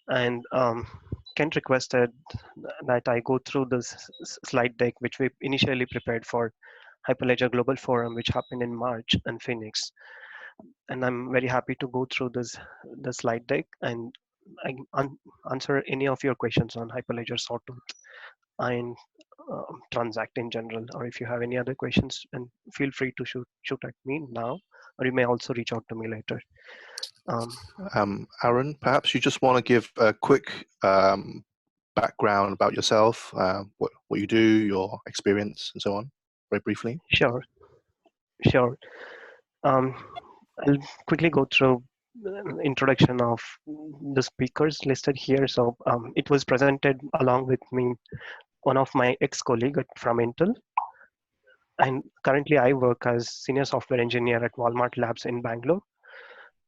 And Kent requested that I go through this slide deck, which we initially prepared for Hyperledger Global Forum, which happened in March in Phoenix. And I'm very happy to go through the slide deck and answer any of your questions on Hyperledger Sawtooth and Transact in general. Or if you have any other questions, and feel free to shoot at me now, or you may also reach out to me later. Arun, perhaps you just want to give a quick background about yourself, what you do, your experience, and so on, very briefly. Sure. I'll quickly go through the introduction of the speakers listed here. So it was presented along with me, one of my ex-colleague from Intel. And currently I work as senior software engineer at Walmart Labs in Bangalore.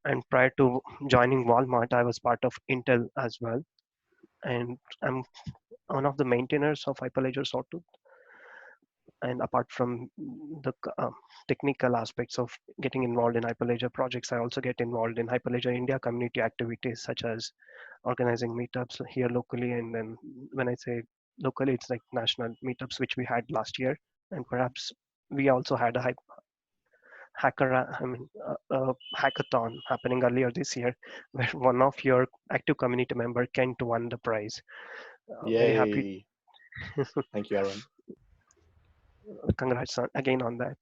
And prior to joining Walmart, I was part of Intel as well. And I'm one of the maintainers of Hyperledger Sawtooth. And apart from the technical aspects of getting involved in Hyperledger projects, I also get involved in Hyperledger India community activities, such as organizing meetups here locally. And then when I say locally, it's like national meetups, which we had last year. And perhaps we also had a hackathon happening earlier this year, where one of your active community member, Kent, won the prize. Very happy. Thank you, Arun. Congrats again on that.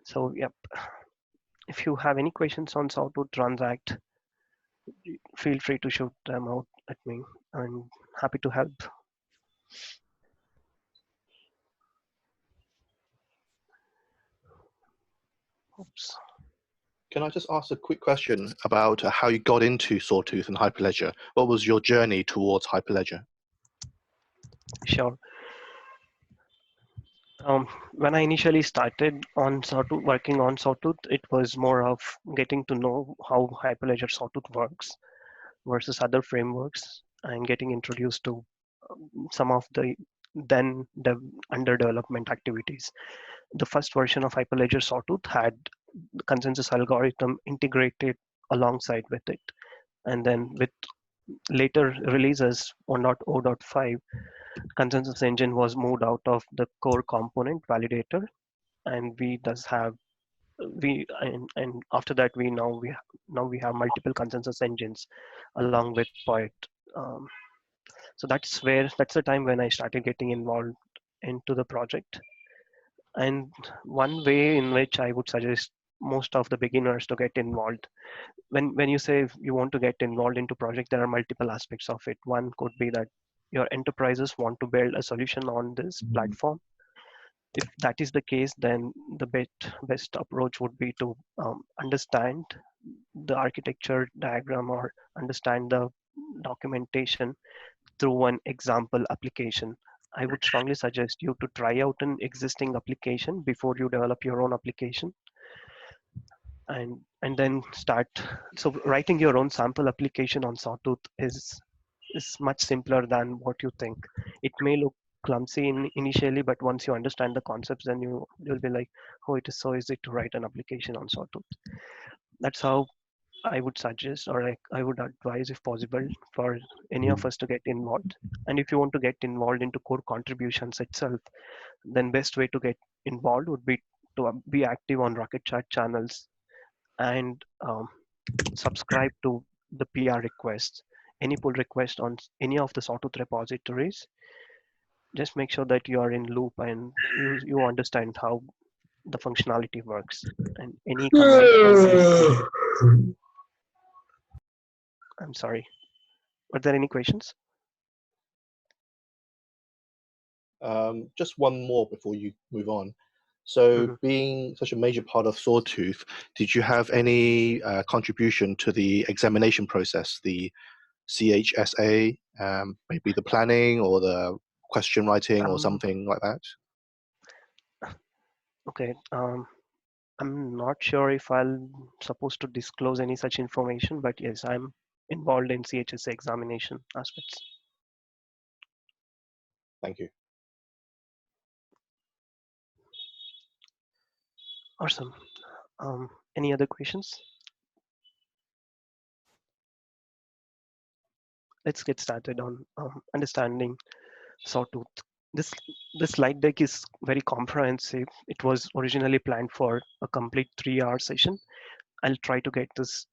So, yep. If you have any questions on how to transact, feel free to shoot them out at me. I'm happy to help. Oops. Can I just ask a quick question about how you got into Sawtooth and Hyperledger? What was your journey towards Hyperledger? Sure. When I initially started on Sawtooth, working on Sawtooth, it was more of getting to know how Hyperledger Sawtooth works versus other frameworks, and getting introduced to some of the then under development activities. The first version of Hyperledger Sawtooth had the consensus algorithm integrated alongside with it. And then with later releases 1.0.5, consensus engine was moved out of the core component validator, and we thus have and after that we have multiple consensus engines along with Poet. Um, so that's the time when I started getting involved into the project. And one way in which I would suggest most of the beginners to get involved, when you say you want to get involved into project, there are multiple aspects of it. One could be that your enterprises want to build a solution on this platform. If that is the case, then the best approach would be to understand the architecture diagram or understand the documentation through an example application. I would strongly suggest you to try out an existing application before you develop your own application, and then start. So writing your own sample application on Sawtooth is much simpler than what you think. It may look clumsy initially, but once you understand the concepts, then you'll be like, oh, it is so easy to write an application on Sawtooth. That's how I would suggest, or I would advise, if possible, for any of us to get involved. And if you want to get involved into core contributions itself, then best way to get involved would be to be active on Rocket Chat channels and subscribe to the PR requests, any pull request on any of the Sawtooth repositories. Just make sure that you are in loop and you understand how the functionality works. And any comment from I'm sorry. Were there any questions? Just one more before you move on. So being such a major part of Sawtooth, did you have any contribution to the examination process, the CHSA, maybe the planning or the question writing or something like that? Okay. I'm not sure if I'm supposed to disclose any such information, but yes, I'm involved in CHSA examination aspects. Thank you. Awesome. Any other questions? let's get started on understanding Sawtooth. This this slide deck is very comprehensive. It was originally planned for a complete 3-hour session. I'll try to get this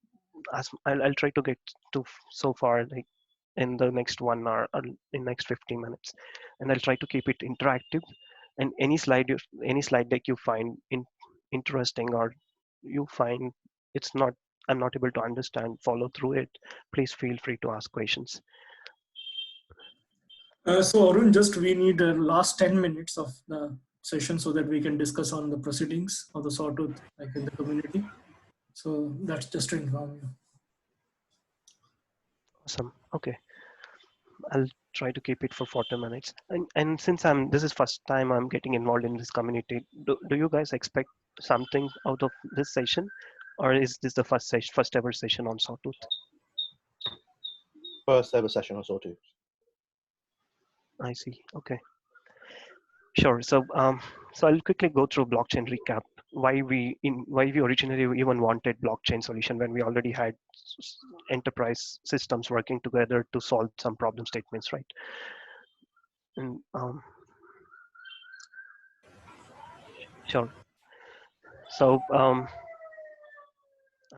as I'll try to get to so far like in the next 1 hour or in next 15 minutes, and I'll try to keep it interactive. And any slide deck you find interesting or you find it's not I'm not able to understand, follow through it, please feel free to ask questions. So Arun, just we need last 10 minutes of the session so that we can discuss on the proceedings of the Sawtooth like in the community. So that's just to inform you. Awesome. Okay. I'll try to keep it for 40 minutes. And since this is first time I'm getting involved in this community, do you guys expect something out of this session, or is this the first ever session on Sawtooth? First ever session on Sawtooth. I see. Okay. Sure. So so I'll quickly go through blockchain recap. Why we originally even wanted blockchain solution when we already had enterprise systems working together to solve some problem statements, right? And sure. So I'm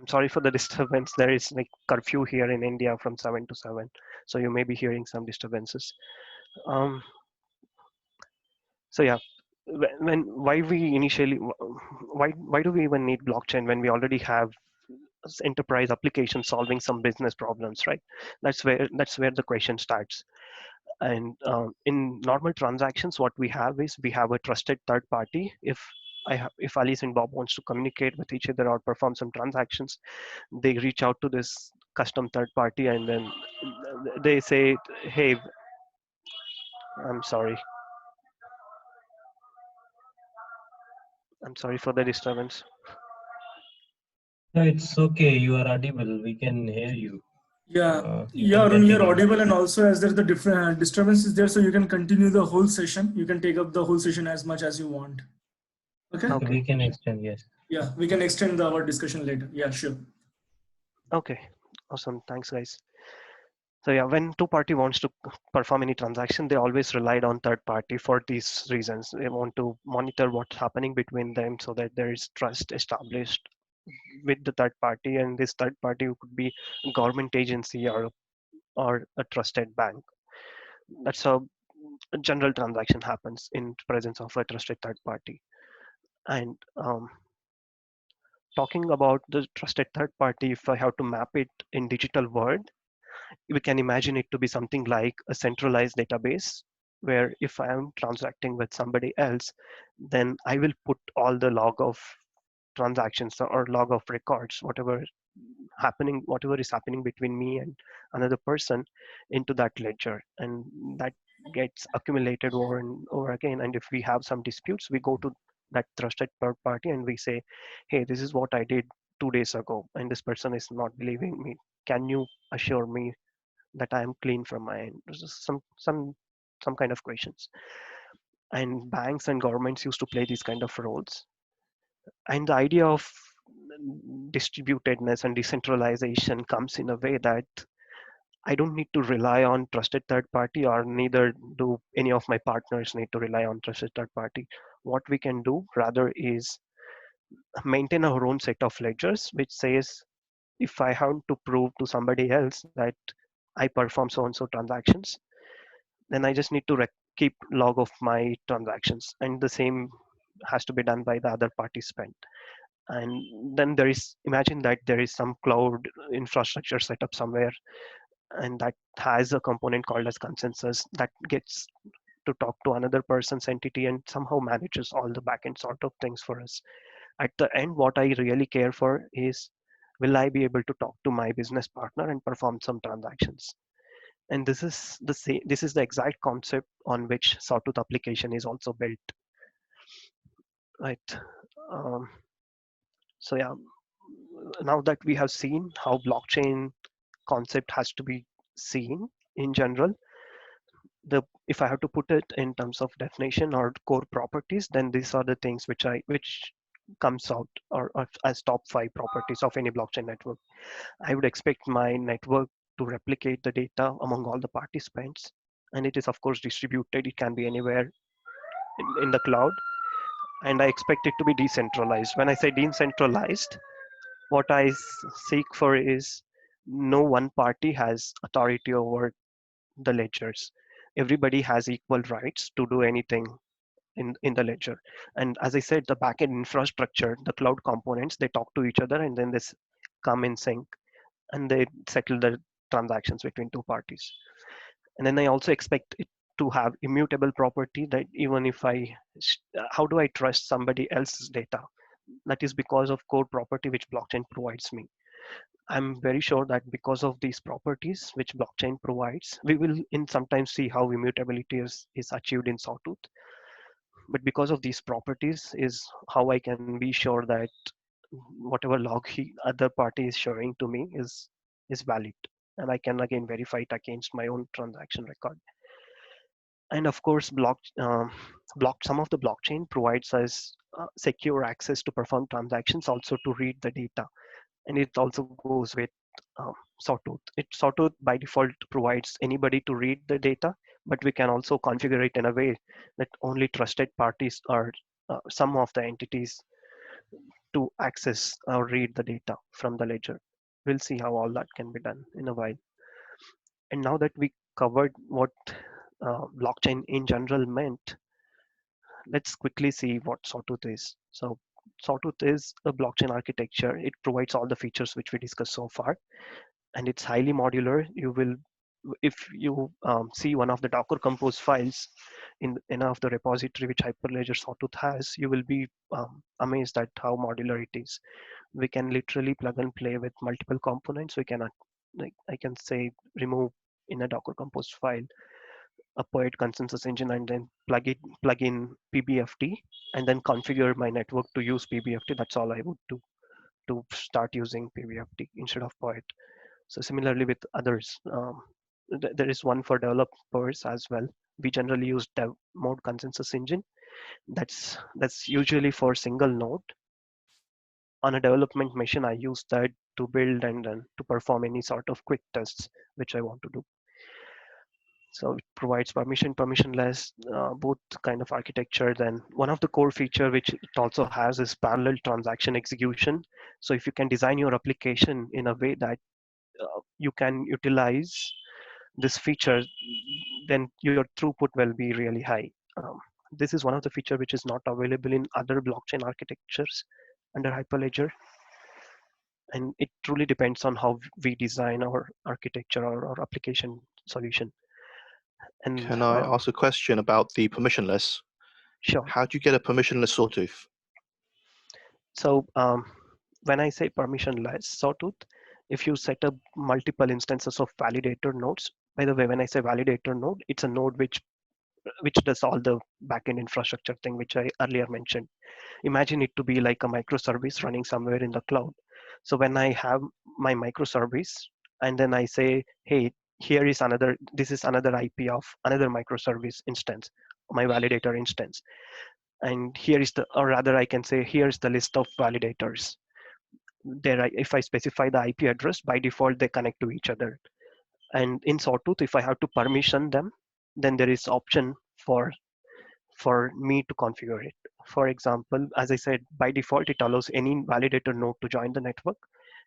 sorry for the disturbance. There is like curfew here in India from 7 to 7, so you may be hearing some disturbances. So yeah, why we initially why do we even need blockchain when we already have enterprise applications solving some business problems, right? That's where the question starts. And in normal transactions, what we have is we have a trusted third party. If Alice and Bob wants to communicate with each other or perform some transactions, they reach out to this custom third party, and then they say, "Hey, I'm sorry. I'm sorry for the disturbance." No, it's okay. You are audible. We can hear you. Yeah, You yeah, can Arun, you're continue. audible, and also as there's the different disturbances there, so you can continue the whole session. You can take up the whole session as much as you want. Okay? Okay. We can extend, yes. Yeah, we can extend our discussion later. Yeah, sure. Okay. Awesome. Thanks, guys. So yeah, when two party wants to perform any transaction, they always relied on third party for these reasons. They want to monitor what's happening between them so that there is trust established with the third party, and this third party could be a government agency or a trusted bank. That's how a general transaction happens in presence of a trusted third party. And talking about the trusted third party, if I have to map it in digital world, we can imagine it to be something like a centralized database where if I am transacting with somebody else, then I will put all the log of transactions or log of records, whatever is happening between me and another person, into that ledger, and that gets accumulated over and over again. And if we have some disputes, we go to that trusted third party and we say, hey, this is what I did 2 days ago and this person is not believing me. Can you assure me that I am clean from my end? This is some kind of questions. And banks and governments used to play these kind of roles. And the idea of distributedness and decentralization comes in a way that I don't need to rely on trusted third party, or neither do any of my partners need to rely on trusted third party. What we can do rather is maintain our own set of ledgers, which says if I have to prove to somebody else that I perform so and so transactions, then I just need to keep log of my transactions, and the same has to be done by the other participant. And then imagine that there is some cloud infrastructure set up somewhere, and that has a component called as consensus that gets to talk to another person's entity and somehow manages all the backend sort of things for us. At the end, what I really care for is, will I be able to talk to my business partner and perform some transactions? And this is the exact concept on which Sawtooth application is also built, right? Um, so yeah, now that we have seen how blockchain concept has to be seen in general, if I have to put it in terms of definition or core properties, then these are the things which comes out or as top 5 properties of any blockchain network. I would expect my network to replicate the data among all the participants. And it is of course distributed. It can be anywhere in the cloud. And I expect it to be decentralized. When I say decentralized, what I seek for is no one party has authority over the ledgers. Everybody has equal rights to do anything in the ledger. And as I said, the backend infrastructure, the cloud components, they talk to each other and then they come in sync and they settle the transactions between two parties. And then I also expect it to have immutable property, that even if how do I trust somebody else's data? That is because of core property which blockchain provides me. I'm very sure that because of these properties which blockchain provides, we will in sometimes see how immutability is achieved in Sawtooth. But because of these properties is how I can be sure that whatever log other party is showing to me is valid. And I can again verify it against my own transaction record. And of course, some of the blockchain provides us secure access to perform transactions, also to read the data. And it also goes with Sawtooth. Sawtooth by default provides anybody to read the data, but we can also configure it in a way that only trusted parties or some of the entities to access or read the data from the ledger. We'll see how all that can be done in a while. And now that we covered what blockchain in general meant, let's quickly see what Sawtooth is. So Sawtooth is a blockchain architecture. It provides all the features which we discussed so far, and it's highly modular. You will, if you see one of the Docker Compose files in of the repository which Hyperledger Sawtooth has, you will be amazed at how modular it is. We can literally plug and play with multiple components. We can, like I can say, remove in a Docker Compose file a POET consensus engine and then plug in PBFT and then configure my network to use PBFT. That's all I would do to start using PBFT instead of POET. So similarly with others, there is one for developers as well. We generally use dev mode consensus engine. That's usually for single node. On a development machine, I use that to build and then to perform any sort of quick tests which I want to do. So it provides permissionless, both kind of architecture. Then one of the core feature which it also has is parallel transaction execution. So if you can design your application in a way that you can utilize this feature, then your throughput will be really high. This is one of the feature which is not available in other blockchain architectures under Hyperledger. And it truly depends on how we design our architecture or our application solution. And can I ask a question about the permissionless? Sure. How do you get a permissionless Sawtooth? So when I say permissionless Sawtooth, if you set up multiple instances of validator nodes, by the way, when I say validator node, it's a node which does all the backend infrastructure thing which I earlier mentioned. Imagine it to be like a microservice running somewhere in the cloud. So when I have my microservice and then I say, hey, this is another IP of another microservice instance, my validator instance. And here is or rather I can say, here's the list of validators. There, if I specify the IP address, by default, they connect to each other. And in Sawtooth, if I have to permission them, then there is option for me to configure it. For example, as I said, by default, it allows any validator node to join the network.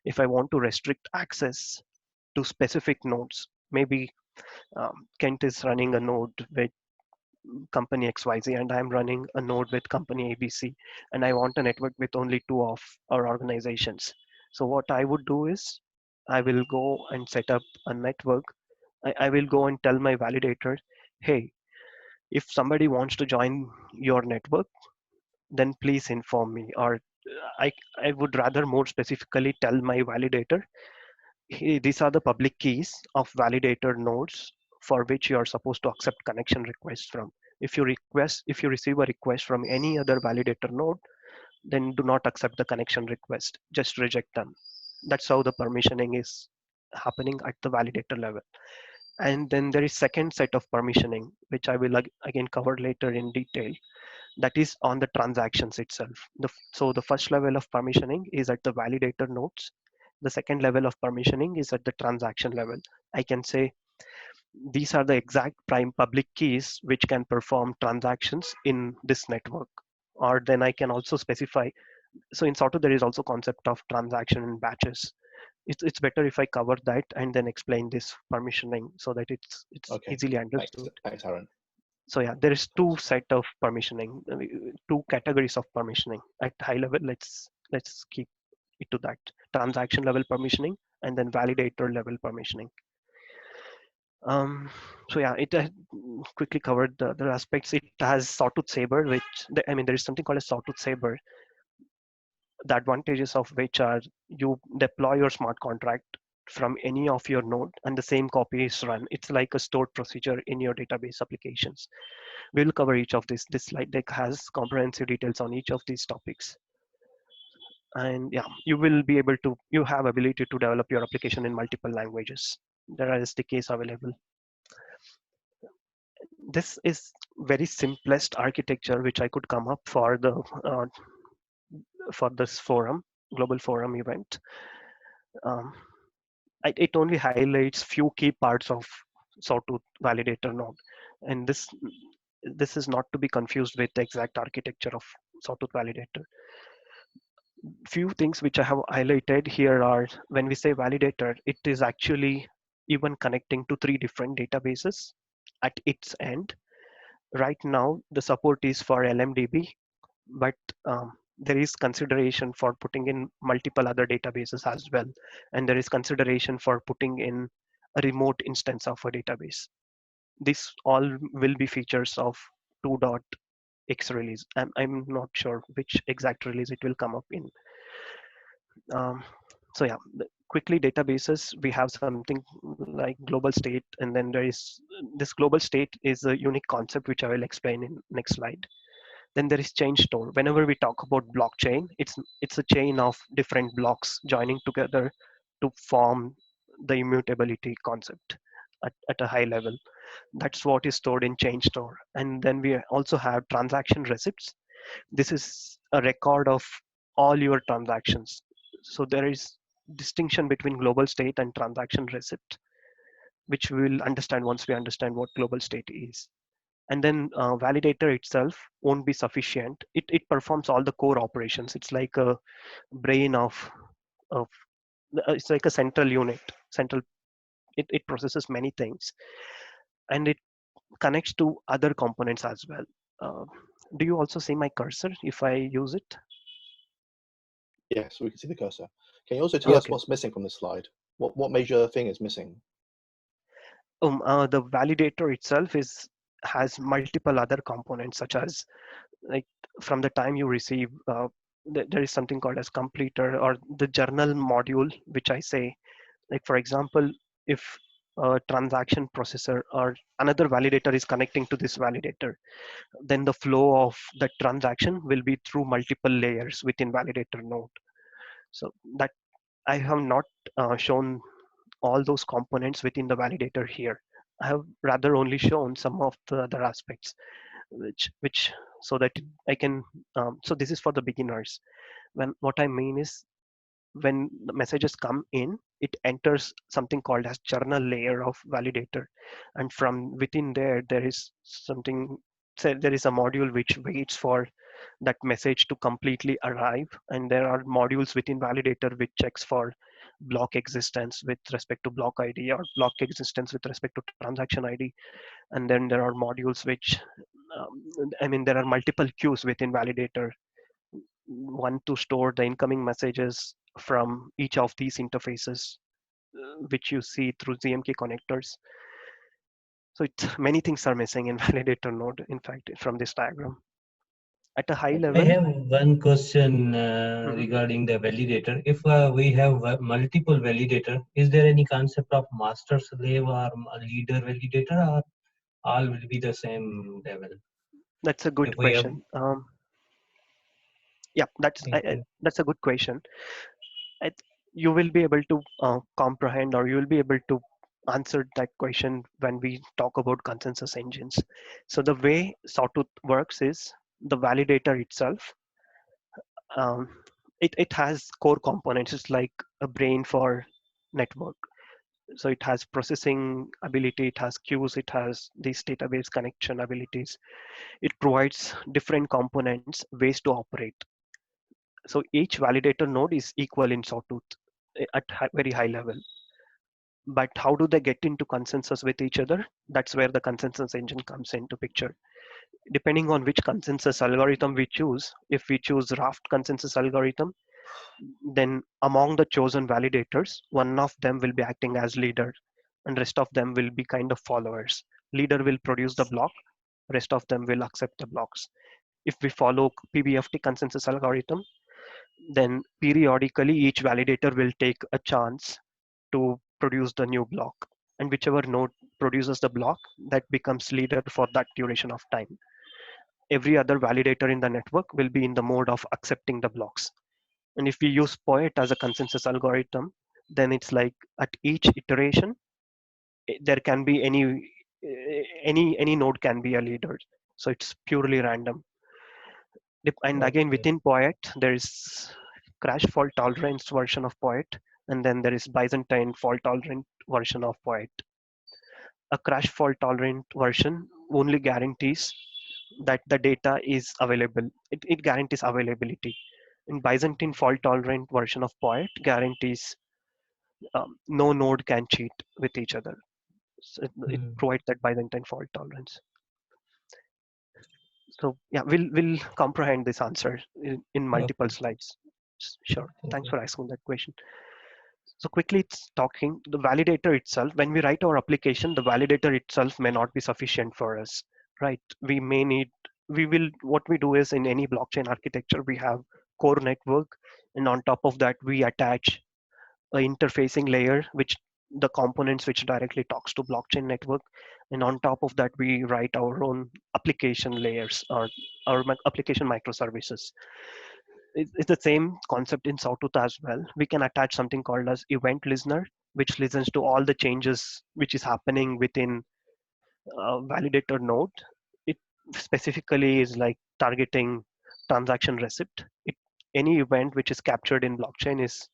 If I want to restrict access to specific nodes, maybe Kent is running a node with company XYZ and I'm running a node with company ABC, and I want a network with only two of our organizations. So what I would do is I will go and set up a network. I will go and tell my validator, hey, if somebody wants to join your network, then please inform me. Or I would rather more specifically tell my validator, hey, these are the public keys of validator nodes for which you are supposed to accept connection requests from. If you receive a request from any other validator node, then do not accept the connection request, just reject them. That's how the permissioning is happening at the validator level. And then there is second set of permissioning, which I will again cover later in detail. That is on the transactions itself. So the first level of permissioning is at the validator nodes. The second level of permissioning is at the transaction level. I can say these are the exact prime public keys which can perform transactions in this network. Or then I can also specify. So in Sawtooth, there is also concept of transaction in batches. It's better if I cover that and then explain this permissioning so that it's Okay. easily Thanks. understood. Thanks, Arun. So yeah, there is two Thanks. set of permissioning, two categories of permissioning. At high level, let's keep it to that: transaction level permissioning and then validator level permissioning. So yeah, it quickly covered the other aspects. It has Sawtooth Sabre, which I mean, there is something called a Sawtooth Sabre. The advantages of which are you deploy your smart contract from any of your node and the same copy is run. It's like a stored procedure in your database applications. We'll cover each of this. This slide deck has comprehensive details on each of these topics. And yeah, you will be able to, you have ability to develop your application in multiple languages. There are SDKs available. This is very simplest architecture which I could come up for this forum, global forum event. Um, it only highlights few key parts of Sawtooth validator node, and this is not to be confused with the exact architecture of Sawtooth validator. Few things which I have highlighted here are, when we say validator, it is actually even connecting to 3 different databases at its end. Right now, the support is for LMDB, but there is consideration for putting in multiple other databases as well. And there is consideration for putting in a remote instance of a database. This all will be features of 2.x release. I'm not sure which exact release it will come up in. So yeah, quickly databases, we have something like global state, and then there is this global state is a unique concept which I will explain in next slide. Then there is chain store. Whenever we talk about blockchain, it's a chain of different blocks joining together to form the immutability concept at a high level. That's what is stored in chain store. And then we also have transaction receipts. This is a record of all your transactions. So there is distinction between global state and transaction receipt, which we will understand once we understand what global state is. And then validator itself won't be sufficient. It performs all the core operations. It's like a brain of it's like a central unit. It processes many things, and it connects to other components as well. Uh, do you also see my cursor if I use it? Yes, we can see the cursor. Can you also tell us Okay. what's missing from the slide? What major thing is missing? The validator itself has multiple other components, such as, like, from the time you receive, there is something called as completer or the journal module, which I say, like, for example, if a transaction processor or another validator is connecting to this validator, then the flow of the transaction will be through multiple layers within validator node. So that I have not shown all those components within the validator here. I have rather only shown some of the other aspects, which so that I can. So this is for the beginners. When what I mean is, when the messages come in, it enters something called as journal layer of validator, and from within there is something. Say there is a module which waits for that message to completely arrive, and there are modules within validator which checks for block existence with respect to block ID or block existence with respect to transaction ID. And then there are modules which I mean, there are multiple queues within validator, one to store the incoming messages from each of these interfaces, which you see through ZMK connectors. So many things are missing in validator node, in fact, from this diagram. At a high Okay. I level. have one question Mhm. regarding the validator. If we have multiple validator, is there any concept of master slave or a leader validator, or all will be the same level? That's a If good we have, question. Yeah, that's a good question. I, you will be able to comprehend, or you will be able to answer that question when we talk about consensus engines. So the way Sawtooth works is the validator itself. Um, it has core components. It's like a brain for network. So it has processing ability, it has queues, it has these database connection abilities. It provides different components, ways to operate. So each validator node is equal in Sawtooth at very high level. But how do they get into consensus with each other? That's where the consensus engine comes into picture. Depending on which consensus algorithm we choose, if we choose raft consensus algorithm, then among the chosen validators, one of them will be acting as leader and rest of them will be kind of followers. Leader will produce the block, rest of them will accept the blocks. If we follow PBFT consensus algorithm, then periodically each validator will take a chance to produce the new block, and whichever node produces the block, that becomes leader for that duration of time. Every other validator in the network will be in the mode of accepting the blocks. And if we use POET as a consensus algorithm, then it's like at each iteration there can be any node can be a leader, so it's purely random. And again, Okay. within POET there is crash fault tolerance version of POET, and then there is Byzantine fault tolerant version of POET. A crash fault tolerant version only guarantees that the data is available. It guarantees availability. In Byzantine fault tolerant version of POET guarantees no node can cheat with each other. So it Hmm. provides that Byzantine fault tolerance. So yeah, we'll comprehend this answer in multiple Okay. slides. Sure. Thanks Okay. for asking that question. So quickly, it's talking the validator itself. When we write our application, the validator itself may not be sufficient for us, right? We may need, we will, what we do is in any blockchain architecture, we have core network, and on top of that, we attach a interfacing layer, which the components which directly talks to blockchain network. And on top of that, we write our own application layers or our application microservices. It's the same concept in Sawtooth as well. We can attach something called as event listener, which listens to all the changes which is happening within validator node. It specifically is like targeting transaction receipt. Any event which is captured in blockchain is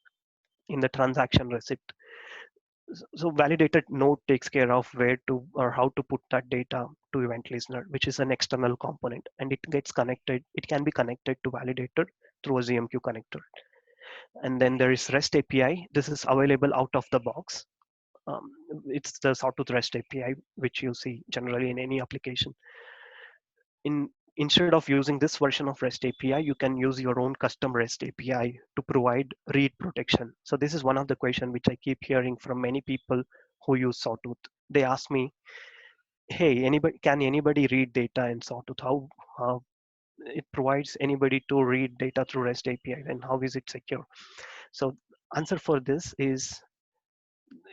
in the transaction receipt. So validator node takes care of where to or how to put that data to event listener, which is an external component, and it gets connected. It can be connected to validator through a ZMQ connector. And then there is REST API. This is available out of the box. Um, it's the Sawtooth REST API, which you see generally in any application. Instead of using this version of REST API, you can use your own custom REST API to provide read protection. So this is one of the questions which I keep hearing from many people who use Sawtooth. They ask me, hey, can anybody read data in Sawtooth? How it provides anybody to read data through REST API, and how is it secure? So answer for this is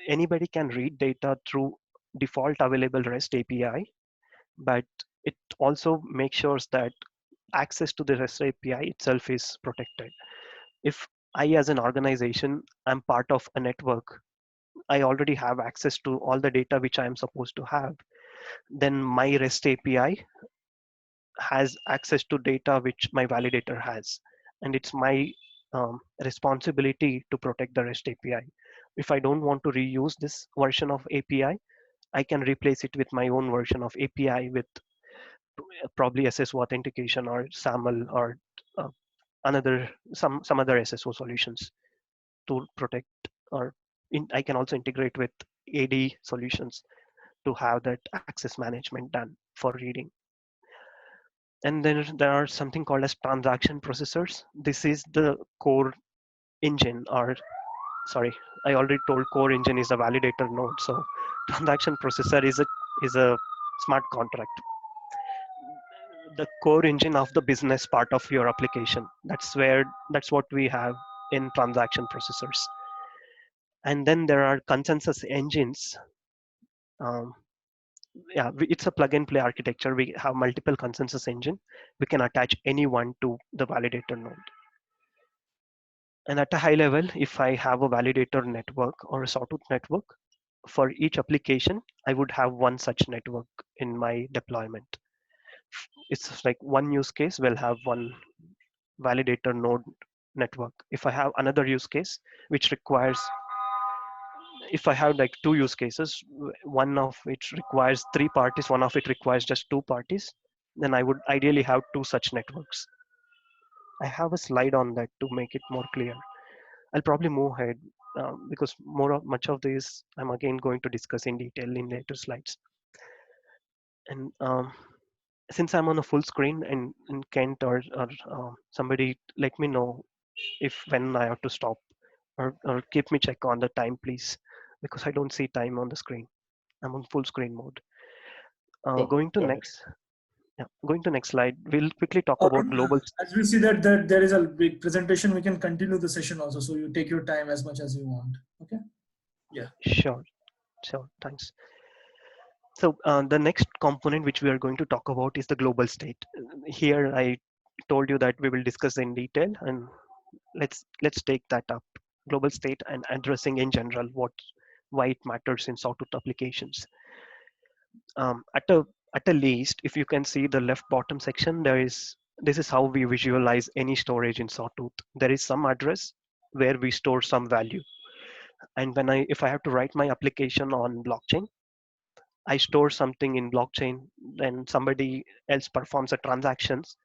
anybody can read data through default available REST API, but it also makes sure that access to the REST API itself is protected. If I, as an organization, am part of a network, I already have access to all the data which I am supposed to have, then my REST API has access to data which my validator has. And it's my responsibility to protect the REST API. If I don't want to reuse this version of API, I can replace it with my own version of API with probably SSO authentication or SAML or uh, some other SSO solutions to protect, or I can also integrate with AD solutions to have that access management done for reading. And then there are something called as transaction processors. This is the core engine, or sorry, I already told core engine is a validator node. So transaction processor is a smart contract, the core engine of the business part of your application. That's what we have in transaction processors. And then there are consensus engines. Um, yeah, it's a plug and play architecture. We have multiple consensus engine. We can attach any one to the validator node. And at a high level, if I have a validator network or a Sawtooth network, for each application, I would have one such network in my deployment. It's like one use case will have one validator node network. If I have another use case which requires if I have like two use cases, one of which requires three parties, one of it requires just two parties, then I would ideally have two such networks. I have a slide on that to make it more clear. I'll probably move ahead because much of this I'm again going to discuss in detail in later slides. And since I'm on a full screen, and Kent or somebody let me know if when I have to stop, or keep me check on the time, please, because I don't see time on the screen. I'm on full screen mode. Sure, Going to go ahead. next. Yeah, going to next slide. We'll quickly talk about global. As we see that there is a big presentation, we can continue the session also. So you take your time as much as you want. Okay. Yeah. Sure. Thanks. So the next component which we are going to talk about is the global state. Here I told you that we will discuss in detail, and let's take that up. Global state and addressing in general why it matters in Sawtooth applications. At a least, if you can see the left bottom section, this is how we visualize any storage in Sawtooth. There is some address where we store some value, and if I have to write my application on blockchain, I store something in blockchain, then somebody else performs a transactions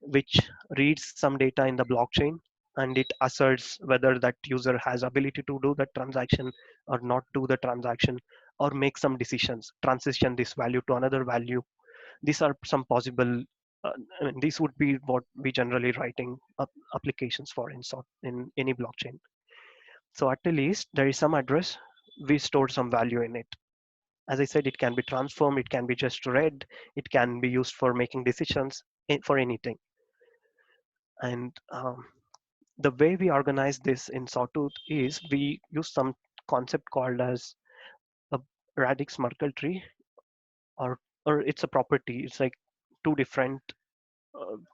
which reads some data in the blockchain, and it asserts whether that user has ability to do that transaction or not do the transaction, or make some decisions, transition this value to another value. These are some possible, I mean, these would be what we generally writing applications for in any blockchain. So at the least, there is some address, we store some value in it. As I said, it can be transformed, it can be just read, it can be used for making decisions, for anything. And the way we organize this in Sawtooth is we use some concept called as a radix Merkle tree, or it's a property. It's like two different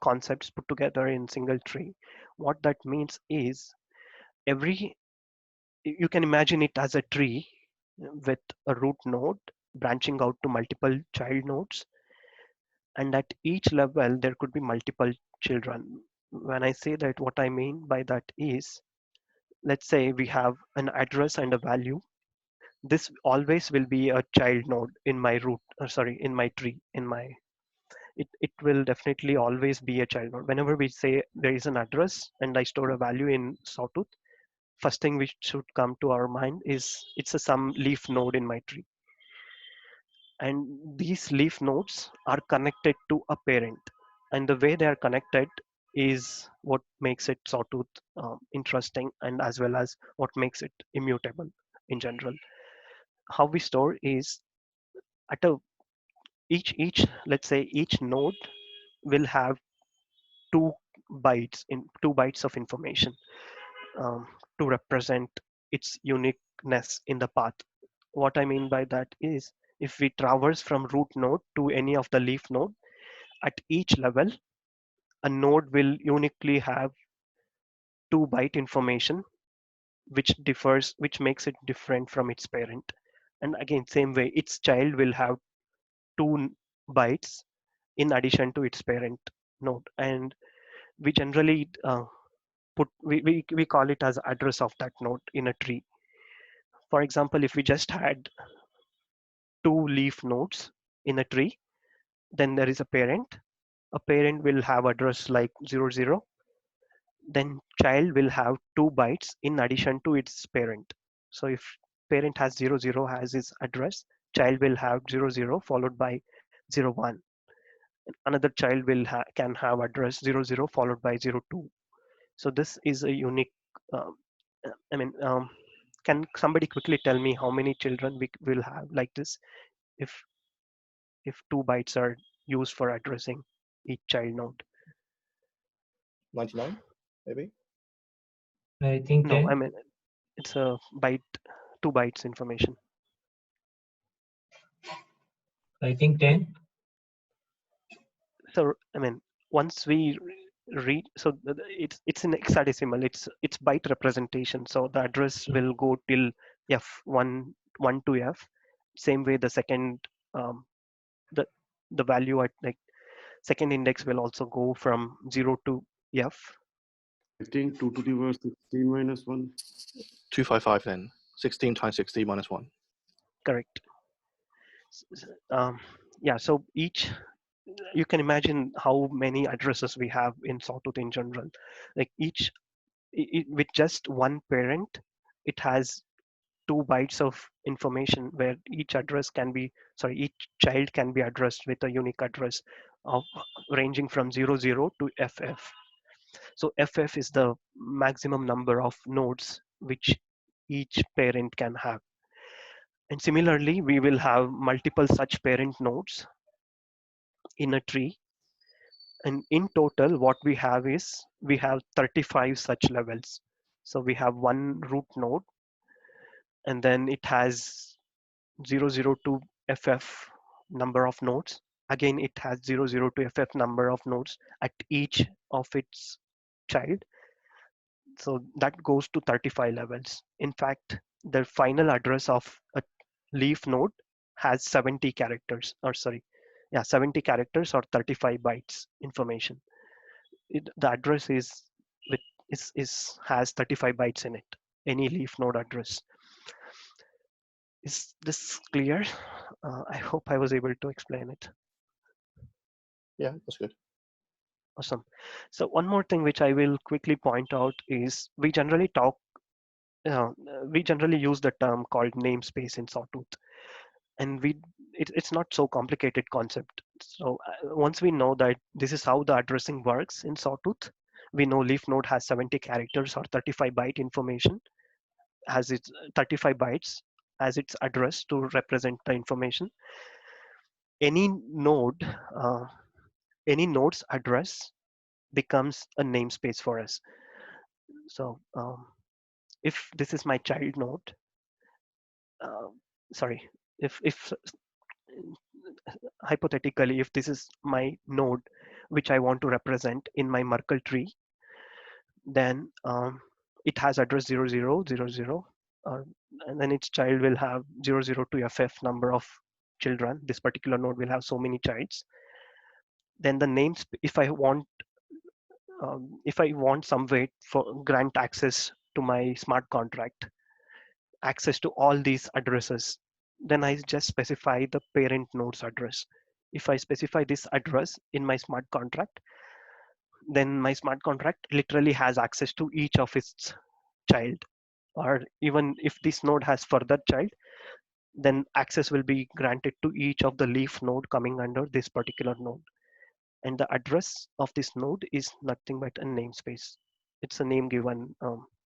concepts put together in single tree. What that means is you can imagine it as a tree with a root node branching out to multiple child nodes, and at each level there could be multiple children. When I say that, what I mean by that is, let's say we have an address and a value. This always will be a child node in my in my tree. It will definitely always be a child node. Whenever we say there is an address and I store a value in Sawtooth, first thing which should come to our mind is it's some leaf node in my tree. And these leaf nodes are connected to a parent. And the way they are connected is what makes it Sawtooth interesting, and as well as what makes it immutable in general. How we store is at let's say each node will have two two bytes of information to represent its uniqueness in the path. What I mean by that is, if we traverse from root node to any of the leaf node, at each level, a node will uniquely have 2 byte information, which makes it different from its parent. And again, same way, its child will have 2 bytes in addition to its parent node. And we generally we call it as address of that node in a tree. For example, if we just had 2 leaf nodes in a tree, then there is a parent. A parent will have address like 00. Then child will have 2 bytes in addition to its parent. So if parent has 00 as its address, child will have 00 followed by 01. Another child can have address 00 followed by 02. So this is a unique. Um, I mean, can somebody quickly tell me how many children we will have like this if 2 bytes are used for addressing each child node? 99, maybe? I think No, 10. I mean, it's a 2 bytes information. I think 10. So I mean, once we read, so it's in hexadecimal. It's byte representation. So the address will go till f1 to f. Same way, the second the value at like second index will also go from 0 to f. I think 2 to the power 16 minus 1. 255 then. 16 times 16 minus 1. Correct. Yeah, so each, you can imagine how many addresses we have in Sawtooth in general. Like each, with just one parent, it has 2 bytes of information where each address can be, sorry, each child can be addressed with a unique address of ranging from 00 to FF. So FF is the maximum number of nodes which each parent can have. And similarly, we will have multiple such parent nodes in a tree. And in total, what we have is we have 35 such levels. So we have one root node, and then it has 0, 0 to FF number of nodes. Again, it has 0, 0 to FF number of nodes at each of its child. So that goes to 35 levels. In fact, the final address of a leaf node has 70 characters, or sorry, yeah, 70 characters or 35 bytes information. The address is with has 35 bytes in it. Any leaf node address. Is this clear? I hope I was able to explain it. Yeah, that's good. Awesome. So one more thing which I will quickly point out is we generally use the term called namespace in Sawtooth, and it's not so complicated concept. So once we know that this is how the addressing works in Sawtooth, we know leaf node has 70 characters or 35 byte information, has its 35 bytes as its address to represent the information. Any node, uh, any node's address becomes a namespace for us. So if this is my child node, uh, sorry, if hypothetically, if this is my node which I want to represent in my Merkle tree, then it has address 0000, and then its child will have 00 to FF number of children. This particular node will have so many childs. Then the names, if I want some way for grant access to my smart contract, access to all these addresses, then I just specify the parent node's address. If I specify this address in my smart contract, then my smart contract literally has access to each of its child. Or even if this node has further child, then access will be granted to each of the leaf node coming under this particular node. And the address of this node is nothing but a namespace. It's a name given,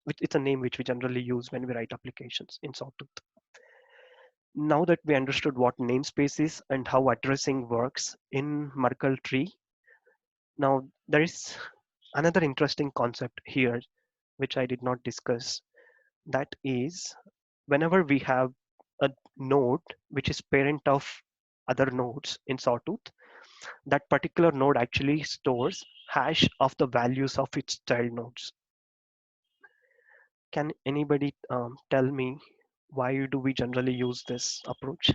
it's a name which we generally use when we write applications in Sawtooth. Now that we understood what namespace is and how addressing works in Merkle tree, now there is another interesting concept here which I did not discuss. That is, whenever we have a node which is parent of other nodes in Sawtooth, that particular node actually stores hash of the values of its child nodes. Can anybody tell me why do we generally use this approach?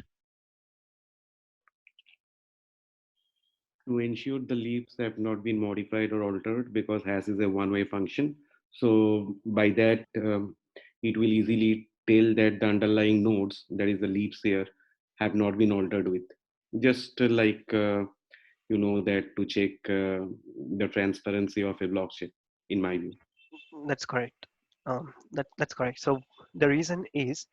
To ensure the leaves have not been modified or altered, because hash is a one-way function. So by that, it will easily tell that the underlying nodes, that is the leaves here, have not been altered with. Just that to check the transparency of a blockchain, in my view. That's correct. That's correct. So the reason is,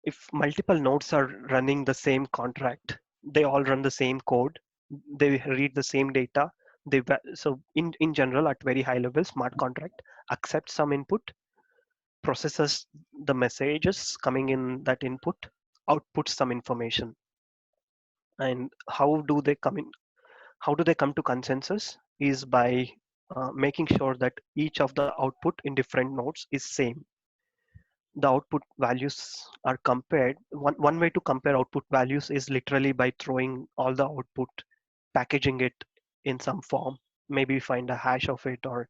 if multiple nodes are running the same contract, they all run the same code, they read the same data. So in general, at very high level, smart contract accepts some input, processes the messages coming in that input, outputs some information. And how do they come to consensus is by making sure that each of the output in different nodes is same. The output values are compared. One way to compare output values is literally by throwing all the output, packaging it in some form, maybe find a hash of it or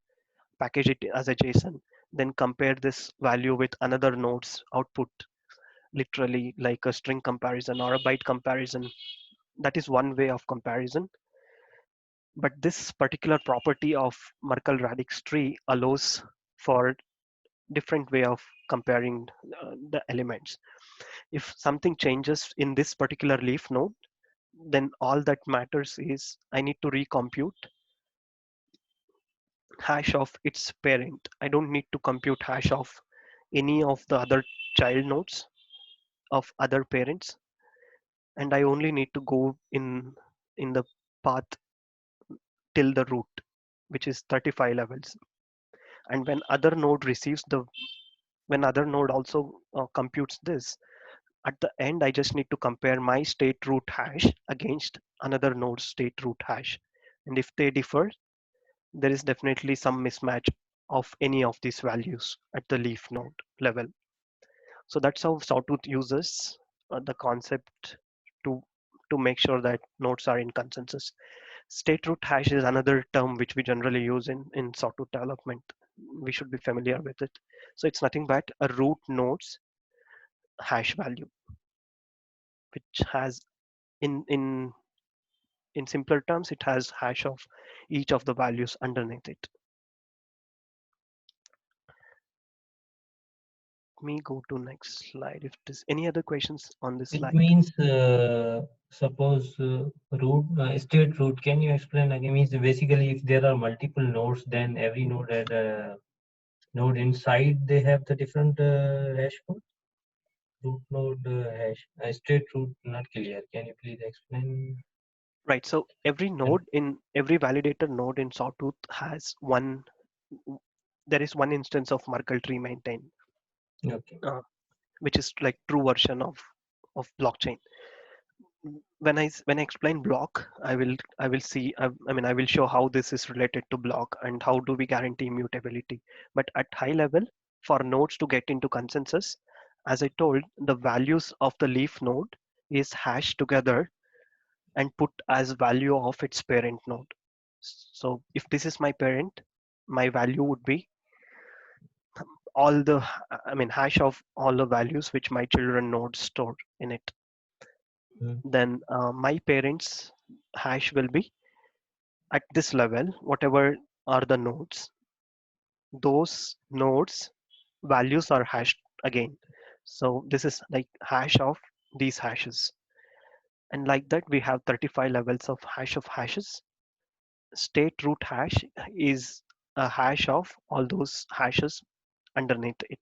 package it as a JSON, then compare this value with another node's output, literally like a string comparison or a byte comparison. That is one way of comparison. But this particular property of Merkle radix tree allows for different way of comparing the elements. If something changes in this particular leaf node, then all that matters is I need to recompute hash of its parent. I don't need to compute hash of any of the other child nodes of other parents, and I only need to go in the path till the root, which is 35 levels. And when other node also computes this, at the end I just need to compare my state root hash against another node's state root hash, and if they differ, there is definitely some mismatch of any of these values at the leaf node level. So that's how Sawtooth uses the concept to to make sure that nodes are in consensus. State root hash is another term which we generally use in Sawtooth development. We should be familiar with it. So it's nothing but a root node's hash value, which has in in in simpler terms, it has hash of each of the values underneath it. Let me go to next slide. If there's any other questions on this It slide. means, suppose root, state root, can you explain again? Means basically if there are multiple nodes, then every node had a node inside, they have the different hash code? Root node hash. State root not clear. Can you please explain? Right. So every node in every validator node in Sawtooth has there is one instance of Merkle tree maintained, Okay. which is like true version of blockchain. When I explain block, I will show how this is related to block and how do we guarantee immutability. But at high level, for nodes to get into consensus, as I told, the values of the leaf node is hashed together and put as value of its parent node. So if this is my parent, my value would be all the hash of all the values which my children nodes store in it. Then my parents hash will be at this level, whatever are the nodes, those nodes values are hashed again. So this is like hash of these hashes, and like that we have 35 levels of hashes. State root hash is a hash of all those hashes underneath it.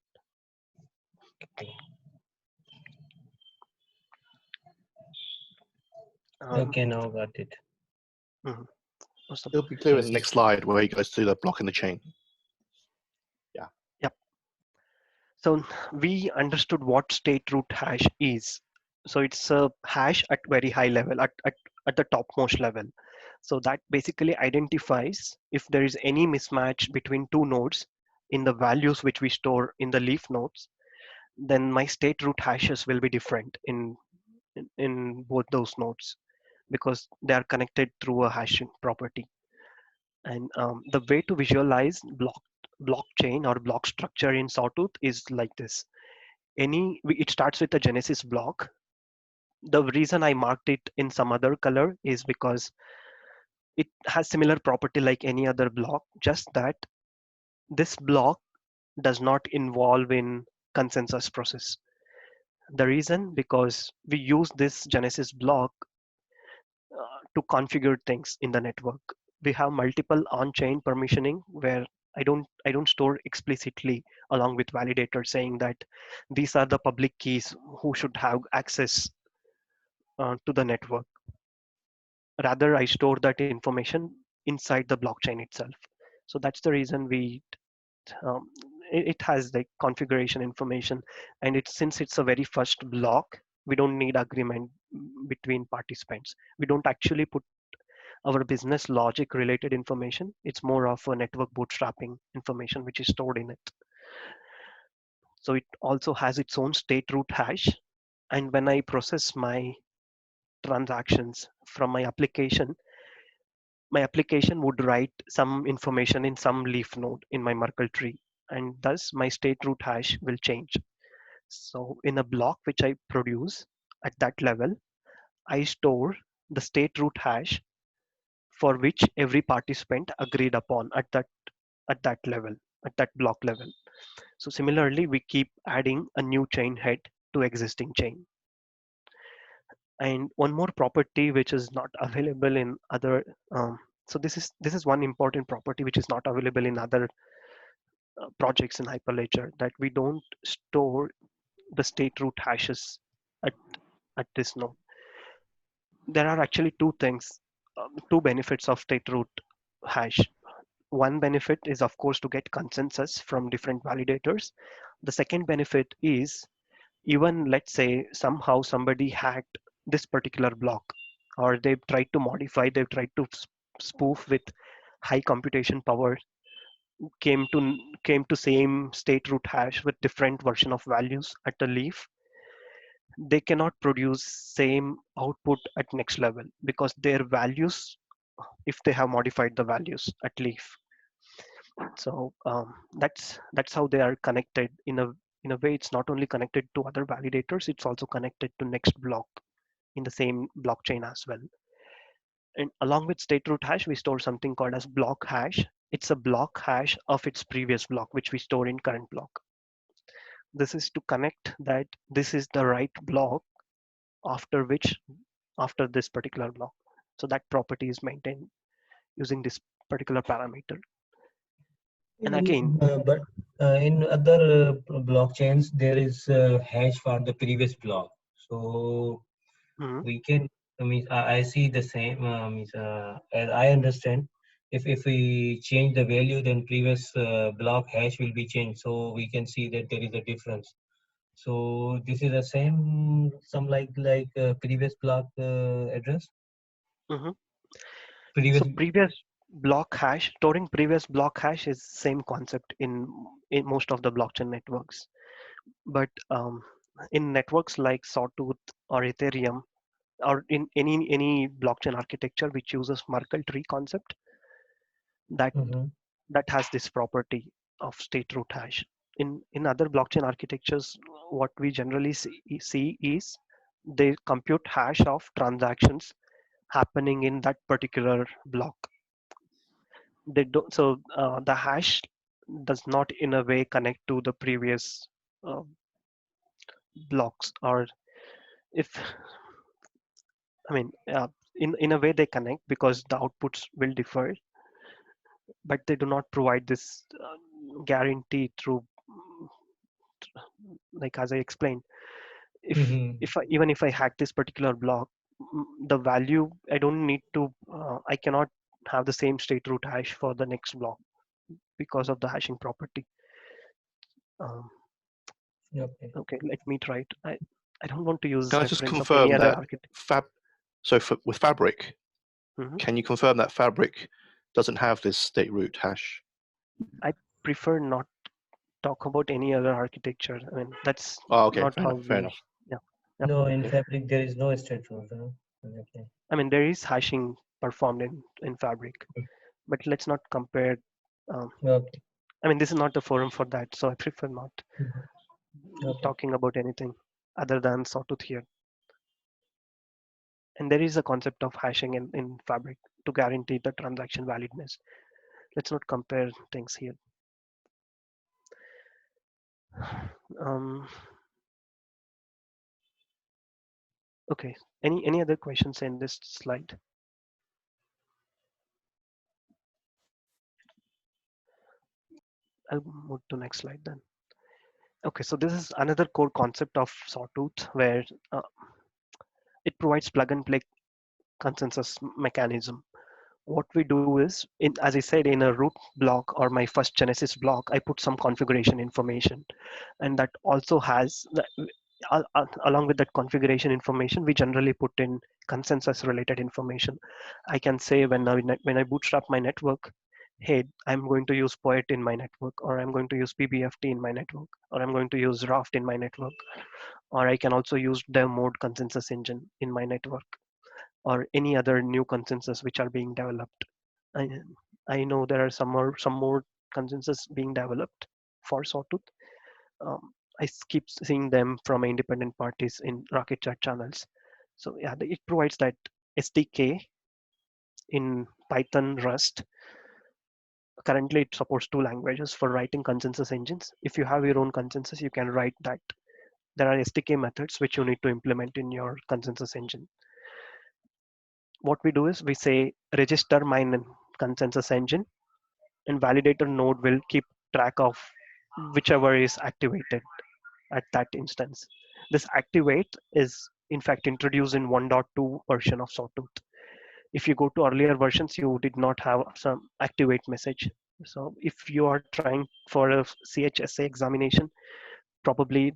Okay, now got it. Mhm. Awesome. It'll be clear in the next slide where he goes through the block in the chain. Yeah. Yep. So we understood what state root hash is. So it's a hash at very high level, at the topmost level. So that basically identifies if there is any mismatch between two nodes in the values which we store in the leaf nodes, then my state root hashes will be different in both those nodes because they are connected through a hashing property. And the way to visualize blockchain or block structure in Sawtooth is like this. It starts with a Genesis block. The reason I marked it in some other color is because it has similar property like any other block, just that this block does not involve in consensus process. The reason, because we use this Genesis block to configure things in the network. We have multiple on-chain permissioning where I don't store explicitly along with validator saying that these are the public keys who should have access to the network. Rather, I store that information inside the blockchain itself. So that's the reason um, it has the configuration information, and since it's a very first block, we don't need agreement between participants. We don't actually put our business logic related information. It's more of a network bootstrapping information which is stored in it. So it also has its own state root hash. And when I process my transactions from my application would write some information in some leaf node in my Merkle tree. And thus my state root hash will change. So in a block which I produce at that level, I store the state root hash for which every participant agreed upon at that level, at that block level. So similarly, we keep adding a new chain head to existing chain. And one more property which is not available in other, so this is one important property which is not available in other projects in Hyperledger, that we don't store the state root hashes at, at this node. There are actually two things, two benefits of state root hash. One benefit is, of course, to get consensus from different validators. The second benefit is, even let's say somehow somebody hacked this particular block, or they've tried to modify, they've tried to spoof with high computation power, came to same state root hash with different version of values at the leaf, they cannot produce same output at next level because their values, if they have modified the values at leaf. So that's how they are connected. In a way, it's not only connected to other validators, it's also connected to next block in the same blockchain as well. And along with state root hash, we store something called as block hash. It's a block hash of its previous block, which we store in current block. This is to connect that this is the right block after this particular block. So that property is maintained using this particular parameter. And again, But in other blockchains, there is hash for the previous block. So we can, I mean, I see the same, as I understand, if we change the value, then previous block hash will be changed. So we can see that there is a difference. So this is the same, some like previous block address. So previous block hash, storing previous block hash is same concept in most of the blockchain networks. But in networks like Sawtooth or Ethereum, or in any blockchain architecture which uses Merkle tree concept, that has this property of state root hash. In other blockchain architectures, what we generally see is they compute hash of transactions happening in that particular block. They don't, so the hash does not in a way connect to the previous blocks, or if I mean in a way they connect because the outputs will differ, but they do not provide this guarantee through, like as I explained, even if I hack this particular block, the value I don't need to, I cannot have the same state root hash for the next block because of the hashing property. Okay, let me try it. I don't want to use Can I just reference of any confirm other that architecture. with Fabric, can you confirm that Fabric doesn't have this state root hash? I prefer not talk about any other architecture. I mean, that's okay, not how fair enough. Yeah. No, in Fabric there is no state root. Okay. I mean, there is hashing performed in Fabric, but let's not compare. Okay. I mean, this is not the forum for that, so I prefer not Okay. talking about anything other than Sawtooth here. And there is a concept of hashing in Fabric to guarantee the transaction validness. Let's not compare things here. Okay, any other questions in this slide? I'll move to next slide then. Okay, so this is another core concept of Sawtooth, where it provides plug and play consensus mechanism. What we do is, as I said, in a root block or my first Genesis block, I put some configuration information, and that also has along with that configuration information, we generally put in consensus related information. I can say when I bootstrap my network, hey, I'm going to use Poet in my network, or I'm going to use PBFT in my network, or I'm going to use Raft in my network, or I can also use dev mode consensus engine in my network, or any other new consensus which are being developed. I know there are some more consensus being developed for Sawtooth. I keep seeing them from independent parties in Rocket Chat channels. So yeah, it provides that SDK in Python, Rust, Currently, it supports 2 languages for writing consensus engines. If you have your own consensus, you can write that. There are SDK methods which you need to implement in your consensus engine. What we do is we say register my consensus engine, and validator node will keep track of whichever is activated at that instance. This activate is in fact introduced in 1.2 version of Sawtooth. If you go to earlier versions, you did not have some activate message. So if you are trying for a CHSA examination, probably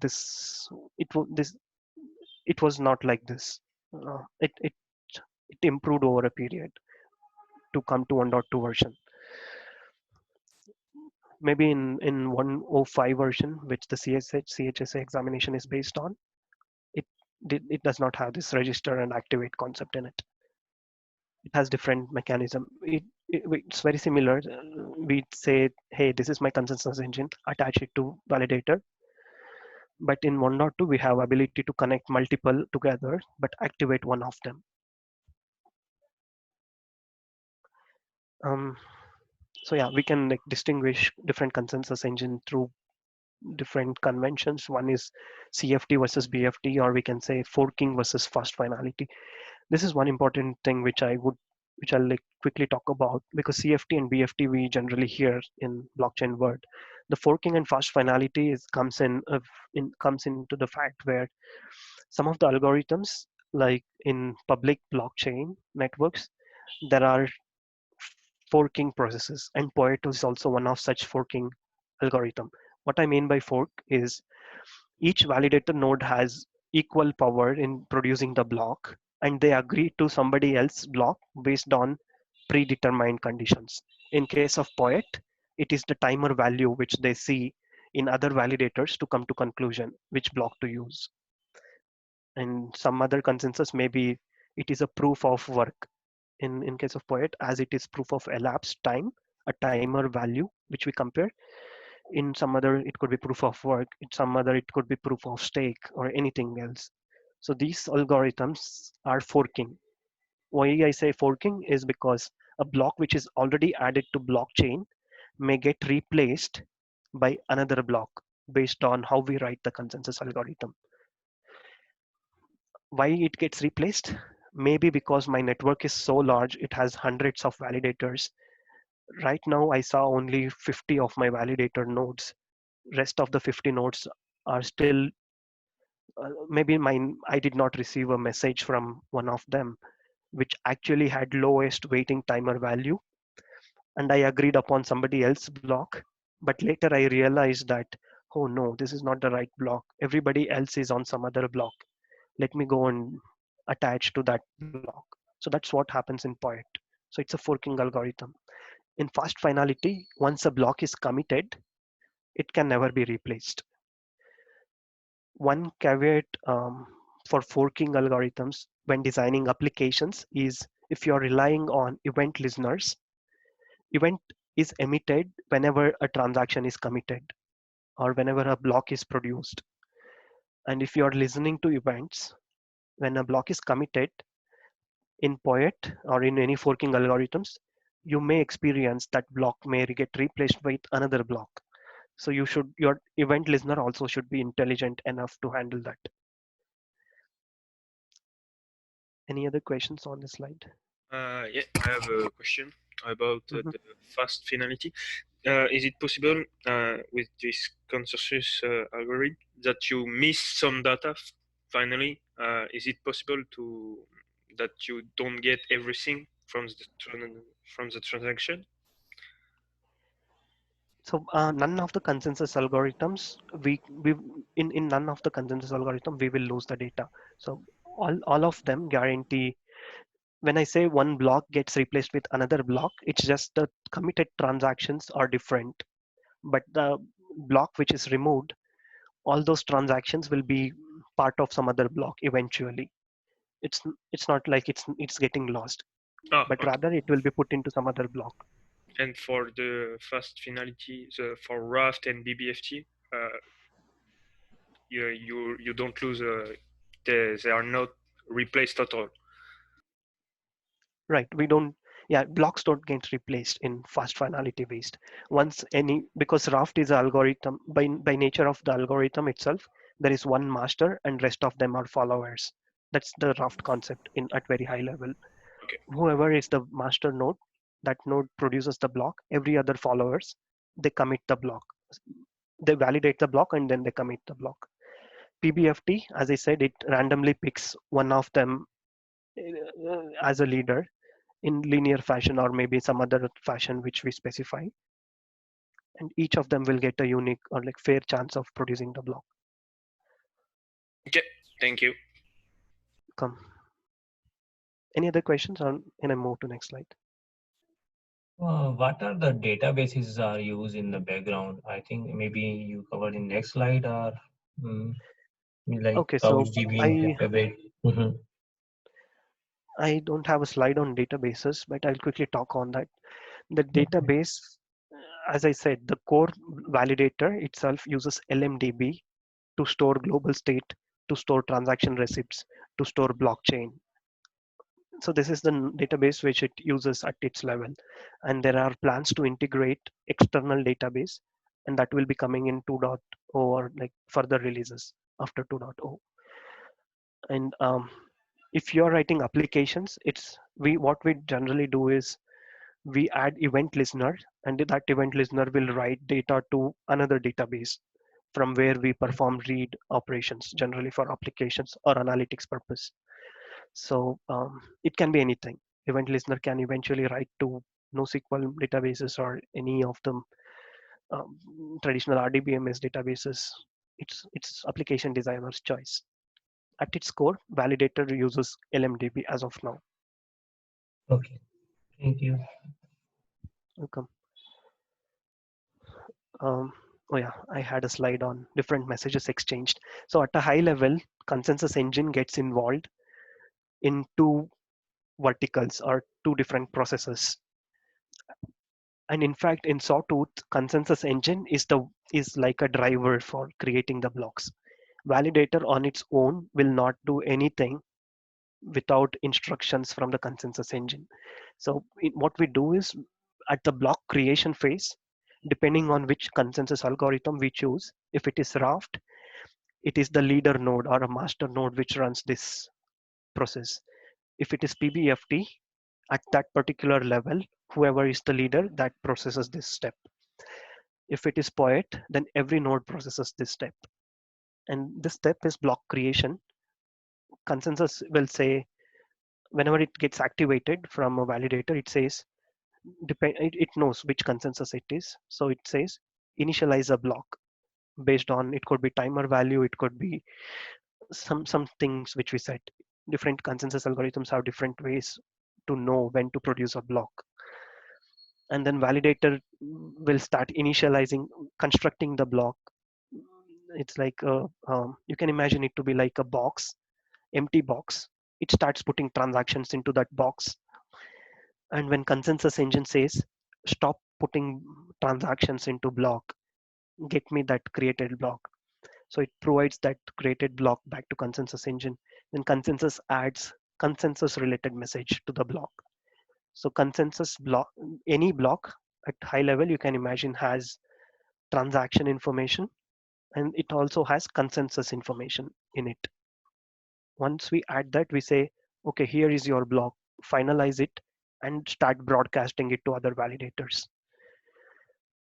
it was not like this. It improved over a period to come to 1.2 version. Maybe in 105 version, which the CHSA examination is based on, it does not have this register and activate concept in it. It has different mechanism. It's very similar. We say, hey, this is my consensus engine, attach it to validator. But in 1.2, we have ability to connect multiple together, but activate one of them. So yeah, we can like distinguish different consensus engine through different conventions. One is CFT versus BFT, or we can say forking versus fast finality. This is one important thing which I'll like quickly talk about, because CFT and BFT we generally hear in blockchain world. The forking and fast finality comes into the fact where some of the algorithms, like in public blockchain networks, there are forking processes, and Poet is also one of such forking algorithm. What I mean by fork is each validator node has equal power in producing the block, and they agree to somebody else's block based on predetermined conditions. In case of Poet, it is the timer value which they see in other validators to come to conclusion which block to use. And some other consensus, maybe it is a proof of work. In case of Poet, as it is proof of elapsed time, a timer value which we compare. In some other, it could be proof of work. In some other, it could be proof of stake or anything else. So these algorithms are forking. Why I say forking is because a block which is already added to blockchain may get replaced by another block based on how we write the consensus algorithm. Why it gets replaced? Maybe because my network is so large, it has hundreds of validators. Right now, I saw only 50 of my validator nodes. Rest of the 50 nodes are still, maybe I did not receive a message from one of them, which actually had lowest waiting timer value. And I agreed upon somebody else's block. But later I realized that, oh no, this is not the right block. Everybody else is on some other block. Let me go and attach to that block. So that's what happens in Poet. So it's a forking algorithm. In fast finality, once a block is committed, it can never be replaced. One caveat for forking algorithms when designing applications is if you're relying on event listeners, event is emitted whenever a transaction is committed or whenever a block is produced. And if you're listening to events, when a block is committed in Poet or in any forking algorithms, you may experience that block may get replaced with another block. So your event listener also should be intelligent enough to handle that. Any other questions on this slide? Yeah, I have a question about the fast finality. Is it possible with this consensus algorithm that you miss some data finally? Is it possible that you don't get everything from the transaction? So none of the consensus algorithms, we in none of the consensus algorithm we will lose the data. So all of them guarantee. When I say one block gets replaced with another block, it's just the committed transactions are different, but the block which is removed, all those transactions will be part of some other block eventually. It's not like it's getting lost, but Okay. rather it will be put into some other block. And for the fast finality, for Raft and BBFT, you don't lose. They are not replaced at all. Right. We don't. Yeah, blocks don't get replaced in fast finality based. Once any, because raft is an algorithm, by nature of the algorithm itself, there is one master and rest of them are followers. That's the raft concept in at very high level. Okay. Whoever is the master node, that node produces the block. Every other followers, they commit the block. They validate the block and then they commit the block. PBFT, as I said, it randomly picks one of them as a leader in linear fashion or maybe some other fashion which we specify, and each of them will get a unique or like fair chance of producing the block. Okay, thank you. Come. Any other questions, or can I move to next slide? What are the databases are used in the background? I think maybe you covered in next slide, or like Okay, so CouchDB and Fabric. I don't have a slide on databases, but I'll quickly talk on that. The database, as I said, the core validator itself uses LMDB to store global state, to store transaction receipts, to store blockchain. So this is the database which it uses at its level, and there are plans to integrate external database, and that will be coming in 2.0 or like further releases after 2.0. And if you're writing applications, it's what we generally do is we add event listener, and that event listener will write data to another database from where we perform read operations, generally for applications or analytics purpose. So it can be anything. Event listener can eventually write to NoSQL databases or any of them traditional RDBMS databases. It's application designer's choice. At its core, validator uses LMDB as of now. Okay, thank you. Welcome. Oh yeah, I had a slide on different messages exchanged. So at a high level, consensus engine gets involved in two verticals or two different processes. And in fact, in Sawtooth, consensus engine is like a driver for creating the blocks. Validator on its own will not do anything without instructions from the consensus engine. So what we do is at the block creation phase, depending on which consensus algorithm we choose, if it is raft, it is the leader node or a master node which runs this process. If it is PBFT, at that particular level, whoever is the leader, that processes this step. If it is POET, then every node processes this step. And this step is block creation. Consensus will say, whenever it gets activated from a validator, it says, it knows which consensus it is. So it says, initialize a block based on, it could be timer value, it could be some things which we set. Different consensus algorithms have different ways to know when to produce a block. And then validator will start initializing, constructing the block. It's like you can imagine it to be like a box, empty box. It starts putting transactions into that box. And when consensus engine says, stop putting transactions into block, get me that created block. So it provides that created block back to consensus engine. Then consensus adds consensus related message to the block. So consensus block, any block at high level you can imagine has transaction information, and it also has consensus information in it. Once we add that, we say, okay, here is your block, finalize it and start broadcasting it to other validators.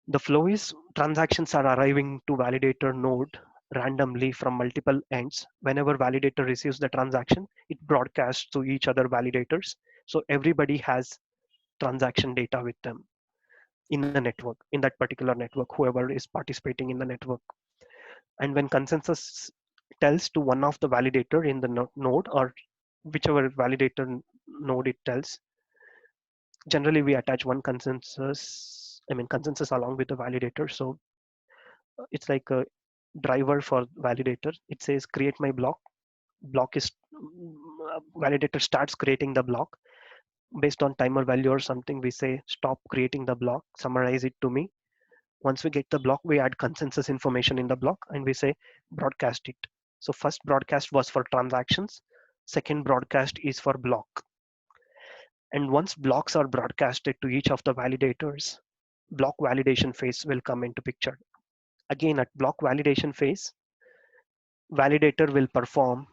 The flow is transactions are arriving to validator node randomly from multiple ends. Whenever validator receives the transaction, it broadcasts to each other validators. So everybody has transaction data with them in the network, in that particular network, whoever is participating in the network. And when consensus tells to one of the validator in the node or whichever validator node it tells, generally we attach one consensus, consensus along with the validator. So it's like a driver for validator. It says create my block. Block is validator starts creating the block based on timer value or something. We say stop creating the block, summarize it to me. Once we get the block, we add consensus information in the block and we say broadcast it. So first broadcast was for transactions, second broadcast is for block. And once blocks are broadcasted to each of the validators, block validation phase will come into picture. Again, at block validation phase, validator will perform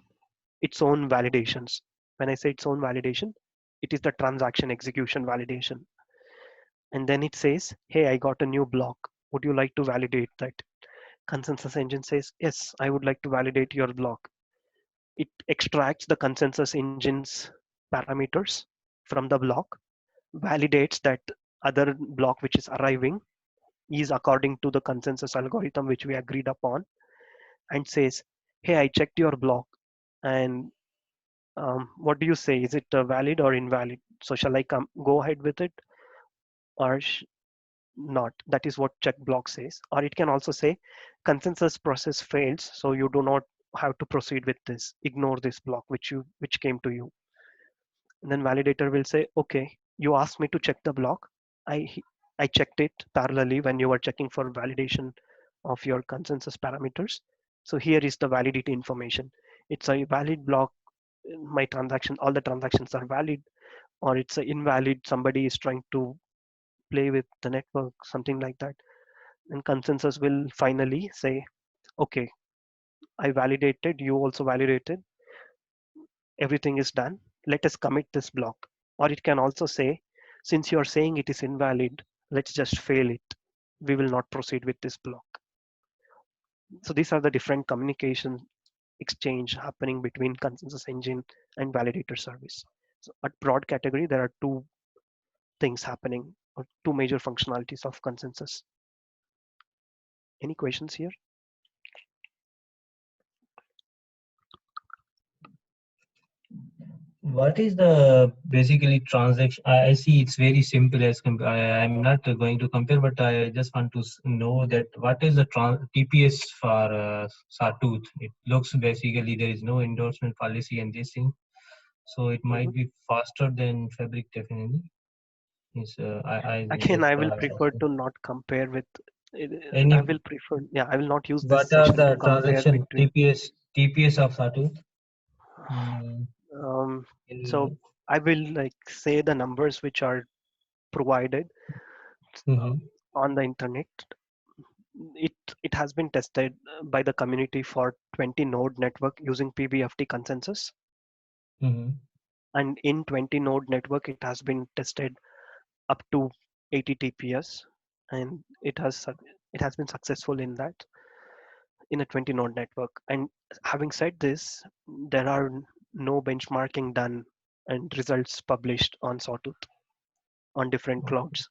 its own validations. When I say its own validation, it is the transaction execution validation. And then it says, hey, I got a new block. Would you like to validate that? Consensus engine says, yes, I would like to validate your block. It extracts the consensus engine's parameters from the block, validates that other block which is arriving is according to the consensus algorithm which we agreed upon, and says, hey, I checked your block, and what do you say? Is it valid or invalid? So shall I go ahead with it or not? That is what check block says. Or it can also say consensus process fails, so you do not have to proceed with this. Ignore this block which came to you. And then validator will say, okay, you asked me to check the block. I I checked it parallelly when you were checking for validation of your consensus parameters. So here is the validity information. It's a valid block. My transaction, all the transactions are valid, or it's a invalid. Somebody is trying to play with the network, something like that. And consensus will finally say, okay, I validated, you also validated, everything is done. Let us commit this block. Or it can also say, since you're saying it is invalid, let's just fail it. We will not proceed with this block. So these are the different communication exchange happening between consensus engine and validator service. So at broad category, there are two things happening, or two major functionalities of consensus. Any questions here? What is the basically transaction? I see it's very simple as I'm not going to compare, but I just want to know that what is the TPS for Sawtooth? It looks basically there is no endorsement policy and this thing, so it might be faster than Fabric definitely. Is Again, just I will prefer to not compare with. any. I will prefer. Yeah, I will not use this What are session to the compare transaction between. TPS of Sawtooth? So I will like say the numbers which are provided on the internet. It has been tested by the community for 20 node network using PBFT consensus, and in 20 node network it has been tested up to 80 TPS, and it has been successful in that, in a 20 node network. And having said this, there are no benchmarking done and results published on Sawtooth on different clouds.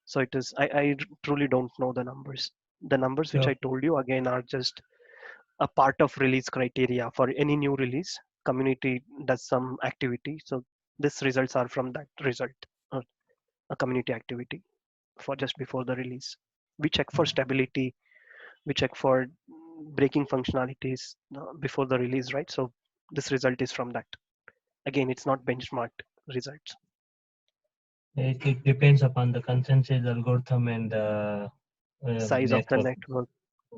So it is, I truly don't know the numbers. The numbers which I told you again are just a part of release criteria. For any new release, community does some activity. So these results are from that result, a community activity for just before the release. We check for stability, we check for breaking functionalities before the release, right? So this result is from that. Again, it's not benchmarked results. It depends upon the consensus algorithm and the Size of the network,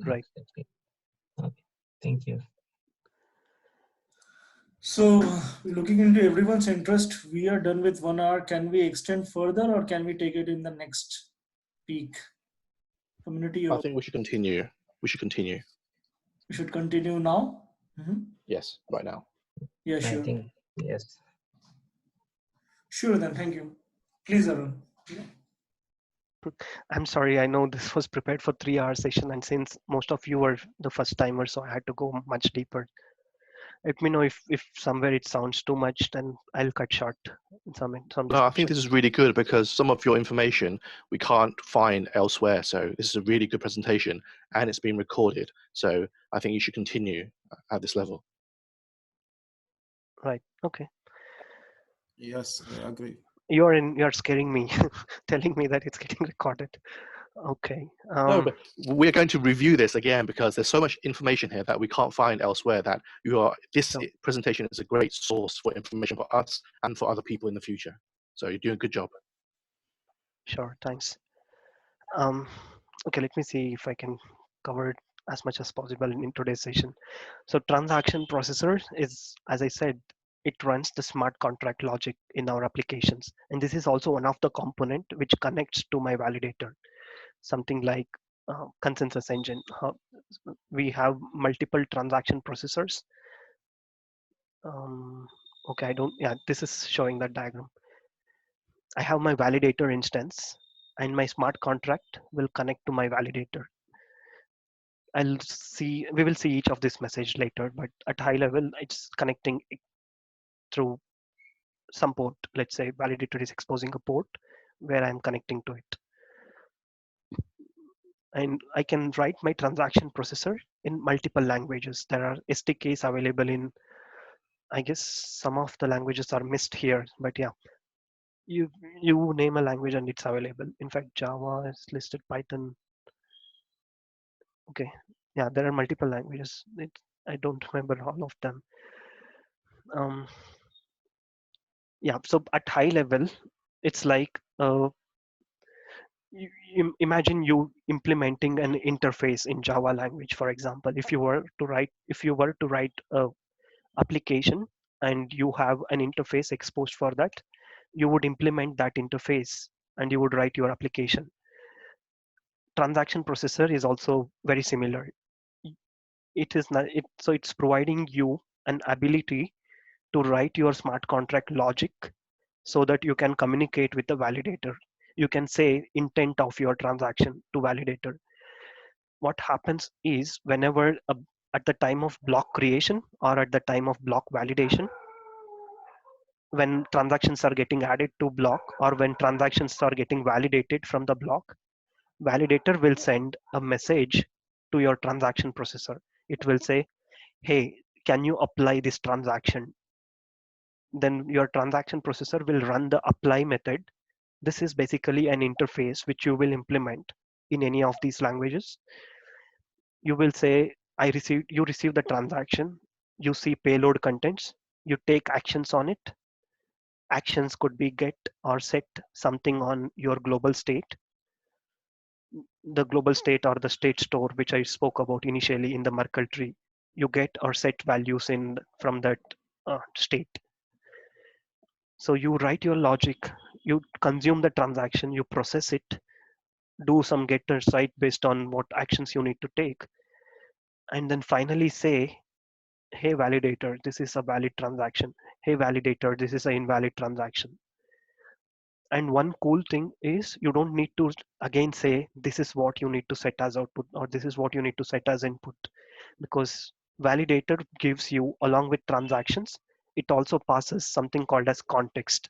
right? Okay, thank you. So looking into everyone's interest, we are done with 1 hour. Can we extend further, or can we take it in the next peak? Community. I think we should continue. We should continue. We should continue now. Yes, right now. Yeah, sure. I think yes. Sure, then. Thank you. Please, Arun. I'm sorry, I know this was prepared for 3 hour session, and since most of you were the first timers, so I had to go much deeper. Let me know if somewhere it sounds too much, then I'll cut short some No, I think this is really good because some of your information we can't find elsewhere. So this is a really good presentation and it's been recorded. So I think you should continue at this level. Right. Okay. Yes, I agree. You're scaring me, telling me that it's getting recorded. Okay. No, but we're going to review this again because there's so much information here that we can't find elsewhere. That this presentation is a great source for information for us and for other people in the future. So you're doing a good job. Sure. Thanks. Okay. Let me see if I can cover it as much as possible in today's session. So transaction processor is, as I said, it runs the smart contract logic in our applications. And this is also one of the component which connects to my validator, something like consensus engine. We have multiple transaction processors. Okay, yeah, this is showing that diagram. I have my validator instance and my smart contract will connect to my validator. We will see each of this message later, but at high level, it's connecting through some port. Let's say validator is exposing a port where I'm connecting to it. And I can write my transaction processor in multiple languages. There are SDKs available in, I guess some of the languages are missed here, but yeah, you name a language and it's available. In fact, Java is listed, Python. Okay, yeah, there are multiple languages. I don't remember all of them. Yeah, so at high level, it's like imagine you implementing an interface in Java language, for example. If you were to write a application and you have an interface exposed for that, you would implement that interface and you would write your application. Transaction processor is also very similar. So it's providing you an ability to write your smart contract logic so that you can communicate with the validator. You can say intent of your transaction to validator. What happens is whenever at the time of block creation or at the time of block validation, when transactions are getting added to block or when transactions are getting validated from the block, validator will send a message to your transaction processor. It will say, hey, can you apply this transaction? Then your transaction processor will run the apply method. This is basically an interface which you will implement in any of these languages. You will say, you receive the transaction, you see payload contents, you take actions on it. Actions could be get or set something on your global state. The global state or the state store, which I spoke about initially in the Merkle tree, you get or set values from that state. So you write your logic, you consume the transaction, you process it, do some get or cite based on what actions you need to take, and then finally say, hey validator, this is a valid transaction. Hey validator, this is an invalid transaction. And one cool thing is you don't need to again say this is what you need to set as output or this is what you need to set as input, because validator gives you, along with transactions, it also passes something called as context.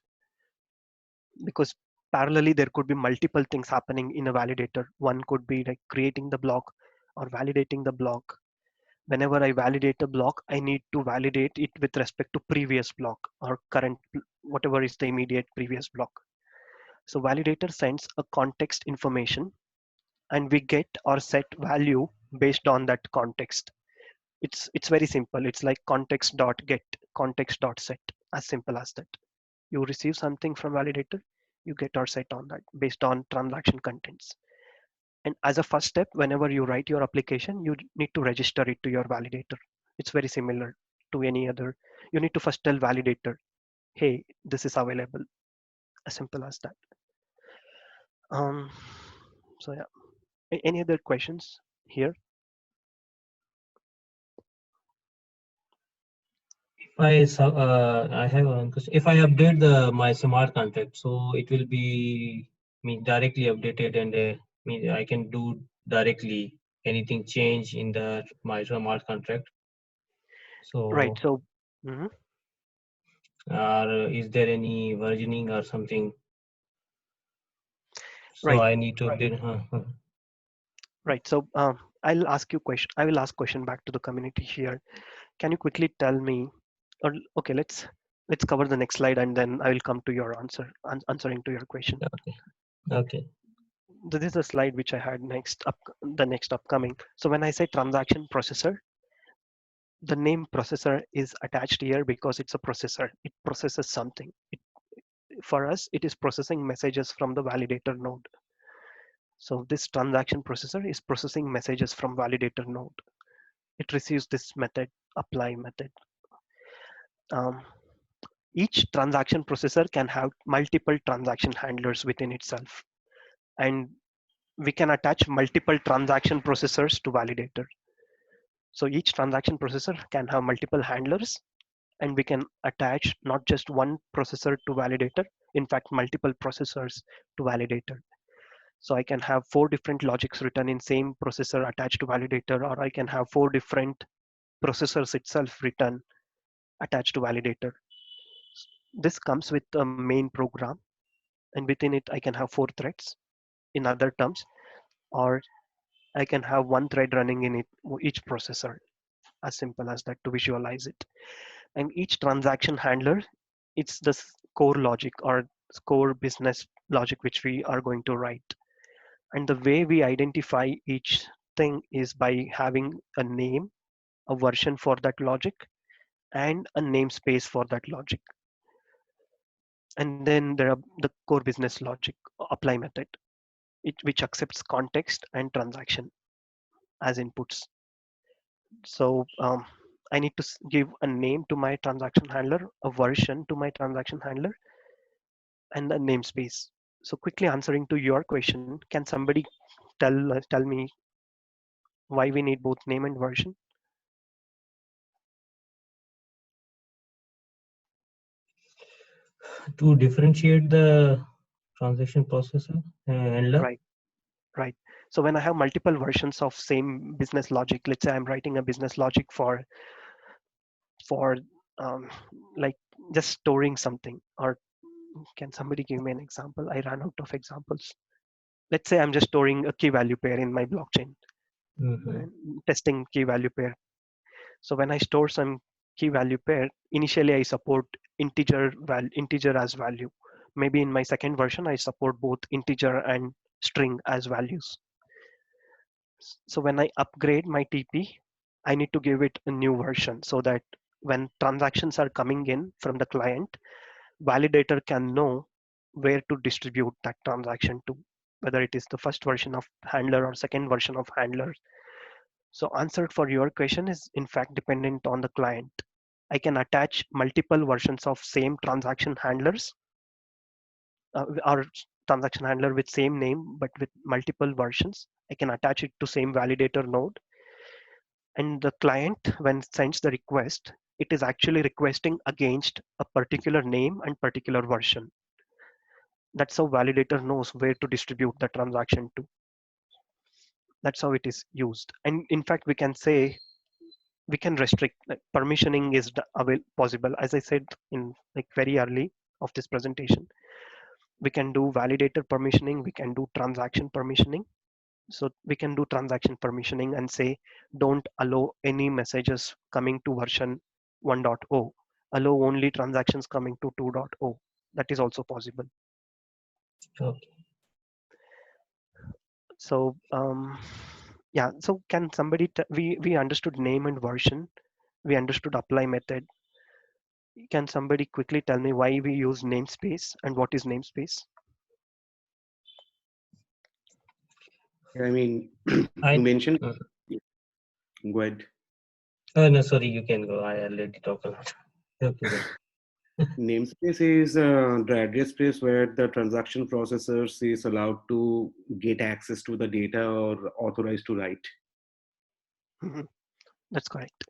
Because parallelly there could be multiple things happening in a validator. One could be like creating the block or validating the block. Whenever I validate a block, I need to validate it with respect to previous block or current, whatever is the immediate previous block. So validator sends a context information and we get or set value based on that context. It's very simple. It's like context.get, context.set, as simple as that. You receive something from validator, you get or set on that based on transaction contents. And as a first step, whenever you write your application, you need to register it to your validator. It's very similar to any other. You need to first tell validator, hey, this is available. As simple as that. So yeah, any other questions here? I have one question. If I update my smart contract, so it will be directly updated, and I can do directly anything change in my smart contract. So Right. So, is there any versioning or something? So right. I need to update. Right. So I'll ask you question. I will ask question back to the community here. Can you quickly tell me? Or okay, let's cover the next slide and then I will come to your answering to your question. Okay. Okay. This is a slide which I had the next upcoming. So when I say transaction processor, the name processor is attached here because it's a processor. It processes something. For us, it is processing messages from the validator node. So this transaction processor is processing messages from validator node. It receives this method, apply method. Each transaction processor can have multiple transaction handlers within itself, and we can attach multiple transaction processors to validator. So each transaction processor can have multiple handlers, and we can attach not just one processor to validator, in fact multiple processors to validator. So I can have 4 different logics written in same processor attached to validator, or I can have 4 different processors itself written attached to validator. This comes with a main program, and within it I can have 4 threads in other terms, or I can have one thread running in it, each processor, as simple as that to visualize it. And each transaction handler, it's the core logic or core business logic which we are going to write. And the way we identify each thing is by having a name, a version for that logic, and a namespace for that logic. And then there are the core business logic apply method, which accepts context and transaction as inputs. So I need to give a name to my transaction handler, a version to my transaction handler, and a namespace. So quickly answering to your question, can somebody tell me why we need both name and version? To differentiate the transaction processor handler. Right, right. So when I have multiple versions of same business logic, let's say I'm writing a business logic for um, like just storing something, or can somebody give me an example? I ran out of examples. Let's say I'm just storing a key value pair in my blockchain, and testing key value pair. So when I store some key value pair, initially I support integer as value. Maybe in my second version, I support both integer and string as values. So when I upgrade my TP, I need to give it a new version so that when transactions are coming in from the client, validator can know where to distribute that transaction to, whether it is the first version of handler or second version of handler. So answer for your question is in fact dependent on the client. I can attach multiple versions of same transaction handlers or transaction handler with same name but with multiple versions. I can attach it to same validator node, and the client when sends the request, it is actually requesting against a particular name and particular version. That's how validator knows where to distribute the transaction to. That's how it is used. And in fact, we can say we can restrict, like permissioning is possible. As I said in like very early of this presentation, we can do validator permissioning, we can do transaction permissioning. So we can do transaction permissioning and say, don't allow any messages coming to version 1.0, allow only transactions coming to 2.0. That is also possible. Okay. So yeah, so can somebody, we understood name and version, we understood apply method. Can somebody quickly tell me why we use namespace and what is namespace? I mean, I, you mentioned. uh, Go ahead. oh, no, sorry, you can go. I already talked a lot. Okay. Namespace is the address space where the transaction processors is allowed to get access to the data or authorized to write. That's correct.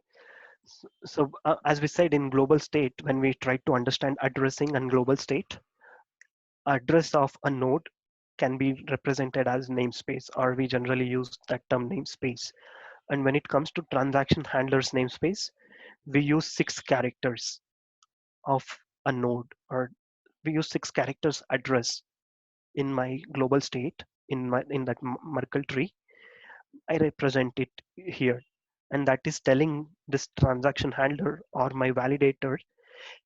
So as we said in global state, when we try to understand addressing and global state, address of a node can be represented as namespace, or we generally use that term namespace. And when it comes to transaction handlers namespace, we use 6 characters of a node, or we use 6 characters address in my global state in that Merkle tree. I represent it here, and that is telling this transaction handler or my validator,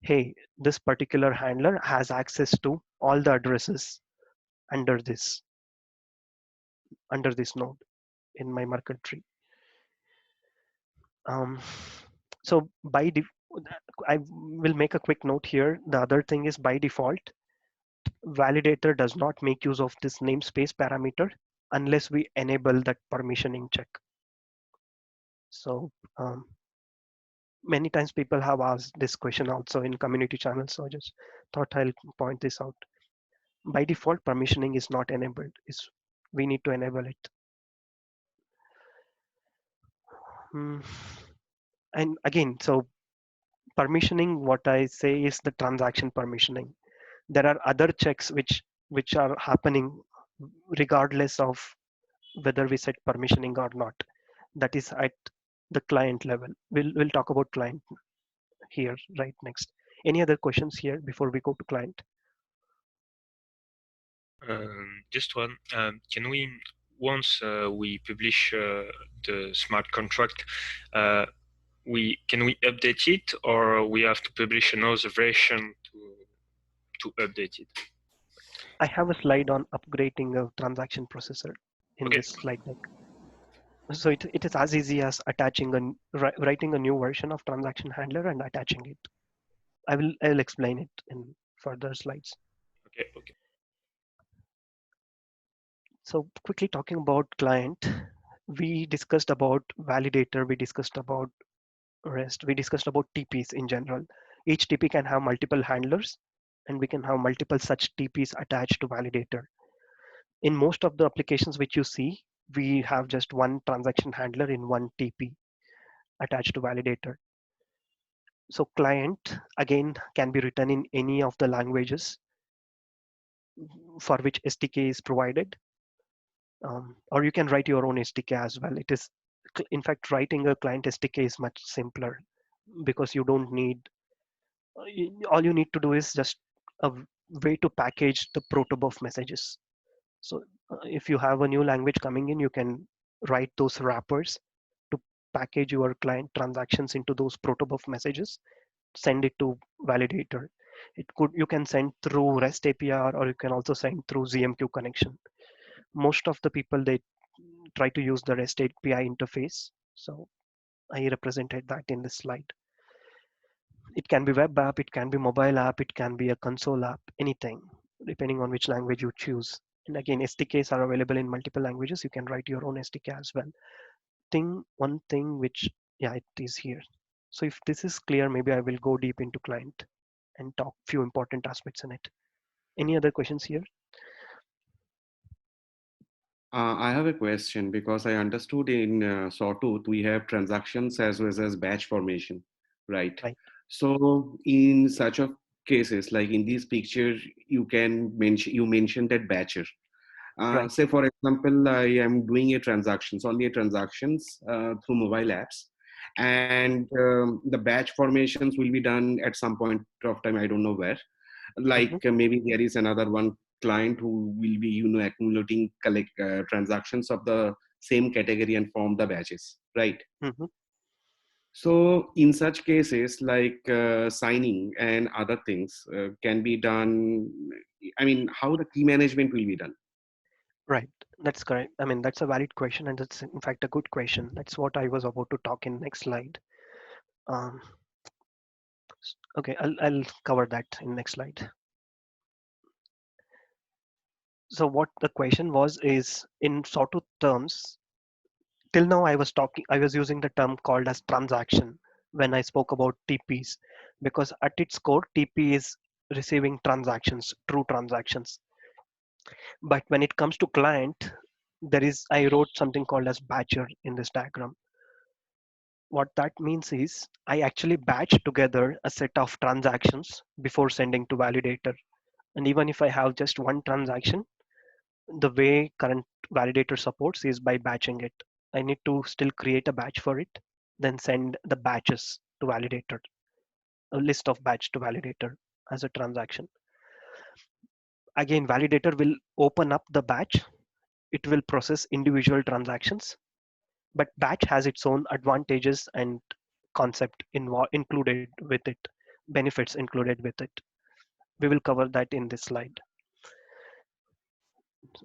hey, this particular handler has access to all the addresses under this node in my Merkle tree. So I will make a quick note here. The other thing is by default, validator does not make use of this namespace parameter unless we enable that permissioning check. So Many times people have asked this question also in community channels, so I just thought I'll point this out. By default, permissioning is not enabled. We need to enable it. Hmm. And again, so permissioning, what I say is the transaction permissioning. There are other checks which are happening regardless of whether we set permissioning or not. That is at the client level. We'll talk about client here right next. Any other questions here before we go to client? Just one. Can we, once we publish the smart contract, can we update it, or we have to publish another version to update it? I have a slide on upgrading a transaction processor in Okay. this slide deck. So it is as easy as writing a new version of transaction handler and attaching it. I'll explain it in further slides. Okay. Okay. So quickly talking about client, we discussed about validator, we discussed about REST, we discussed about TPs in general. Each TP can have multiple handlers, and we can have multiple such TPs attached to validator. In most of the applications which you see, we have just one transaction handler in one TP attached to validator. So client again can be written in any of the languages for which SDK is provided, or you can write your own SDK as well. It is, in fact, writing a client SDK is much simpler because you don't need, all you need to do is just a way to package the protobuf messages. So if you have a new language coming in, you can write those wrappers to package your client transactions into those protobuf messages, send it to validator. You can send through REST API, or you can also send through ZMQ connection. Most of the people, they try to use the REST API interface. So I represented that in this slide. It can be web app, it can be mobile app, it can be a console app, anything, depending on which language you choose. And again, SDKs are available in multiple languages. You can write your own SDK as well. One thing which, yeah, it is here. So if this is clear, maybe I will go deep into client and talk few important aspects in it. Any other questions here? I have a question because I understood in Sawtooth we have transactions as well as batch formation, right? Right. So in such of cases, like in this picture, you mentioned that batcher. Right. Say for example, I am doing only a transactions through mobile apps, and the batch formations will be done at some point of time. I don't know where. Like maybe there is another one client who will be accumulating collect transactions of the same category and form the batches, right? Mm-hmm. So in such cases, like signing and other things can be done. I mean, how the key management will be done? Right, that's correct. I mean, that's a valid question, and that's in fact a good question. That's what I was about to talk in next slide. Um, okay, I'll cover that in next slide. So what the question was is, in Sawtooth terms, till now I was using the term called as transaction when I spoke about TPs, because at its core, TP is receiving transactions, true transactions. But when it comes to client, I wrote something called as batcher in this diagram. What that means is I actually batch together a set of transactions before sending to validator. And even if I have just one transaction, the way current validator supports is by batching it. I need to still create a batch for it, then send the batches to validator, a list of batch to validator as a transaction. Again, validator will open up the batch. It will process individual transactions, but batch has its own advantages and concept included with it, benefits included with it. We will cover that in this slide.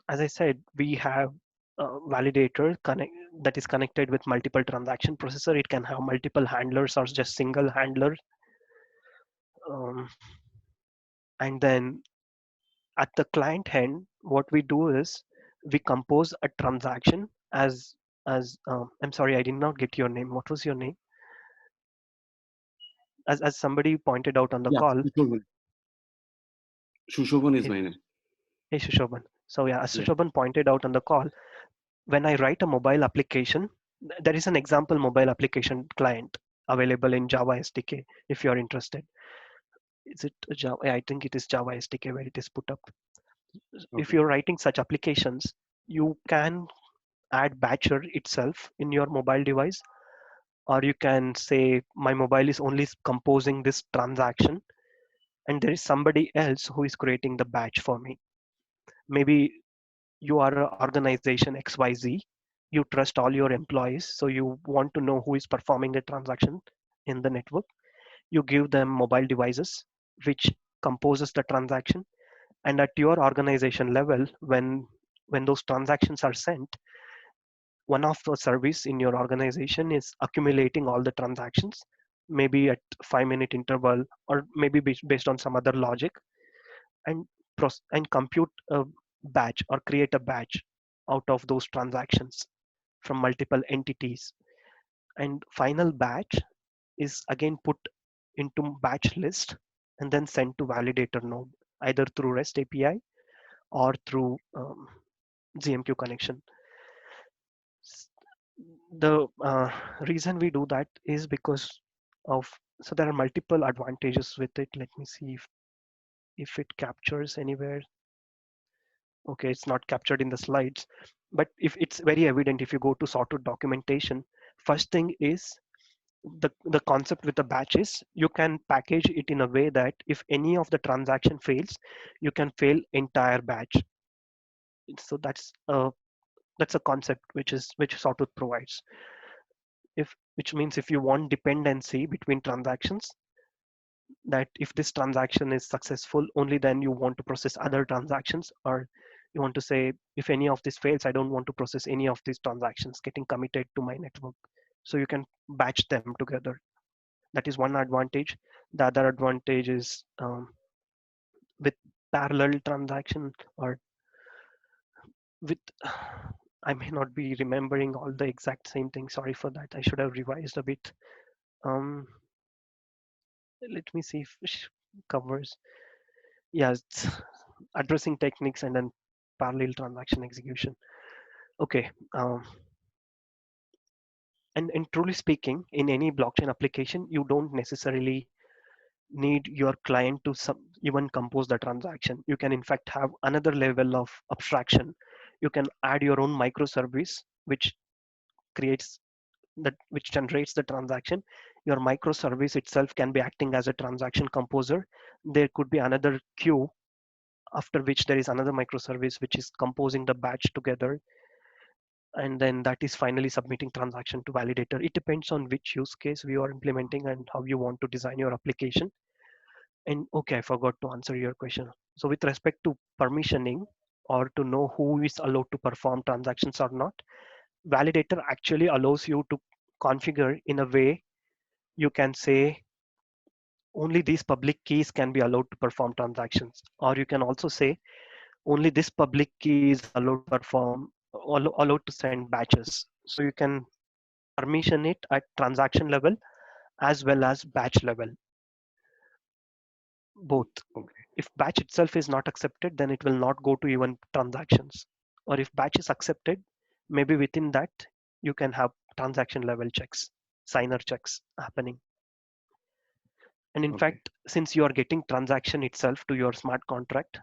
As I said, we have a validator that is connected with multiple transaction processor. It can have multiple handlers or just single handler. Um, and then at the client end, what we do is we compose a transaction as I'm sorry, I did not get your name. What was your name? as somebody pointed out on the Yeah, call, Shushovan is hey, my name. hey Shushoban. So yeah, as Yeah. Shushoban pointed out on the call, when I write a mobile application, there is an example mobile application client available in Java SDK if you're interested. Is it Java? I think it is Java SDK where it is put up. If Okay. you're writing such applications, you can add batcher itself in your mobile device, or you can say my mobile is only composing this transaction and there is somebody else who is creating the batch for me. Maybe you are an organization XYZ, you trust all your employees, so you want to know who is performing a transaction in the network. You give them mobile devices which composes the transaction, and at your organization level, when those transactions are sent, one of the service in your organization is accumulating all the transactions, maybe at 5 minute interval, or maybe based on some other logic, and and compute a batch or create a batch out of those transactions from multiple entities. And final batch is again put into batch list and then sent to validator node, either through REST API or through GMQ connection. The reason we do that is because of, so there are multiple advantages with it. Let me see if it captures anywhere. Okay, it's not captured in the slides, but if it's very evident, if you go to Sawtooth documentation, first thing is the concept with the batch is you can package it in a way that if any of the transaction fails, you can fail entire batch. So that's a concept which Sawtooth provides. Which means if you want dependency between transactions, that if this transaction is successful, only then you want to process other transactions, or you want to say if any of this fails, I don't want to process any of these transactions getting committed to my network. So you can batch them together. That is one advantage. The other advantage is with parallel transaction, or with I may not be remembering all the exact same thing. Sorry for that. I should have revised a bit. Um, let me see if it covers. Yeah, it's addressing techniques and then parallel transaction execution. Okay. And truly speaking, in any blockchain application, you don't necessarily need your client to even compose the transaction. You can in fact have another level of abstraction. You can add your own microservice, creates which generates the transaction. Your microservice itself can be acting as a transaction composer. There could be another queue after which there is another microservice which is composing the batch together, and then that is finally submitting transaction to validator. It depends on which use case we are implementing and how you want to design your application. And okay, I forgot to answer your question. So with respect to permissioning, or to know who is allowed to perform transactions or not, validator actually allows you to configure in a way you can say only these public keys can be allowed to perform transactions, or you can also say only this public key is allowed to perform, allowed to send batches. So you can permission it at transaction level as well as batch level, both. Okay. If batch itself is not accepted, then it will not go to even transactions. Or if batch is accepted, maybe within that you can have transaction level checks, signer checks happening. And in Okay. fact, since you are getting transaction itself to your smart contract,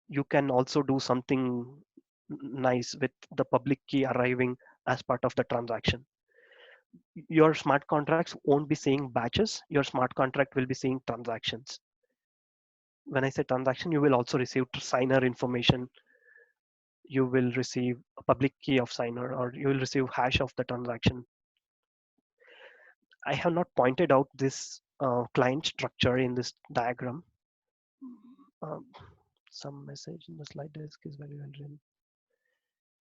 you can also do something nice with the public key arriving as part of the transaction. Your smart contracts won't be seeing batches, your smart contract will be seeing transactions. When I say transaction, you will also receive signer information, you will receive a public key of signer, or you will receive hash of the transaction. I have not pointed out this client structure in this diagram. Um, some message in the slide deck is very well written.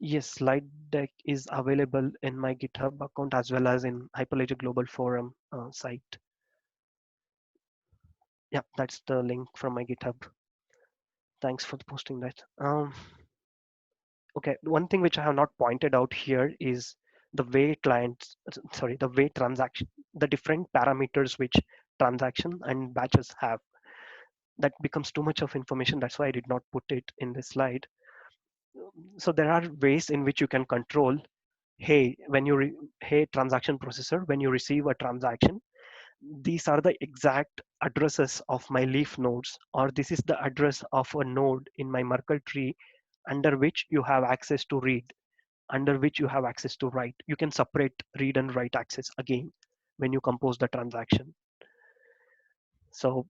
Yes, slide deck is available in my GitHub account as well as in Hyperledger Global Forum site. Yeah, that's the link from my GitHub. Thanks for posting that. Okay, one thing which I have not pointed out here is the way the way transaction, the different parameters which transaction and batches have. That becomes too much of information. That's why I did not put it in this slide. So there are ways in which you can control, hey, hey, transaction processor, when you receive a transaction, these are the exact addresses of my leaf nodes, or this is the address of a node in my Merkle tree under which you have access to read, under which you have access to write. You can separate read and write access again when you compose the transaction. So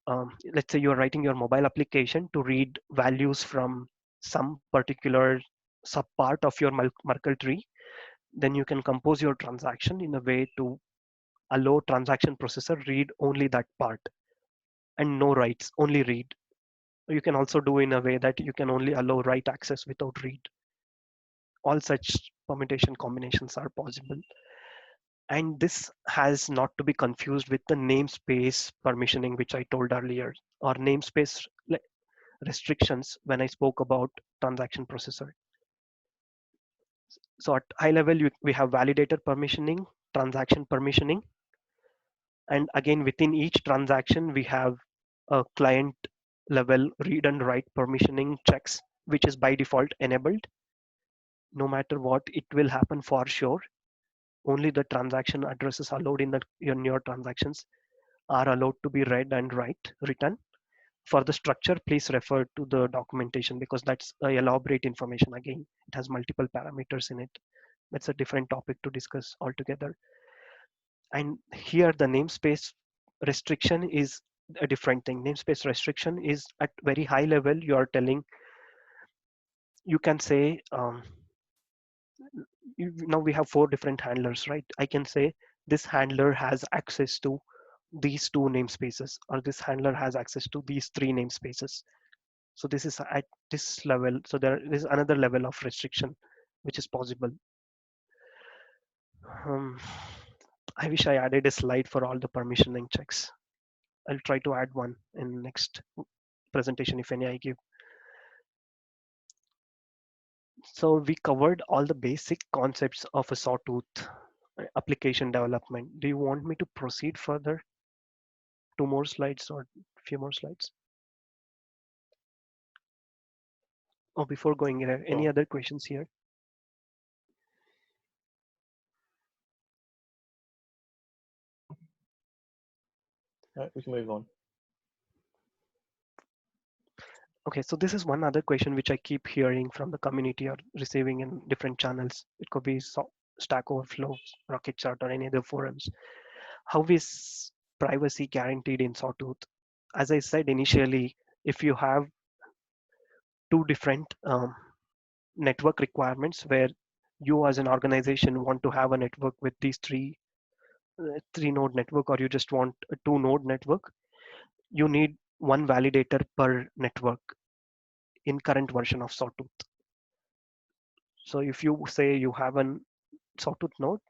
let's say you're writing your mobile application to read values from some particular subpart of your Merkle tree. Then you can compose your transaction in a way to allow transaction processor read only that part and no writes, only read. You can also do in a way that you can only allow write access without read. All such permutation combinations are possible. And this has not to be confused with the namespace permissioning, which I told earlier, or namespace restrictions when I spoke about transaction processor. So at high level, we have validator permissioning, transaction permissioning. And again, within each transaction, we have a client level read and write permissioning checks, which is by default enabled. No matter what, it will happen for sure. Only the transaction addresses allowed in your transactions are allowed to be read and written. For the structure, please refer to the documentation because that's elaborate information. Again, it has multiple parameters in it. That's a different topic to discuss altogether. And here the namespace restriction is a different thing. Namespace restriction is at very high level. You are telling, you can say, now we have 4 different handlers, right? I can say this handler has access to these 2 namespaces, or this handler has access to these 3 namespaces. So this is at this level. So there is another level of restriction which is possible. I wish I added a slide for all the permissioning checks. I'll try to add one in next presentation if any I give. So we covered all the basic concepts of a Sawtooth application development. Do you want me to proceed further? 2 more slides or a few more slides? Oh, before going there, any other questions here? All right, we can move on. Okay, so this is one other question which I keep hearing from the community or receiving in different channels. It could be Stack Overflow, Rocket Chat, or any other forums. How is privacy guaranteed in Sawtooth? As I said initially, if you have 2 different network requirements where you as an organization want to have a network with these 3 node network, or you just want a 2 node network, you need 1 validator per network in current version of Sawtooth. So if you say you have an Sawtooth node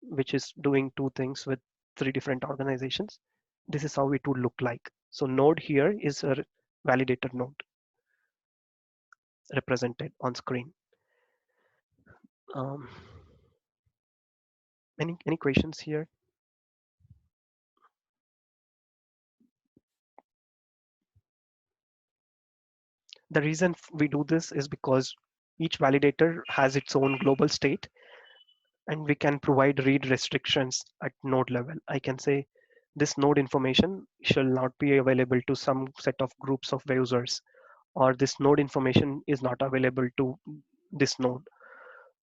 which is doing 2 things with 3 different organizations, this is how it would look like. So node here is a validator node represented on screen. Any questions here? The reason we do this is because each validator has its own global state, and we can provide read restrictions at node level. I can say this node information shall not be available to some set of groups of users, or this node information is not available to this node.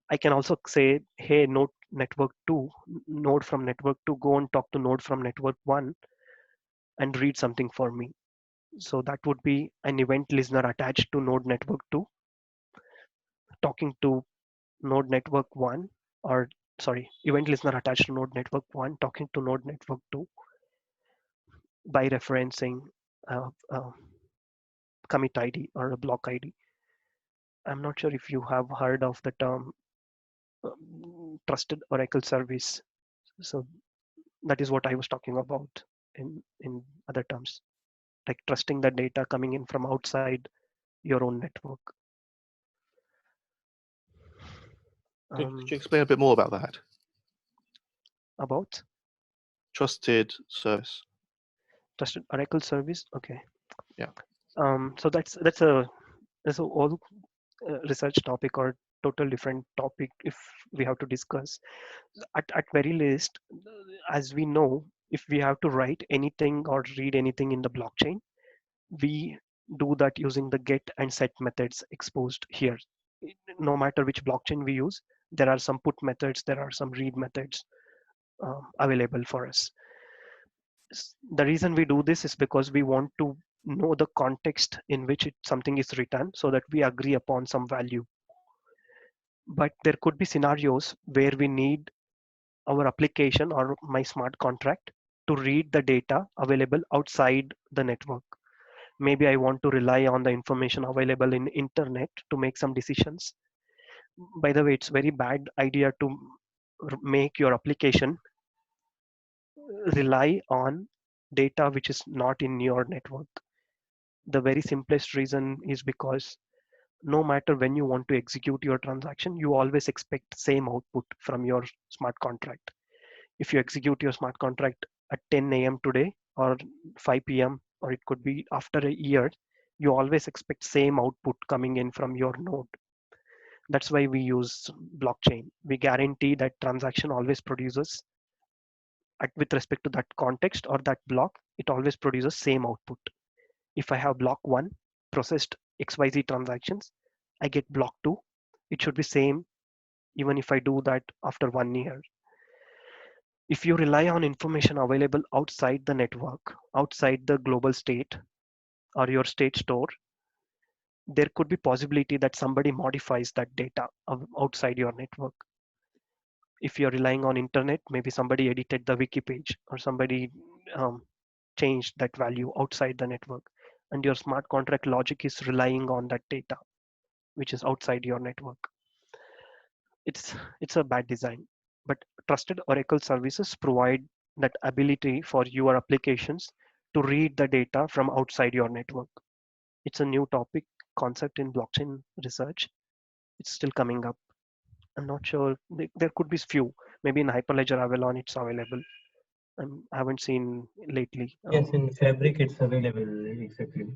I can also say, hey, node network 2, node from network 2, go and talk to node from network 1 and read something for me. So that would be an event listener attached to node network 2 talking to node network 1, or sorry, event listener attached to node network 1 talking to node network 2 by referencing commit ID or a block ID. I'm not sure if you have heard of the term trusted Oracle service. So that is what I was talking about in other terms, like trusting the data coming in from outside your own network. Could you explain a bit more about that? About? Trusted service. Trusted Oracle service. Okay. Yeah. So that's a all research topic or total different topic if we have to discuss. At very least, as we know, if we have to write anything or read anything in the blockchain, we do that using the get and set methods exposed here. No matter which blockchain we use, there are some put methods, there are some read methods available for us. The reason we do this is because we want to know the context in which something is written so that we agree upon some value. But there could be scenarios where we need our application or my smart contract to read the data available outside the network. Maybe I want to rely on the information available in internet to make some decisions. By the way, it's very bad idea to make your application rely on data which is not in your network. The very simplest reason is because no matter when you want to execute your transaction, you always expect same output from your smart contract. If you execute your smart contract at 10 a.m. today or 5 p.m. or it could be after a year, you always expect same output coming in from your node. That's why we use blockchain. We guarantee that transaction always produces with respect to that context or that block, it always produces same output. If I have block 1 processed XYZ transactions, I get block 2. It should be same even if I do that after 1 year. If you rely on information available outside the network, outside the global state or your state store, there could be possibility that somebody modifies that data outside your network. If you're relying on internet, maybe somebody edited the wiki page or somebody changed that value outside the network, and your smart contract logic is relying on that data which is outside your network. It's a bad design. But trusted Oracle services provide that ability for your applications to read the data from outside your network. It's a new topic concept in blockchain research. It's still coming up. I'm not sure. There could be few. Maybe in Hyperledger Avalon it's available. I haven't seen lately. Yes, in Fabric it's available, exactly.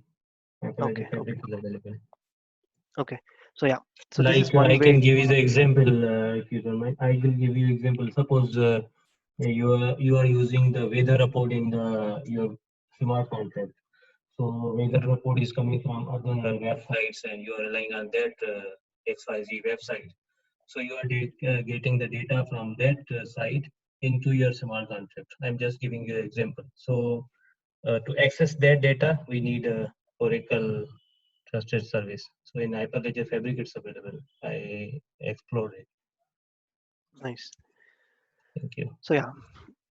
Okay, Hyperledger Fabric is available. okay. So yeah. So this is Like one I way. can give you the example if you don't mind. I will give you example. Suppose you are using the weather report in your smart contract. So weather report is coming from other websites, and you are relying on that XYZ website. So you are getting the data from that site into your smart contract. I'm just giving you an example. So to access that data, we need a Oracle trusted service. So in Hyperledger Fabric, it's available. I explored it. Nice. Thank you. So yeah,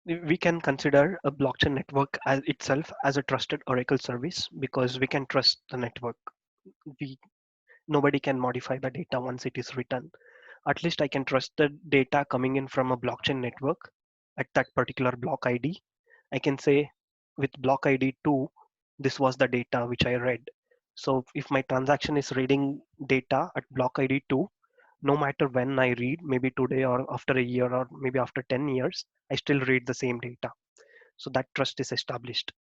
we can consider a blockchain network as itself as a trusted Oracle service because we can trust the network. Nobody can modify the data once it is written. At least I can trust the data coming in from a blockchain network at that particular block ID. I can say with block ID 2, this was the data which I read. So if my transaction is reading data at block ID 2, no matter when I read, maybe today or after a year or maybe after 10 years, I still read the same data. So that trust is established.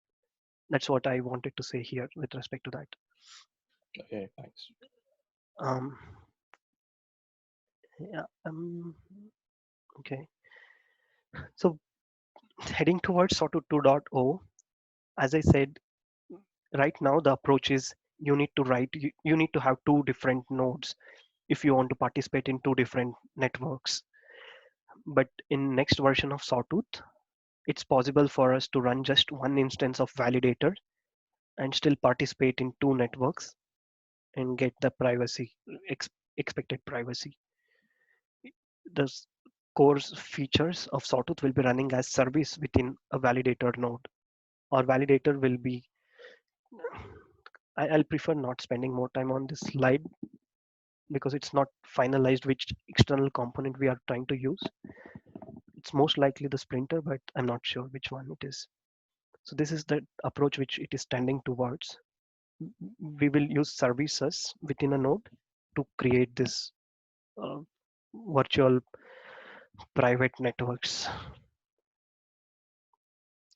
That's what I wanted to say here with respect to that. Okay, thanks. Um, yeah, okay. So heading towards Sawtooth 2.0, as I said, right now the approach is you need to you need to have two different nodes if you want to participate in two different networks. But in next version of Sawtooth, it's possible for us to run just one instance of validator and still participate in two networks and get the privacy, expected privacy. The core features of Sawtooth will be running as service within a validator node. Or validator will be, I'll prefer not spending more time on this slide because it's not finalized which external component we are trying to use. It's most likely the Splinter, but I'm not sure which one it is. So this is the approach which it is tending towards. We will use services within a node to create this virtual private networks.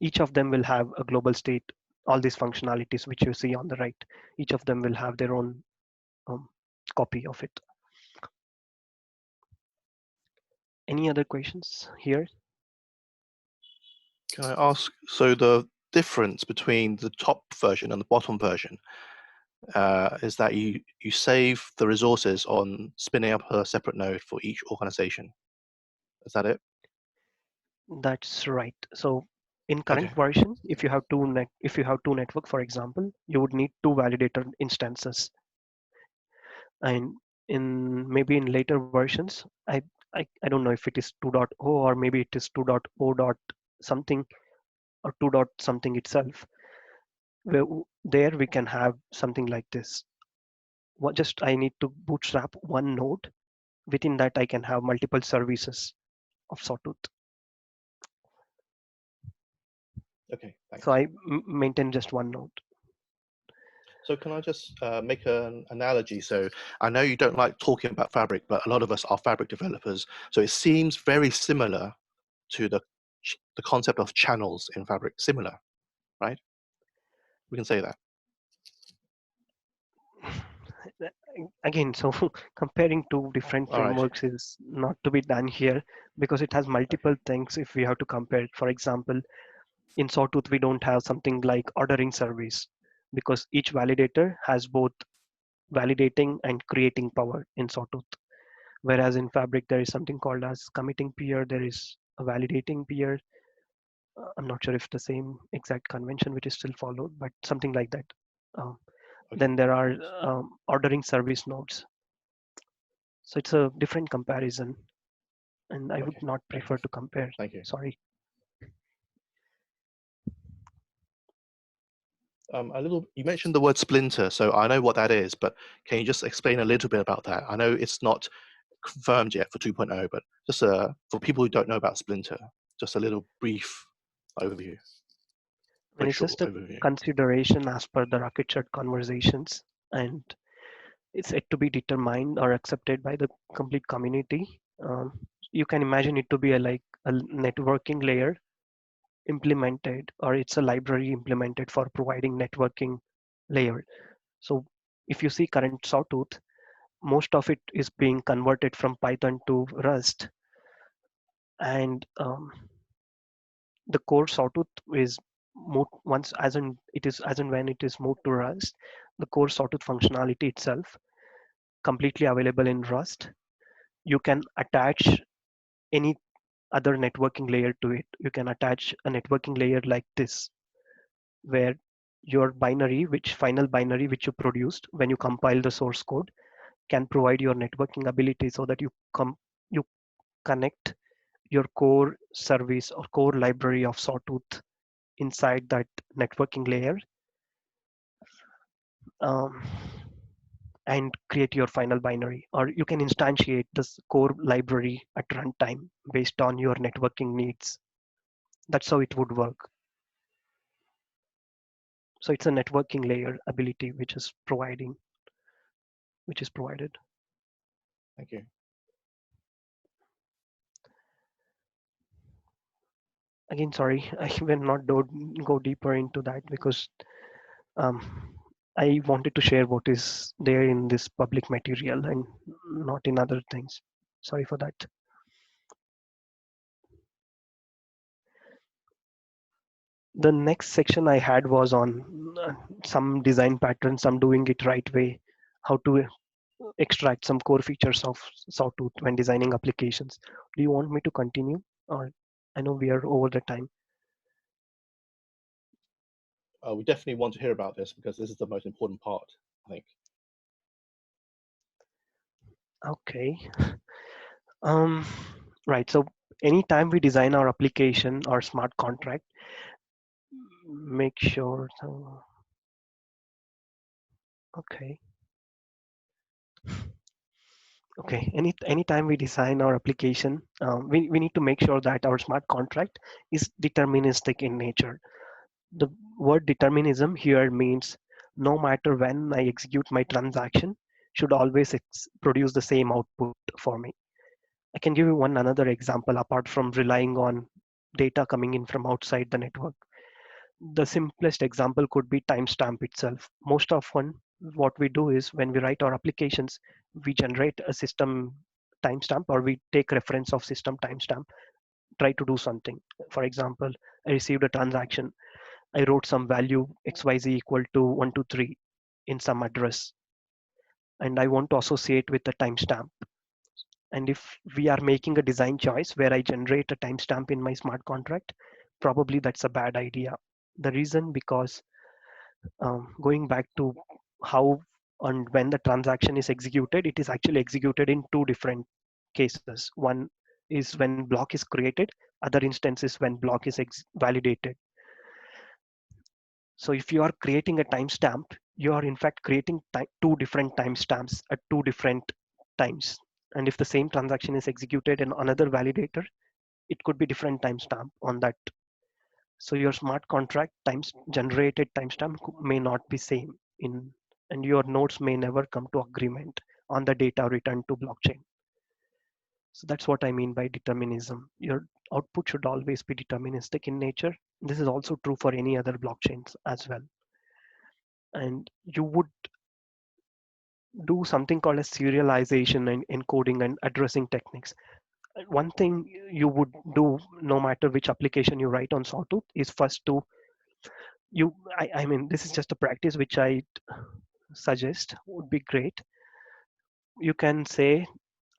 each of them will have a global state. All these functionalities which you see on the right, each of them will have their own copy of it. Any other questions here? Can I ask, so the difference between the top version and the bottom version is that you save the resources on spinning up a separate node for each organization. Is that it? That's right. So in current Okay. version, if you have two network, for example, you would need two validator instances. And in maybe in later versions, I don't know if it is 2.0 or maybe it is 2.0 dot something or 2 dot something itself. Where there we can have something like this. What just I need to bootstrap one node. Within that, I can have multiple services of Sawtooth. Okay, thanks. So I maintain just one node. So can I just make an analogy? So I know you don't like talking about Fabric, but a lot of us are Fabric developers. So it seems very similar to the concept of channels in Fabric. Similar, right? We can say that. Again, so comparing two different All right. frameworks is not to be done here because it has multiple things if we have to compare. For example, in Sawtooth, we don't have something like ordering service because each validator has both validating and creating power in Sawtooth. Whereas in Fabric, there is something called as committing peer, there is a validating peer. I'm not sure if the same exact convention which is still followed, but something like that. Um, Okay. Then there are ordering service nodes. So it's a different comparison, and I would Okay. not prefer to compare. Thank you. Sorry. You mentioned the word splinter, so I know what that is, but can you just explain a little bit about that? I know it's not confirmed yet for 2.0, but just for people who don't know about splinter, just a little brief overview. And Very it's short just a overview. consideration as per the rocket chat conversations, and it's yet to be determined or accepted by the complete community. You can imagine it to be like a networking layer implemented, or it's a library implemented for providing networking layer. So if you see current Sawtooth, most of it is being converted from Python to Rust, and the core Sawtooth is moved once as in it is as and when it is moved to Rust. The core Sawtooth functionality itself completely available in Rust. You can attach any other networking layer to it. You can attach a networking layer like this, where your binary, which final binary which you produced when you compile the source code, can provide your networking ability so that you connect your core service or core library of Sawtooth inside that networking layer, um, and create your final binary, or you can instantiate this core library at runtime based on your networking needs. That's how it would work. So it's a networking layer ability which is provided. Thank you. Again, sorry, I will not go deeper into that because I wanted to share what is there in this public material and not in other things. Sorry for that. The next section I had was on some design patterns, some doing it right way, how to extract some core features of Sawtooth when designing applications. Do you want me to continue, or I know we are over the time? We definitely want to hear about this because this is the most important part, I think. Okay. Right. So anytime we design our application or smart contract, make sure. So, okay. Okay. Anytime we design our application, we need to make sure that our smart contract is deterministic in nature. The word determinism here means no matter when I execute my transaction, should always produce the same output for me. I can give you another example apart from relying on data coming in from outside the network. The simplest example could be timestamp itself. Most often, what we do is when we write our applications, we generate a system timestamp or we take reference of system timestamp, try to do something. For example, I received a transaction. I wrote some value XYZ equal to 123 in some address, and I want to associate with the timestamp. And if we are making a design choice where I generate a timestamp in my smart contract, probably that's a bad idea. The reason because going back to how and when the transaction is executed, it is actually executed in two different cases. One is when block is created, other instance is when block is validated. So if you are creating a timestamp, you are in fact creating two different timestamps at two different times. And if the same transaction is executed in another validator, it could be different timestamp on that. So your smart contract times generated timestamp may not be same in, and your nodes may never come to agreement on the data returned to blockchain. So that's what I mean by determinism. Your output should always be deterministic in nature. This is also true for any other blockchains as well. And you would do something called as serialization and encoding and addressing techniques. One thing you would do no matter which application you write on Sawtooth is first to I mean, this is just a practice which I suggest would be great. You can say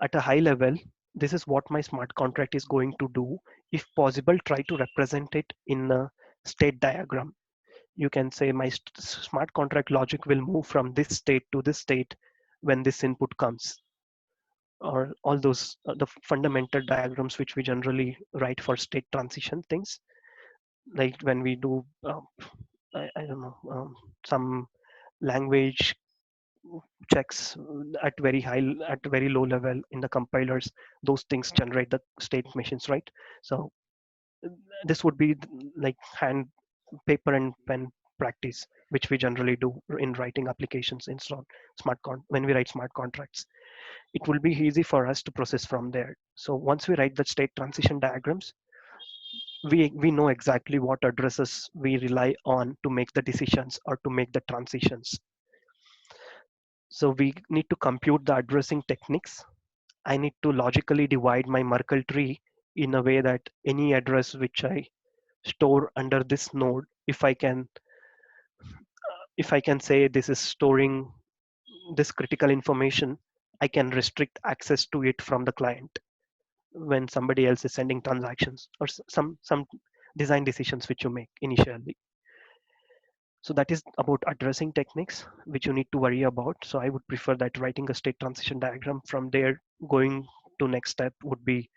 at a high level, this is what my smart contract is going to do. If possible, try to represent it in a state diagram. You can say my smart contract logic will move from this state to this state when this input comes, or all those the fundamental diagrams which we generally write for state transition things, like when we do I don't know, some language checks at very low level in the compilers. Those things generate the state machines, right? So this would be like hand paper and pen practice, which we generally do in writing applications in when we write smart contracts. It will be easy for us to process from there. So once we write the state transition diagrams, we know exactly what addresses we rely on to make the decisions or to make the transitions. So we need to compute the addressing techniques. I need to logically divide my Merkle tree in a way that any address which I store under this node, if I can say this is storing this critical information, I can restrict access to it from the client when somebody else is sending transactions or some design decisions which you make initially. So that is about addressing techniques which you need to worry about. So I would prefer that writing a state transition diagram. From there, going to next step would be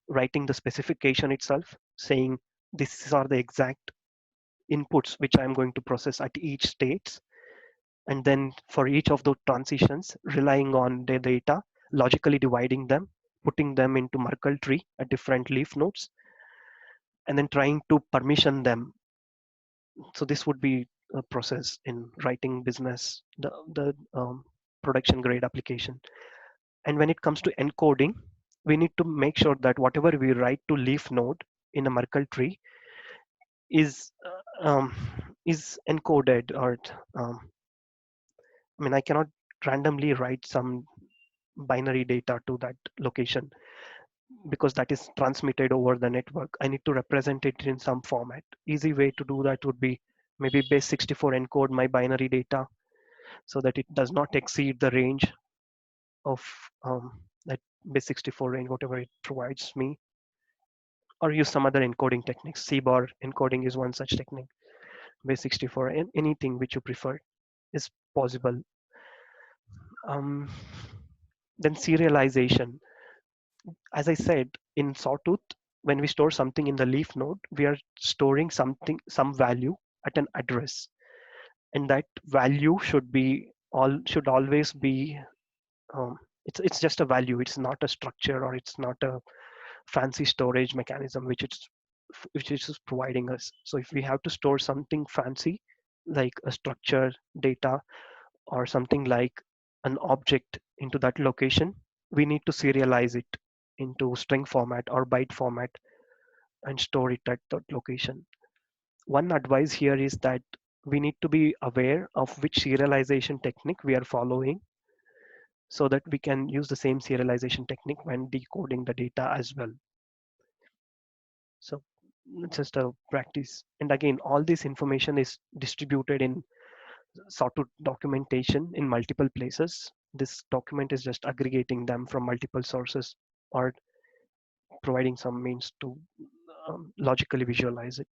writing the specification itself, saying these are the exact inputs which I'm going to process at each state. And then for each of those transitions, relying on the data, logically dividing them, putting them into Merkle tree at different leaf nodes, and then trying to permission them. So this would be a process in writing business, the production grade application. And when it comes to encoding, we need to make sure that whatever we write to leaf node in a Merkle tree is encoded, or I mean, I cannot randomly write some binary data to that location because that is transmitted over the network. I need to represent it in some format. Easy way to do that would be maybe base64 encode my binary data so that it does not exceed the range of that base64 range, whatever it provides me, or use some other encoding techniques. Sabre encoding is one such technique. Base64, and anything which you prefer is possible. Then serialization. As I said, in Sawtooth, when we store something in the leaf node, we are storing some value at an address, and that value should always be it's just a value. It's not a structure, or it's not a fancy storage mechanism which is providing us. So if we have to store something fancy like a structure data or something like an object into that location, we need to serialize it into string format or byte format and store it at that location. one advice here is that we need to be aware of which serialization technique we are following so that we can use the same serialization technique when decoding the data as well. So it's just a practice. And again, all this information is distributed in Sawtooth documentation in multiple places. This document is just aggregating them from multiple sources or providing some means to logically visualize it.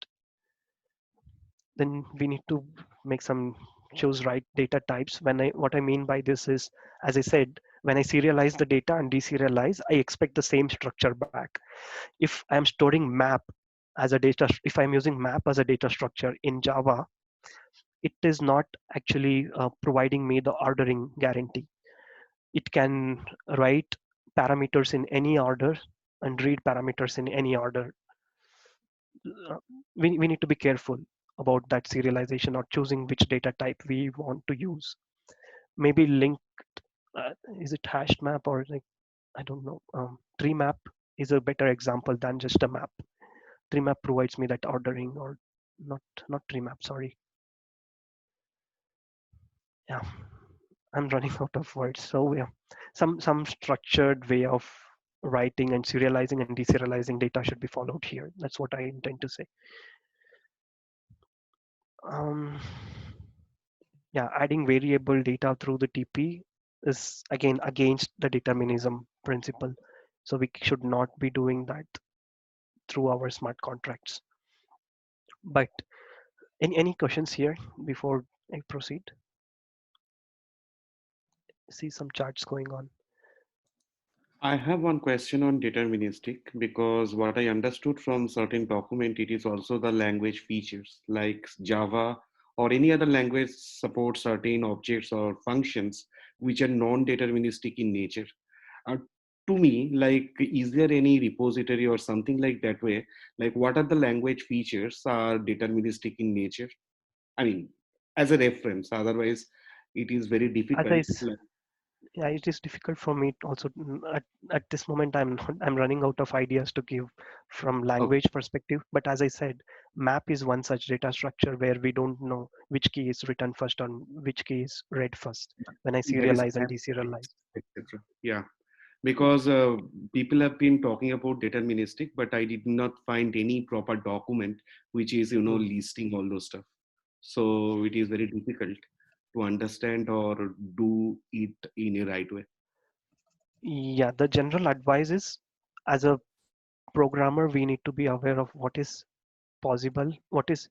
Then we need to make some choose right data types. What I mean by this is, as I said, when I serialize the data and deserialize, I expect the same structure back. If I'm storing map as a data, if I'm using map as a data structure in Java, it is not actually providing me the ordering guarantee. It can write parameters in any order and read parameters in any order. We need to be careful about that serialization or choosing which data type we want to use. Maybe linked, is it hashed map or like, I don't know. Tree map is a better example than just a map. Tree map provides me that ordering, or not tree map, sorry. Yeah, I'm running out of words. So yeah, some structured way of writing and serializing and deserializing data should be followed here. That's what I intend to say. Yeah, adding variable data through the TP is again against the determinism principle. So we should not be doing that through our smart contracts. But any questions here before I proceed? See some charts going on. I have one question on deterministic, because what I understood from certain document, it is also the language features like Java or any other language support certain objects or functions which are non-deterministic in nature. Uh, to me, like, is there any repository or something like that way? Like, what are the language features are deterministic in nature? I mean, as a reference, otherwise it is very As I difficult. Yeah, it is difficult for me also. At this moment, I'm running out of ideas to give from Okay, language perspective. But as I said, map is one such data structure where we don't know which key is written first and which key is read first when I that is serialize and deserialize. etc. Yeah, because people have been talking about deterministic, but I did not find any proper document which is, Mm. listing all those stuff. So it is very difficult to understand or do it in a right way. Yeah, the general advice is, as a programmer, we need to be aware of what is possible, what is,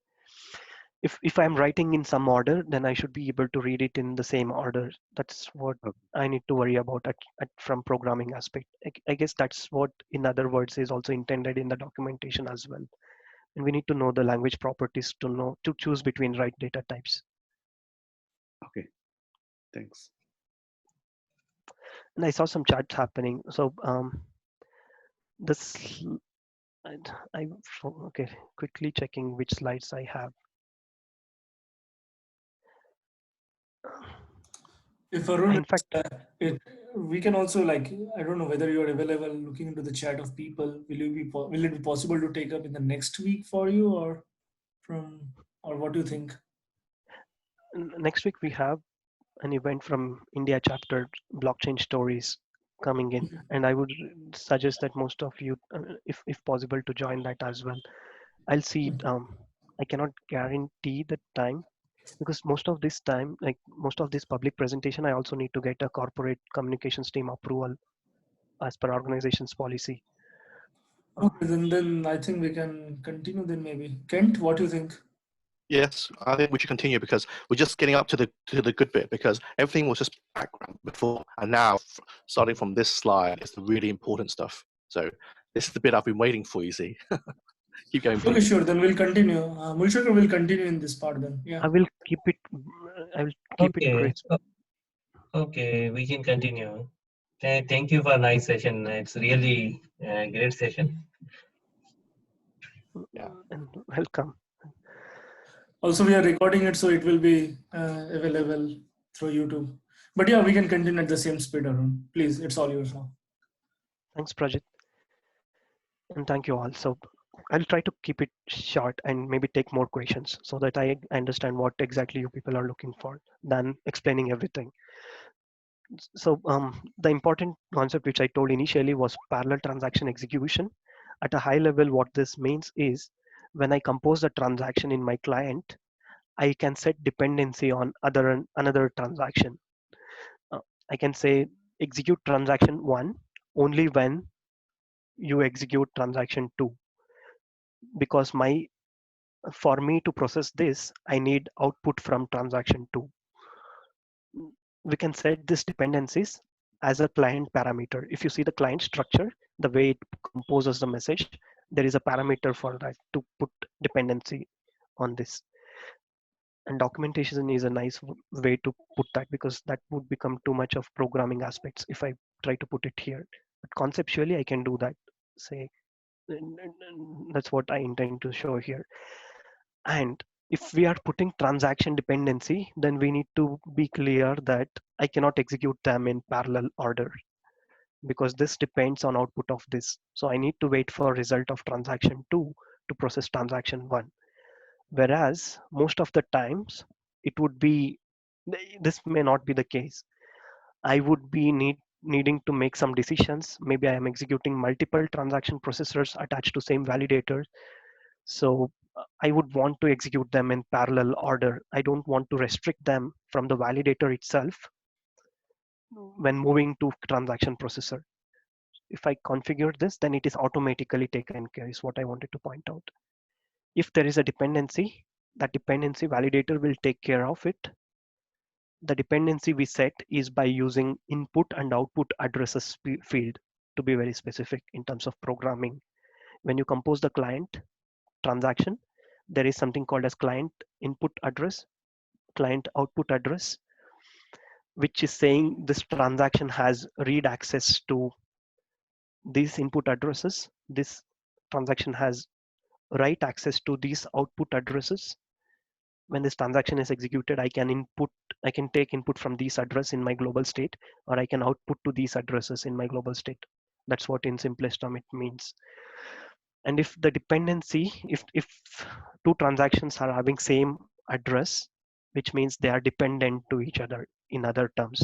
if I'm writing in some order, then I should be able to read it in the same order. That's what Okay. I need to worry about from programming aspect. I guess that's what, in other words, is also intended in the documentation as well. And we need to know the language properties to choose between right data types. Okay, thanks. And I saw some charts happening. So this, I okay, quickly checking which slides I have. If Arun, In fact, we can also, like, I don't know whether you're available looking into the chat of people. Will it be possible to take up in the next week for you, or what do you think? next week we have an event from India chapter, blockchain stories coming in, and I would suggest that most of you, if possible, to join that as well. I'll see. I cannot guarantee the time because most of this time, like most of this public presentation, I also need to get a corporate communications team approval as per organization's policy. Okay, then I think we can continue then maybe. Kent, what do you think? Yes, I think we should continue because we're just getting up to the good bit, because everything was just background before, and now starting from this slide is the really important stuff. So this is the bit I've been waiting for. You see, keep going, Okay, please. sure. Then we'll continue. Mulshakar will continue in this part then. Yeah. I will keep it. I will keep it Okay. crisp. Okay, we can continue. Thank you for a nice session. It's really a great session. Yeah. And welcome. Also, we are recording it, so it will be available through YouTube. But yeah, we can continue at the same speed, Arun. Please, it's all yours now. Thanks, Prajit, and thank you all. So I'll try to keep it short and maybe take more questions so that I understand what exactly you people are looking for than explaining everything. So the important concept which I told initially was parallel transaction execution. At a high level, what this means is when I compose a transaction in my client, I can set dependency on another transaction. Uh, I can say execute transaction 1 only when you execute transaction 2, because for me to process this, I need output from transaction 2. We can set these dependencies as a client parameter. If you see the client structure, the way it composes the message, there is a parameter for that to put dependency on this. And documentation is a nice way to put that, because that would become too much of programming aspects if I try to put it here. But conceptually, I can do that. Say, that's what I intend to show here. And if we are putting transaction dependency, then we need to be clear that I cannot execute them in parallel order, because this depends on output of this. So I need to wait for result of transaction 2 to process transaction 1. Whereas most of the times it would be, this may not be the case. I would be needing to make some decisions. Maybe I am executing multiple transaction processors attached to same validator. So I would want to execute them in parallel order. I don't want to restrict them from the validator itself when moving to transaction processor. If I configure this, then it is automatically taken care, is what I wanted to point out. If there is a dependency, that dependency validator will take care of it. The dependency we set is by using input and output addresses field, to be very specific in terms of programming. When you compose the client transaction, there is something called as client input address, client output address, which is saying this transaction has read access to these input addresses. This transaction has write access to these output addresses. When this transaction is executed, I can take input from these address in my global state, or I can output to these addresses in my global state. That's what in simplest term it means. And if the dependency, if two transactions are having same address, which means they are dependent to each other, in other terms,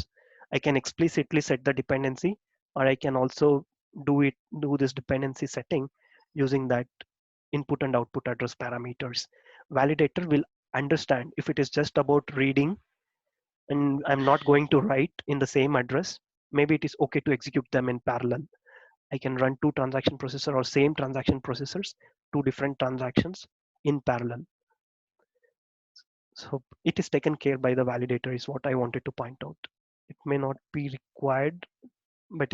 I can explicitly set the dependency, or I can also do this dependency setting using that input and output address parameters. Validator will understand if it is just about reading and I'm not going to write in the same address, maybe it is okay to execute them in parallel. I can run two transaction processor or same transaction processors, two different transactions in parallel. So it is taken care by the validator, is what I wanted to point out. It may not be required, but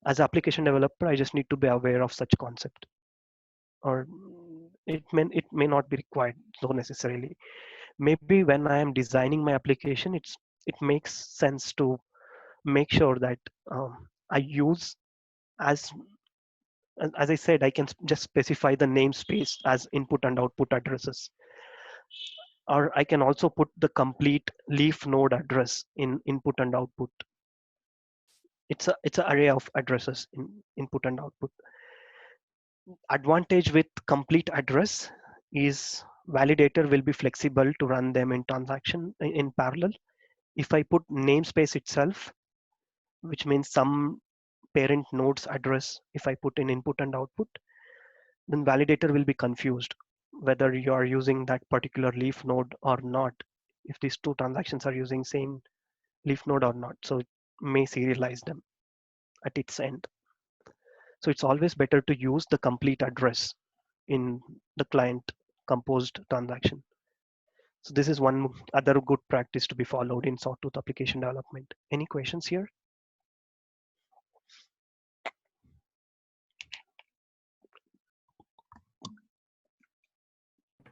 as an application developer, I just need to be aware of such concept. Or it may not be required so necessarily. Maybe when I am designing my application, it makes sense to make sure that I use, as I said, I can just specify the namespace as input and output addresses. Or I can also put the complete leaf node address in input and output. It's an array of addresses in input and output. Advantage with complete address is validator will be flexible to run them in transaction in parallel. If I put namespace itself, which means some parent node's address, if I put in input and output, then validator will be confused whether you are using that particular leaf node or not, if these two transactions are using same leaf node or not. So it may serialize them at its end. So it's always better to use the complete address in the client composed transaction. So this is one other good practice to be followed in Sawtooth application development. Any questions here?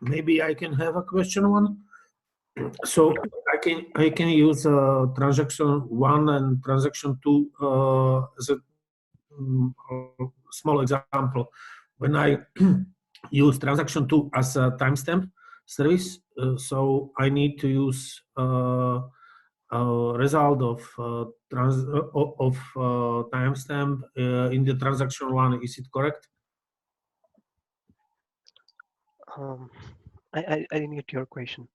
Maybe I can have a question one. So I can use transaction 1 and transaction 2 as a small example. When I use transaction 2 as a timestamp service, so I need to use result of timestamp in the transaction 1. Is it correct? Um, I didn't get your question.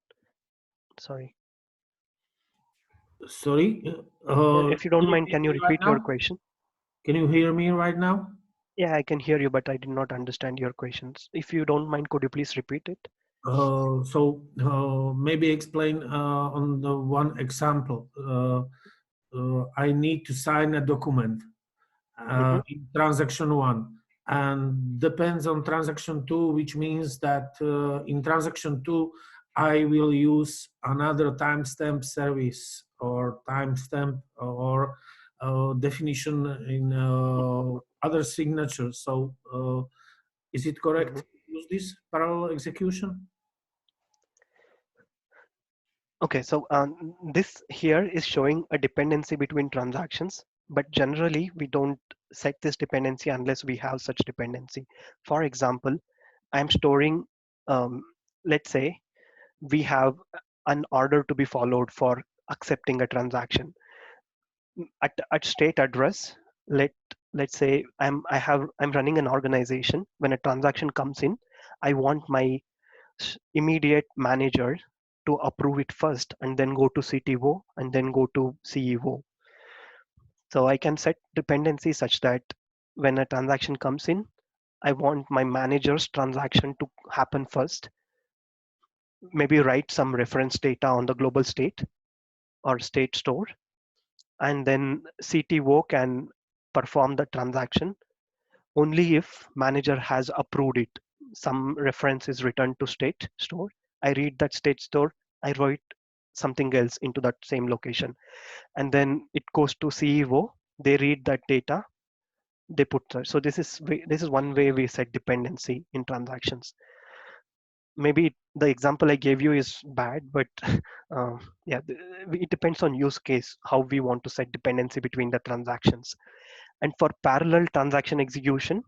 Sorry. Sorry. If you don't mind, can you hear me right repeat your now? question? Can you hear me right now? Yeah, I can hear you, but I did not understand your questions. If you don't mind, could you please repeat it? Maybe explain on the one example. I need to sign a document in transaction 1, and depends on transaction 2, which means that in transaction 2 I will use another timestamp service or timestamp or definition in other signatures. So is it correct to use this parallel execution? Okay, so this here is showing a dependency between transactions, but generally we don't set this dependency unless we have such dependency. For example, I'm storing, let's say we have an order to be followed for accepting a transaction. At state address, let's say I'm running an organization. When a transaction comes in, I want my immediate manager to approve it first and then go to CTO and then go to CEO. So I can set dependency such that when a transaction comes in, I want my manager's transaction to happen first, maybe write some reference data on the global state or state store, and then CTO can perform the transaction only if manager has approved it. Some reference is returned to state store. I read that state store, I write something else into that same location. And then it goes to CEO, they read that data, they put that. So this is one way we set dependency in transactions. Maybe the example I gave you is bad, but yeah, it depends on use case, how we want to set dependency between the transactions. And for parallel transaction execution,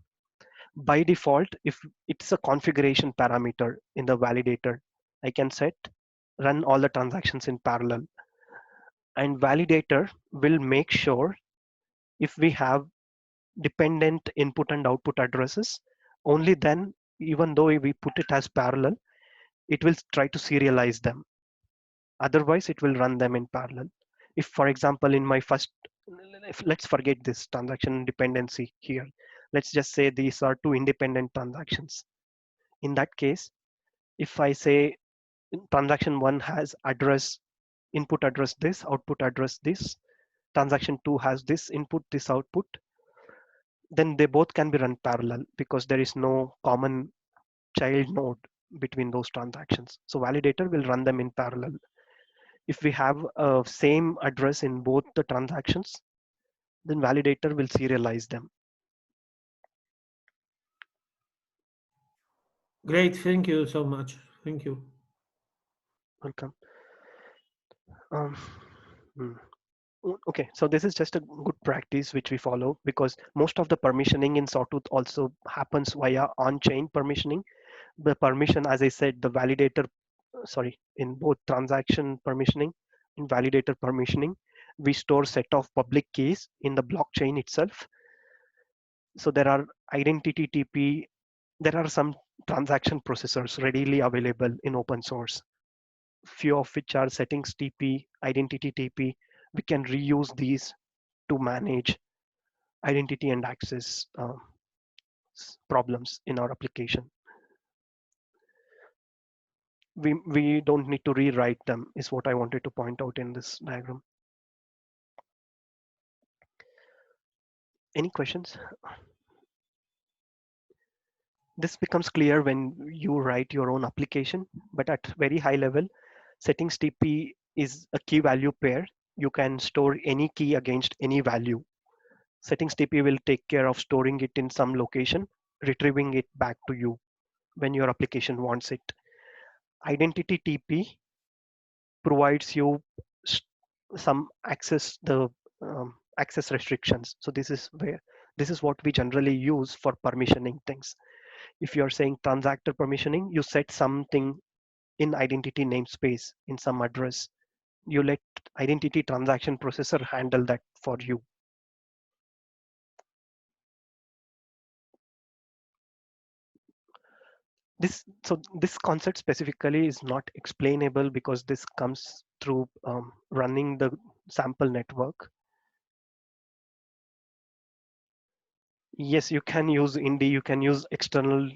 by default, if it's a configuration parameter in the validator, I can set run all the transactions in parallel. And validator will make sure if we have dependent input and output addresses, only then, even though we put it as parallel, it will try to serialize them. Otherwise, it will run them in parallel. If, for example, in my first, let's forget this transaction dependency here. Let's just say these are two independent transactions. In that case, if I say transaction 1 has address, input address this, output address this, transaction 2 has this input, this output, then they both can be run parallel because there is no common child node between those transactions. So validator will run them in parallel. If we have a same address in both the transactions, then validator will serialize them. Great, thank you so much. Thank you. Welcome. Okay, so this is just a good practice which we follow because most of the permissioning in Sawtooth also happens via on-chain permissioning. The permission, as I said, the validator, sorry, in both transaction permissioning and validator permissioning, we store set of public keys in the blockchain itself. So there are identity TP, there are some transaction processors readily available in open source, few of which are settings TP, identity TP. We can reuse these to manage identity and access problems in our application. We don't need to rewrite them is what I wanted to point out in this diagram. Any questions? This becomes clear when you write your own application, but at very high level, settings TP is a key value pair. You can store any key against any value. Settings TP will take care of storing it in some location, retrieving it back to you when your application wants it. Identity TP provides you some access, the access restrictions. So this is what we generally use for permissioning things. If you're saying transactor permissioning, you set something in identity namespace in some address. You let identity transaction processor handle that for you. This concept specifically is not explainable because this comes through running the sample network. Yes, you can use Indy, you can use external,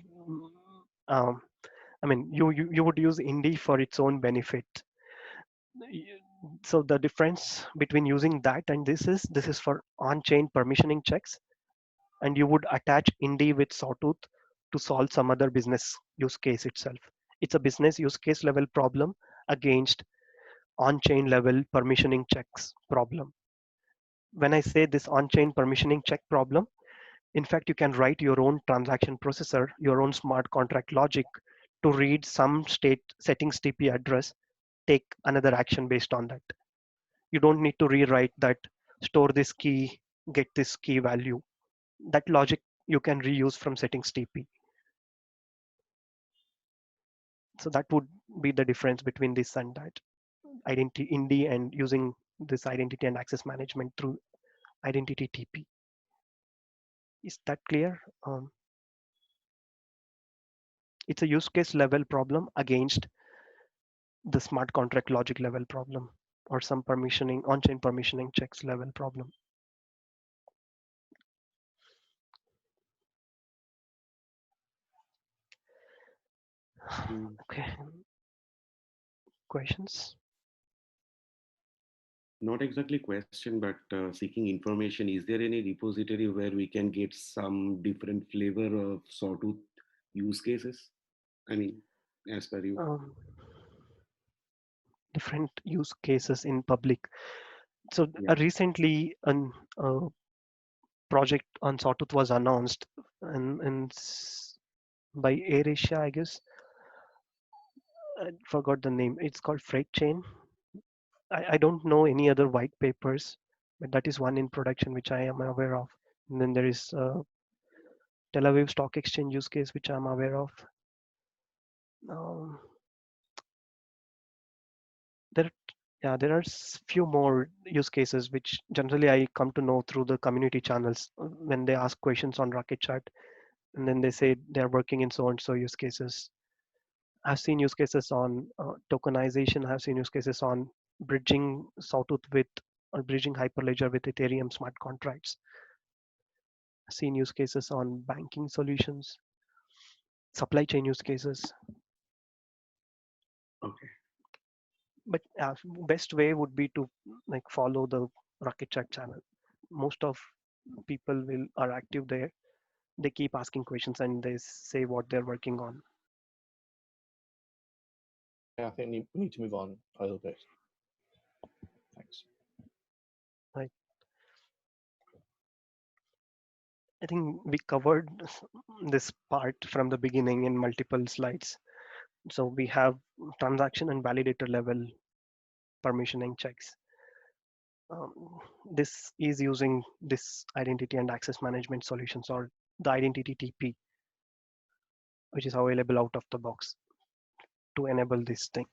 um, I mean, you would use Indy for its own benefit. So the difference between using that and this is for on-chain permissioning checks, and you would attach Indy with Sawtooth to solve some other business use case itself. It's a business use case level problem against on-chain level permissioning checks problem. When I say this on-chain permissioning check problem, in fact, you can write your own transaction processor, your own smart contract logic to read some state settings TP address, take another action based on that. You don't need to rewrite that, store this key, get this key value. That logic you can reuse from settings TP. So that would be the difference between this and that. Identity Indy and using this identity and access management through identity TP. Is that clear? It's a use case level problem against the smart contract logic level problem or some permissioning, on-chain permissioning checks level problem. Okay. Questions? Not exactly question, but seeking information. Is there any repository where we can get some different flavor of Sawtooth use cases? I mean, as per you. Different use cases in public. So Yeah. recently a project on Sawtooth was announced and by AirAsia, I guess. I forgot the name. It's called Freight Chain. I don't know any other white papers, but that is one in production which I am aware of. And then there is Tel Aviv Stock Exchange use case which I'm aware of. There are few more use cases which generally I come to know through the community channels when they ask questions on Rocket Chat, and then they say they're working in so and so use cases. I've seen use cases on tokenization. I've seen use cases on bridging Sawtooth with or bridging Hyperledger with Ethereum smart contracts. I've seen use cases on banking solutions, supply chain use cases. Okay. But best way would be to like follow the Rocket Chat channel. Most of people are active there. They keep asking questions and they say what they're working on. Yeah, I think we need to move on a little bit. Thanks. Right. I think we covered this part from the beginning in multiple slides. So we have transaction and validator level permissioning checks. This is using this identity and access management solutions or the identity TP, which is available out of the box to enable this thing.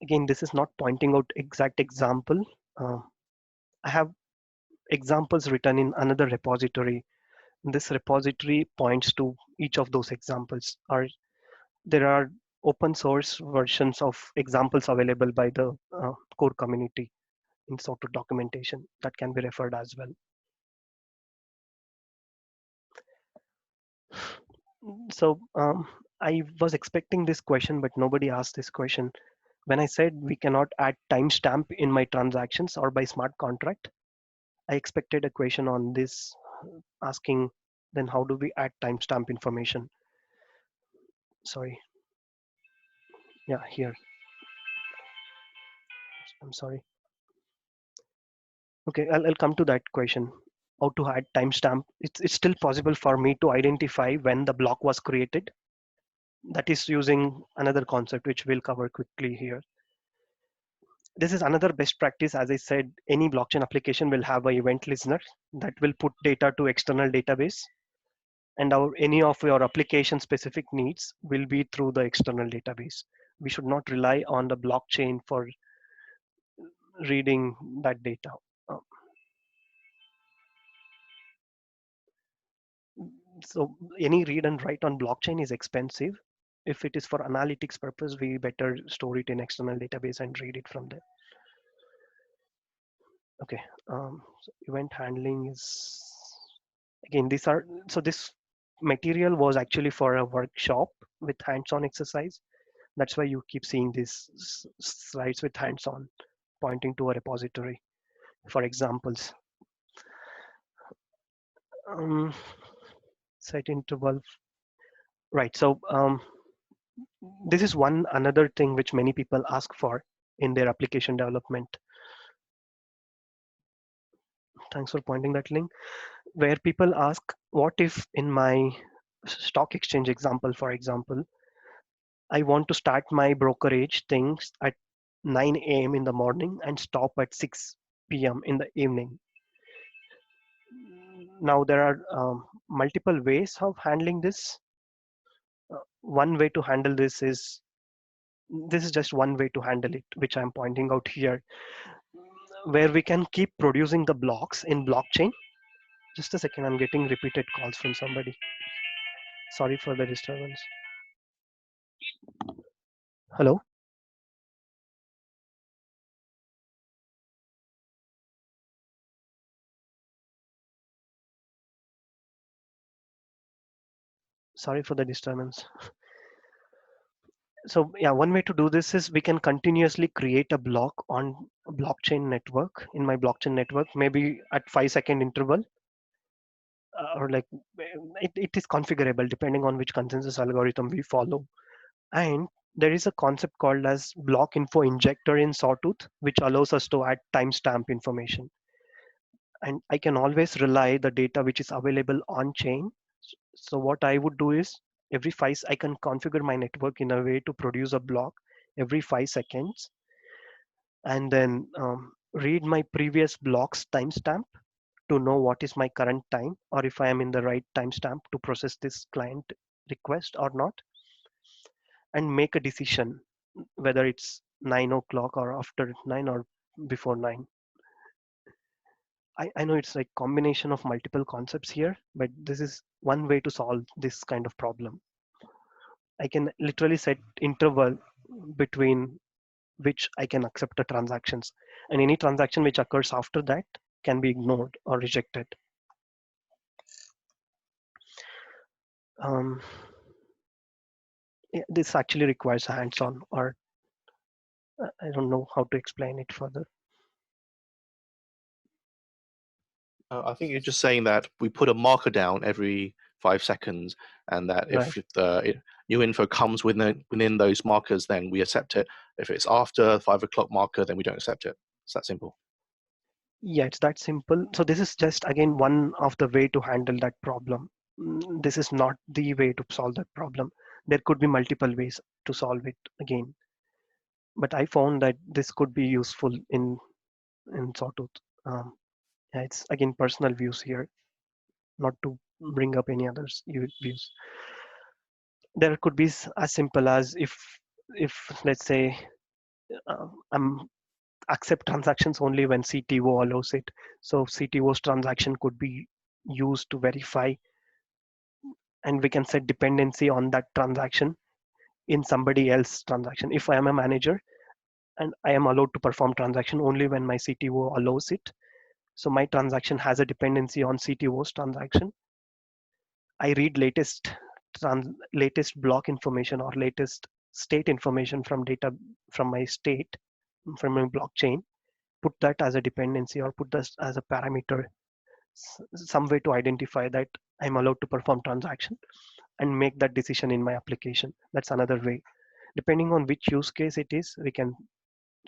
Again, this is not pointing out exact example. I have examples written in another repository. This repository points to each of those examples. There are open source versions of examples available by the core community in sort of documentation that can be referred as well. So I was expecting this question, but nobody asked this question. When I said we cannot add timestamp in my transactions or by smart contract, I expected a question on this asking, then how do we add timestamp information? Sorry. Yeah, here. I'm sorry. Okay, I'll come to that question. How to add timestamp? It's still possible for me to identify when the block was created. That is using another concept which we'll cover quickly here. This is another best practice. As I said, any blockchain application will have an event listener that will put data to external database, and any of your application specific needs will be through the external database. We should not rely on the blockchain for reading that data. So any read and write on blockchain is expensive. If it is for analytics purpose, we better store it in external database and read it from there. Okay, so event handling is, again, these are, so this material was actually for a workshop with hands-on exercise. That's why you keep seeing these slides with hands-on pointing to a repository for examples. Set interval, right? So this is one another thing which many people ask for in their application development. Thanks for pointing that link. Where people ask, what if in my stock exchange example, for example, I want to start my brokerage things at 9 a.m. in the morning and stop at 6 p.m. in the evening. Now there are multiple ways of handling this. One way to handle this is just one way to handle it, which I'm pointing out here, where we can keep producing the blocks in blockchain. Just a second, I'm getting repeated calls from somebody. Sorry for the disturbance. Hello? Sorry for the disturbance. So yeah, one way to do this is we can continuously create a block on a blockchain network, in my blockchain network, maybe at 5-second interval, or like it is configurable depending on which consensus algorithm we follow. And there is a concept called as block info injector in Sawtooth, which allows us to add timestamp information. And I can always rely the data which is available on chain. So what I would do is I can configure my network in a way to produce a block every 5 seconds, and then read my previous block's timestamp to know what is my current time, or if I am in the right timestamp to process this client request or not, and make a decision whether it's 9 o'clock or after 9 or before 9. I know it's like combination of multiple concepts here, but this is one way to solve this kind of problem. I can literally set interval between which I can accept the transactions, and any transaction which occurs after that can be ignored or rejected. Yeah, this actually requires a hands-on, or I don't know how to explain it further. I think you're just saying that we put a marker down every 5 seconds, and that Right. if the new info comes within those markers, then we accept it. If it's after 5 o'clock marker, then we don't accept it. It's that simple. Yeah, it's that simple. So this is just, again, one of the way to handle that problem. This is not the way to solve that problem. There could be multiple ways to solve it again. But I found that this could be useful in Sawtooth. Yeah, it's again personal views here, not to bring up any others views. There could be as simple as if let's say I'm accept transactions only when CTO allows it. So CTO's transaction could be used to verify, and we can set dependency on that transaction in somebody else's transaction. If I am a manager and I am allowed to perform transaction only when my CTO allows it, so my transaction has a dependency on CTO's transaction. I read latest block information or latest state information from data from my state, from my blockchain, put that as a dependency or put this as a parameter, some way to identify that I'm allowed to perform transaction and make that decision in my application. That's another way. Depending on which use case it is, we can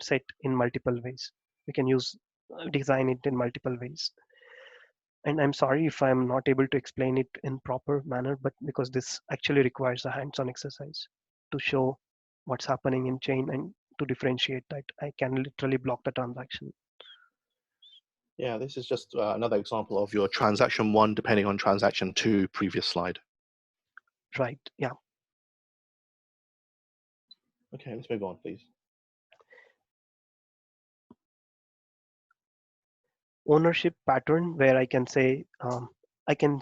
set in multiple ways. We can design it in multiple ways. And I'm sorry if I'm not able to explain it in proper manner, but because this actually requires a hands-on exercise to show what's happening in chain and to differentiate that I can literally block the transaction. Yeah, this is just another example of your transaction 1 depending on transaction 2 previous slide. Right, yeah. Okay, let's move on, please. Ownership pattern, where I can say, I can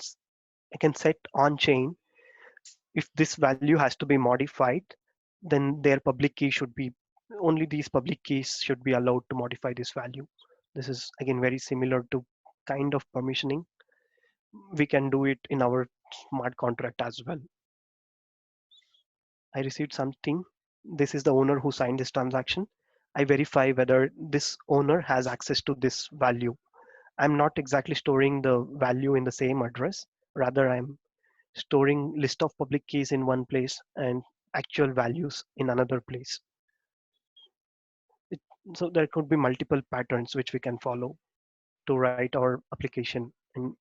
I can set on chain. If this value has to be modified, then their public key should be, only these public keys should be allowed to modify this value. This is again very similar to kind of permissioning. We can do it in our smart contract as well. I received something. This is the owner who signed this transaction. I verify whether this owner has access to this value. I'm not exactly storing the value in the same address. Rather, I'm storing list of public keys in one place and actual values in another place. So there could be multiple patterns which we can follow to write our application. And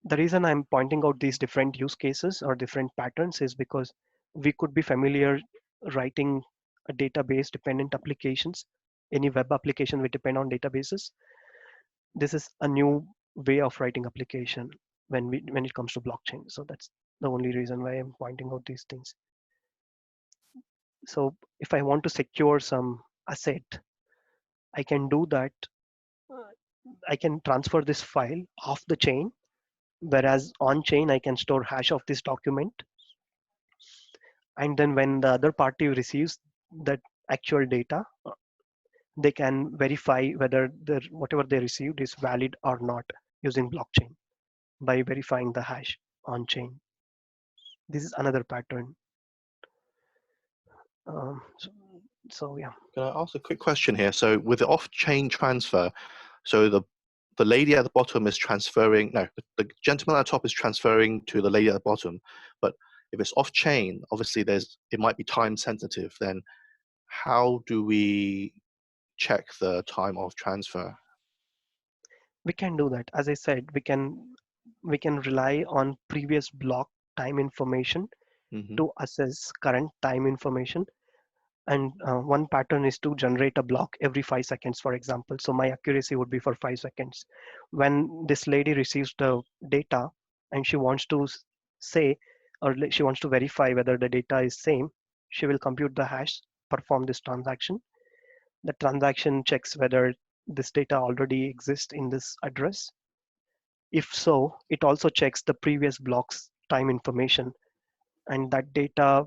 the reason I'm pointing out these different use cases or different patterns is because we could be familiar writing a database dependent applications. Any web application will depend on databases. This is a new way of writing application when it comes to blockchain. So that's the only reason why I'm pointing out these things. So if I want to secure some asset, I can do that. I can transfer this file off the chain, whereas on chain I can store hash of this document. And then when the other party receives that actual data, they can verify whether whatever they received is valid or not using blockchain by verifying the hash on chain. This is another pattern. So yeah. Can I ask a quick question here? So with the off-chain transfer, so the lady at the bottom is transferring, no, the gentleman at the top is transferring to the lady at the bottom. But if it's off-chain, obviously it might be time sensitive. Then how do we check the time of transfer? We can do that. As I said, we can rely on previous block time information to assess current time information. And one pattern is to generate a block every 5 seconds, for example. So my accuracy would be for 5 seconds. When this lady receives the data and she wants to say, or she wants to verify whether the data is same, she will compute the hash, perform this transaction. The transaction checks whether this data already exists in this address. If so, it also checks the previous block's time information, and that data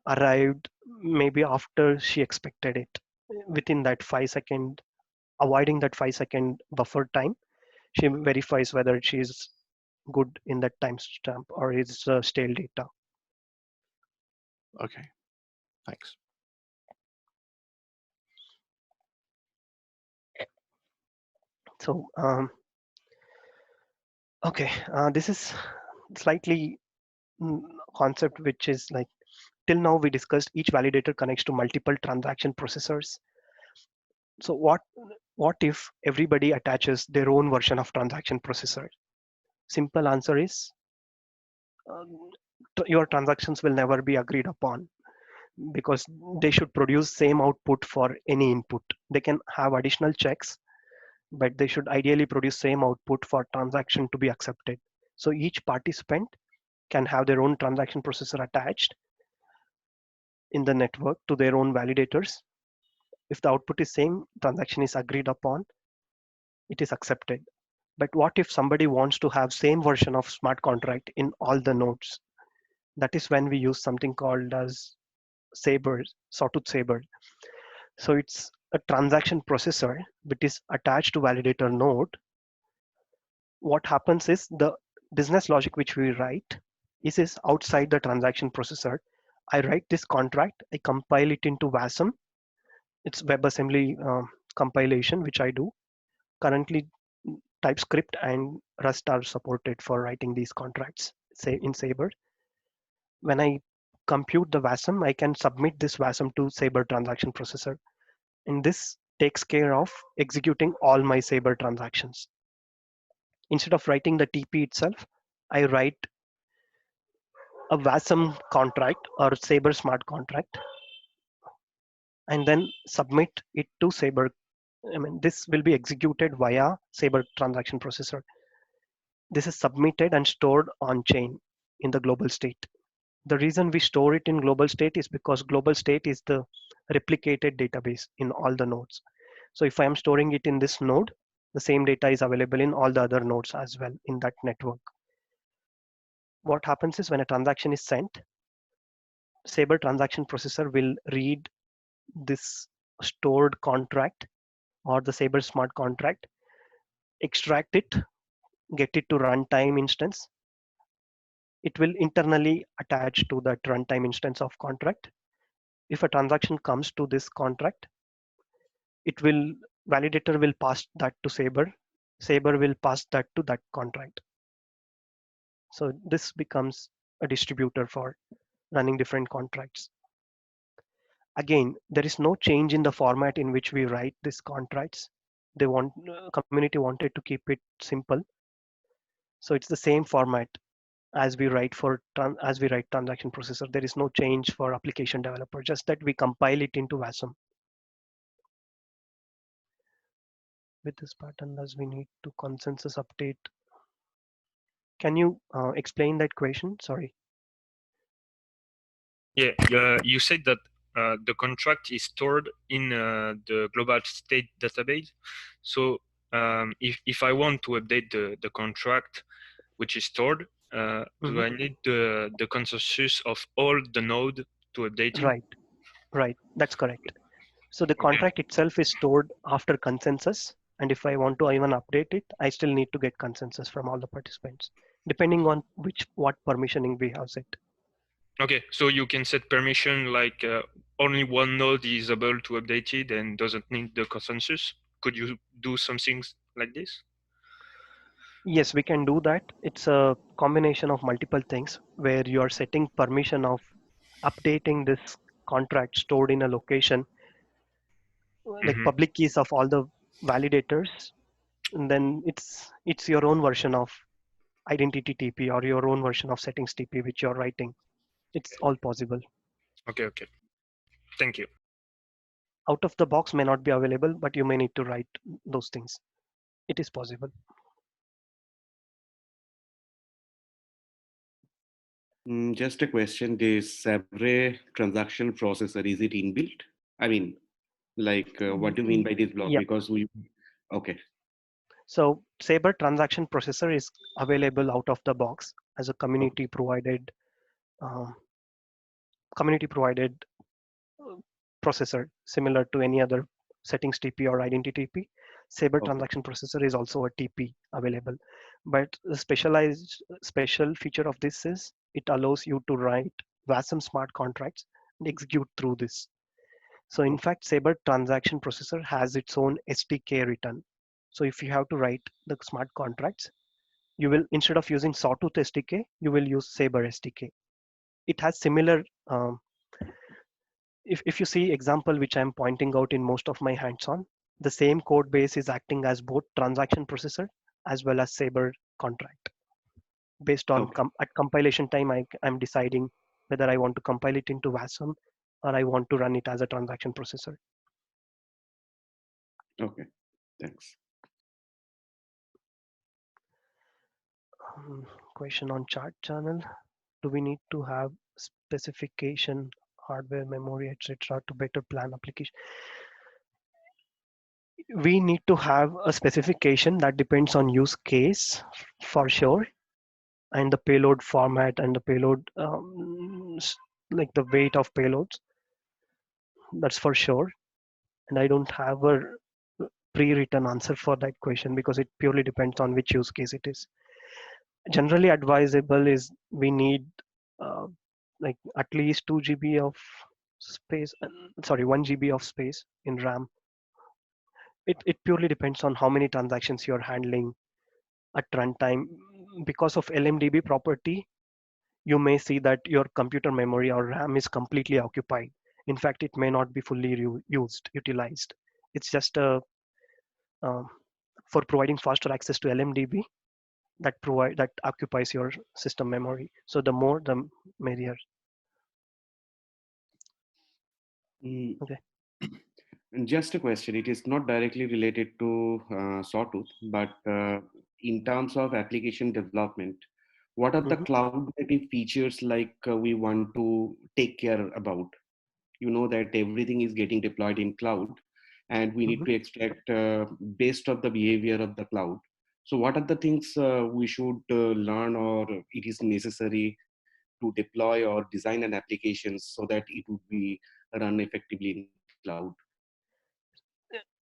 arrived maybe after she expected it, within that 5 second, avoiding that 5 second buffer time. She verifies whether she's good in that timestamp or is stale data. Okay, thanks. So okay, this is slightly concept which is like, till now we discussed each validator connects to multiple transaction processors. So what if everybody attaches their own version of transaction processor? Simple answer is your transactions will never be agreed upon, because they should produce same output for any input. They can have additional checks, but they should ideally produce same output for transaction to be accepted. So each participant can have their own transaction processor attached in the network to their own validators. If the output is same, transaction is agreed upon, it is accepted. But what if somebody wants to have same version of smart contract in all the nodes? That is when we use something called as Sabre, Sawtooth Sabre. So it's a transaction processor which is attached to validator node. What happens is the business logic which we write is outside the transaction processor. I write this contract, I compile it into WASM. It's WebAssembly compilation, which I do. Currently, TypeScript and Rust are supported for writing these contracts, say in Sabre. When I compute the WASM, I can submit this WASM to Sabre transaction processor. And this takes care of executing all my Sabre transactions. Instead of writing the TP itself, I write a WASM contract or Sabre smart contract and then submit it to Sabre. I mean, this will be executed via Sabre transaction processor. This is submitted and stored on chain in the global state. The reason we store it in global state is because global state is the replicated database in all the nodes. So if I am storing it in this node, the same data is available in all the other nodes as well in that network. What happens is when a transaction is sent, Sabre transaction processor will read this stored contract or the Sabre smart contract, extract it, get it to runtime instance. It will internally attach to that runtime instance of contract. If a transaction comes to this contract, validator will pass that to Sabre. Sabre will pass that to that contract. So this becomes a distributor for running different contracts. Again, there is no change in the format in which we write these contracts. Community wanted to keep it simple. So it's the same format as we write transaction processor. There is no change for application developer, just that we compile it into WASM. With this pattern, as we need to consensus update. Can you explain that question? Sorry. Yeah, you said that the contract is stored in the global state database. So if I want to update the contract which is stored, do I need the consensus of all the node to update it? Right, that's correct. So the contract itself is stored after consensus, and if I want to even update it, I still need to get consensus from all the participants, depending on what permissioning we have set. Okay, so you can set permission like only one node is able to update it and doesn't need the consensus. Could you do some things like this? Yes, we can do that. It's a combination of multiple things where you are setting permission of updating this contract stored in a location, like public keys of all the validators, and then it's your own version of identity TP or your own version of settings TP which you're writing. It's all possible. Okay. Thank you. Out of the box may not be available, but you may need to write those things. It is possible. Just a question, this Sabre transaction processor, is it inbuilt? I mean, like, what do you mean by this block? Yeah. Because okay. So Sabre transaction processor is available out of the box as a community provided processor, similar to any other settings TP or identity TP. Sabre transaction processor is also a TP available, but the special feature of this is it allows you to write WASM smart contracts and execute through this. So in fact, Sabre transaction processor has its own SDK written. So if you have to write the smart contracts, you will, instead of using Sawtooth SDK, you will use Sabre SDK. It has similar, if you see example which I'm pointing out in most of my hands-on, the same code base is acting as both transaction processor as well as Sabre contract. Based on at compilation time, I'm deciding whether I want to compile it into WASM or I want to run it as a transaction processor. Okay, thanks. Question on chat channel. Do we need to have specification, hardware, memory, etc. to better plan application? We need to have a specification that depends on use case for sure, and the payload format and the payload, like the weight of payloads. That's for sure. And I don't have a pre-written answer for that question because it purely depends on which use case it is. Generally advisable is we need like at least 2 GB of space, 1 GB of space in RAM. It purely depends on how many transactions you're handling at runtime. Because of LMDB property, you may see that your computer memory or RAM is completely occupied. In fact, it may not be fully utilized. It's just for providing faster access to LMDB that occupies your system memory. So the more, the merrier. Okay. And just a question, it is not directly related to Sawtooth, but in terms of application development, what are the cloud native features like we want to take care about? You know that everything is getting deployed in cloud. and we need to extract based of the behavior of the cloud. So what are the things we should learn, or it is necessary to deploy or design an application so that it would be run effectively in cloud?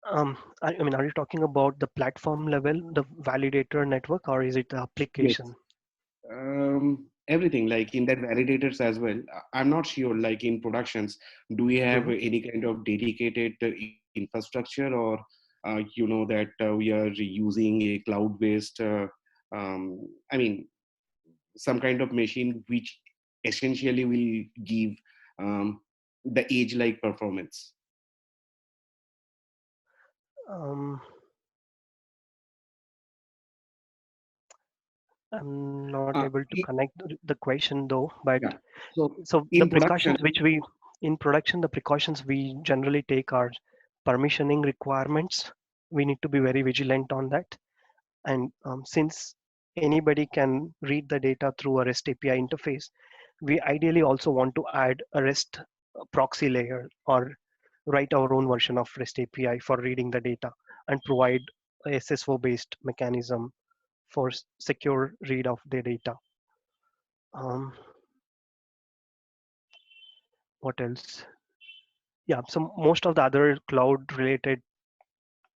I mean, are you talking about the platform level, the validator network, or is it the Yes. application? Everything like in that validators as well. I'm not sure, like in productions, do we have any kind of dedicated infrastructure, or that we are using a cloud-based, I mean, some kind of machine which essentially will give the edge-like performance? Um, I'm not Uh, able to i- connect the question though, but yeah. So so the in production, precautions which we in production, the precautions we generally take are permissioning requirements. We need to be very vigilant on that. And since anybody can read the data through a REST API interface, we ideally also want to add a REST proxy layer or write our own version of REST API for reading the data and provide a SSO based mechanism for secure read of the data. What else? Yeah, so most of the other cloud related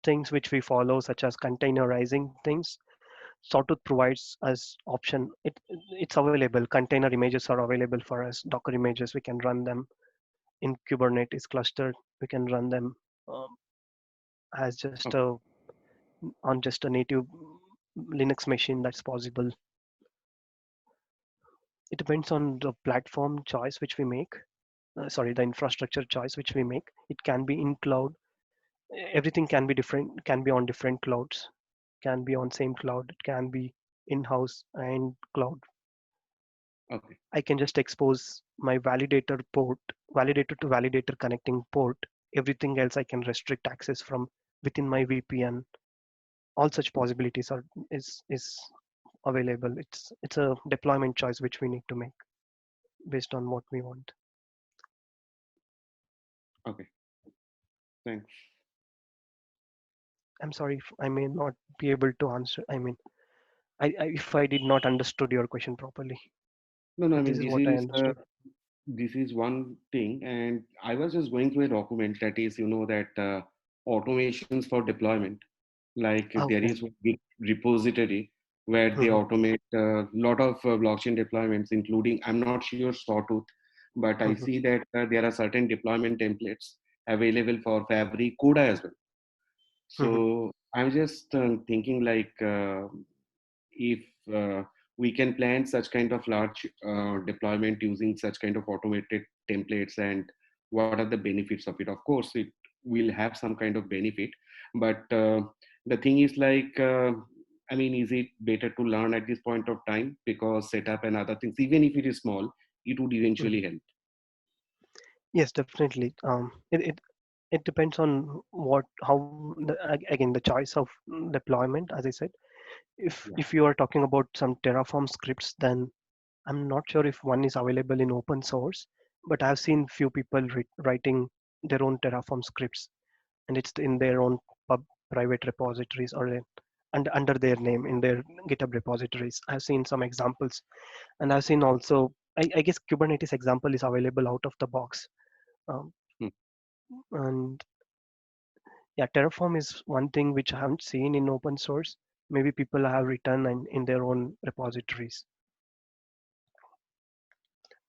things which we follow, such as containerizing things, Sawtooth provides us option. It's available. Container images are available for us. Docker images, we can run them in Kubernetes cluster. We can run them um, as just okay. on just a native Linux machine. That's possible. It depends on the platform choice which we make. Sorry, the infrastructure choice which we make. It can be in cloud. Everything can be different. Can be on different clouds. Can be on same cloud. It can be in-house and cloud. Okay. I can just expose my validator port, validator to validator connecting port. Everything else I can restrict access from within my VPN. All such possibilities are is available. It's a deployment choice which we need to make based on what we want. Okay. Thanks. I'm sorry if I may not be able to answer. I mean, if I did not understood your question properly, No, no, I but mean, this is what I understood. this is one thing, and I was just going through a document that is, that automations for deployment. Like there Okay. is one big repository where they automate a lot of blockchain deployments, including, I'm not sure Sawtooth, but I see that there are certain deployment templates available for Fabric, Coda as well. So I'm just thinking like if we can plan such kind of large deployment using such kind of automated templates, and what are the benefits of it? Of course, it will have some kind of benefit, but the thing is like, I mean, is it better to learn at this point of time, because setup and other things, even if it is small, it would eventually help. Yes, definitely. It depends on again the choice of deployment. As I said, Yeah. if you are talking about some Terraform scripts, then I'm not sure if one is available in open source, but I've seen few people writing their own Terraform scripts, and it's in their own private repositories or under their name in their GitHub repositories. I've seen some examples, and I've seen also. I guess Kubernetes example is available out of the box. Um, Hmm. and yeah, Terraform is one thing which I haven't seen in open source. Maybe people have written in their own repositories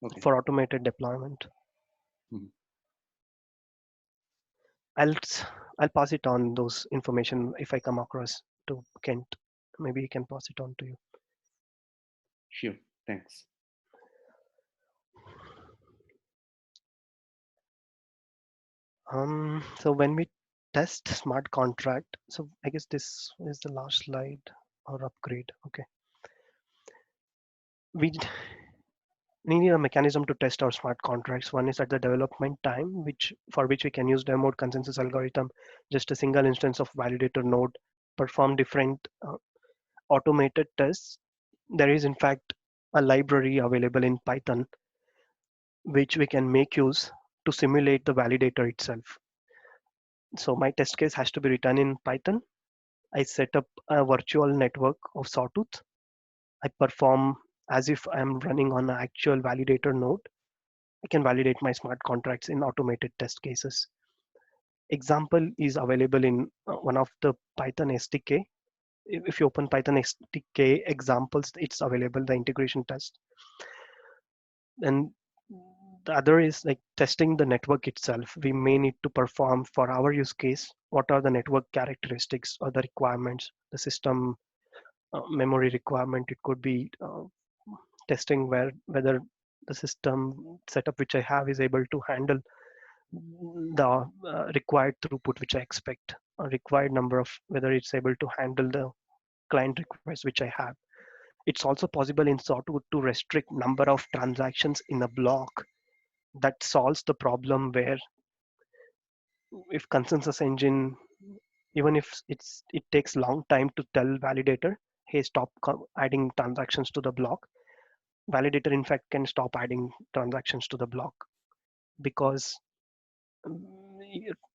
Okay. for automated deployment. Mhm. I'll I'll pass it on those information if I come across to Kent. Maybe he can pass it on to you. Sure. Thanks. So when we test smart contract, so I guess this is the last slide or upgrade. Okay. We need a mechanism to test our smart contracts. One is at the development time, for which we can use demo consensus algorithm, just a single instance of validator node, perform different automated tests. There is in fact a library available in Python, which we can make use to simulate the validator itself. So my test case has to be written in Python. I set up a virtual network of Sawtooth. I perform as if I'm running on an actual validator node. I can validate my smart contracts in automated test cases. Example is available in one of the Python SDK. If you open Python SDK examples, it's available, the integration test. And the other is like testing the network itself. We may need to perform for our use case, what are the network characteristics or the requirements, the system memory requirement. It could be testing whether the system setup which I have is able to handle the required throughput which I expect, a required number of, whether it's able to handle the client requests which I have. It's also possible in Sawtooth to restrict number of transactions in a block. That solves the problem where if consensus engine, even if it takes long time to tell validator, hey, stop adding transactions to the block, validator in fact can stop adding transactions to the block, because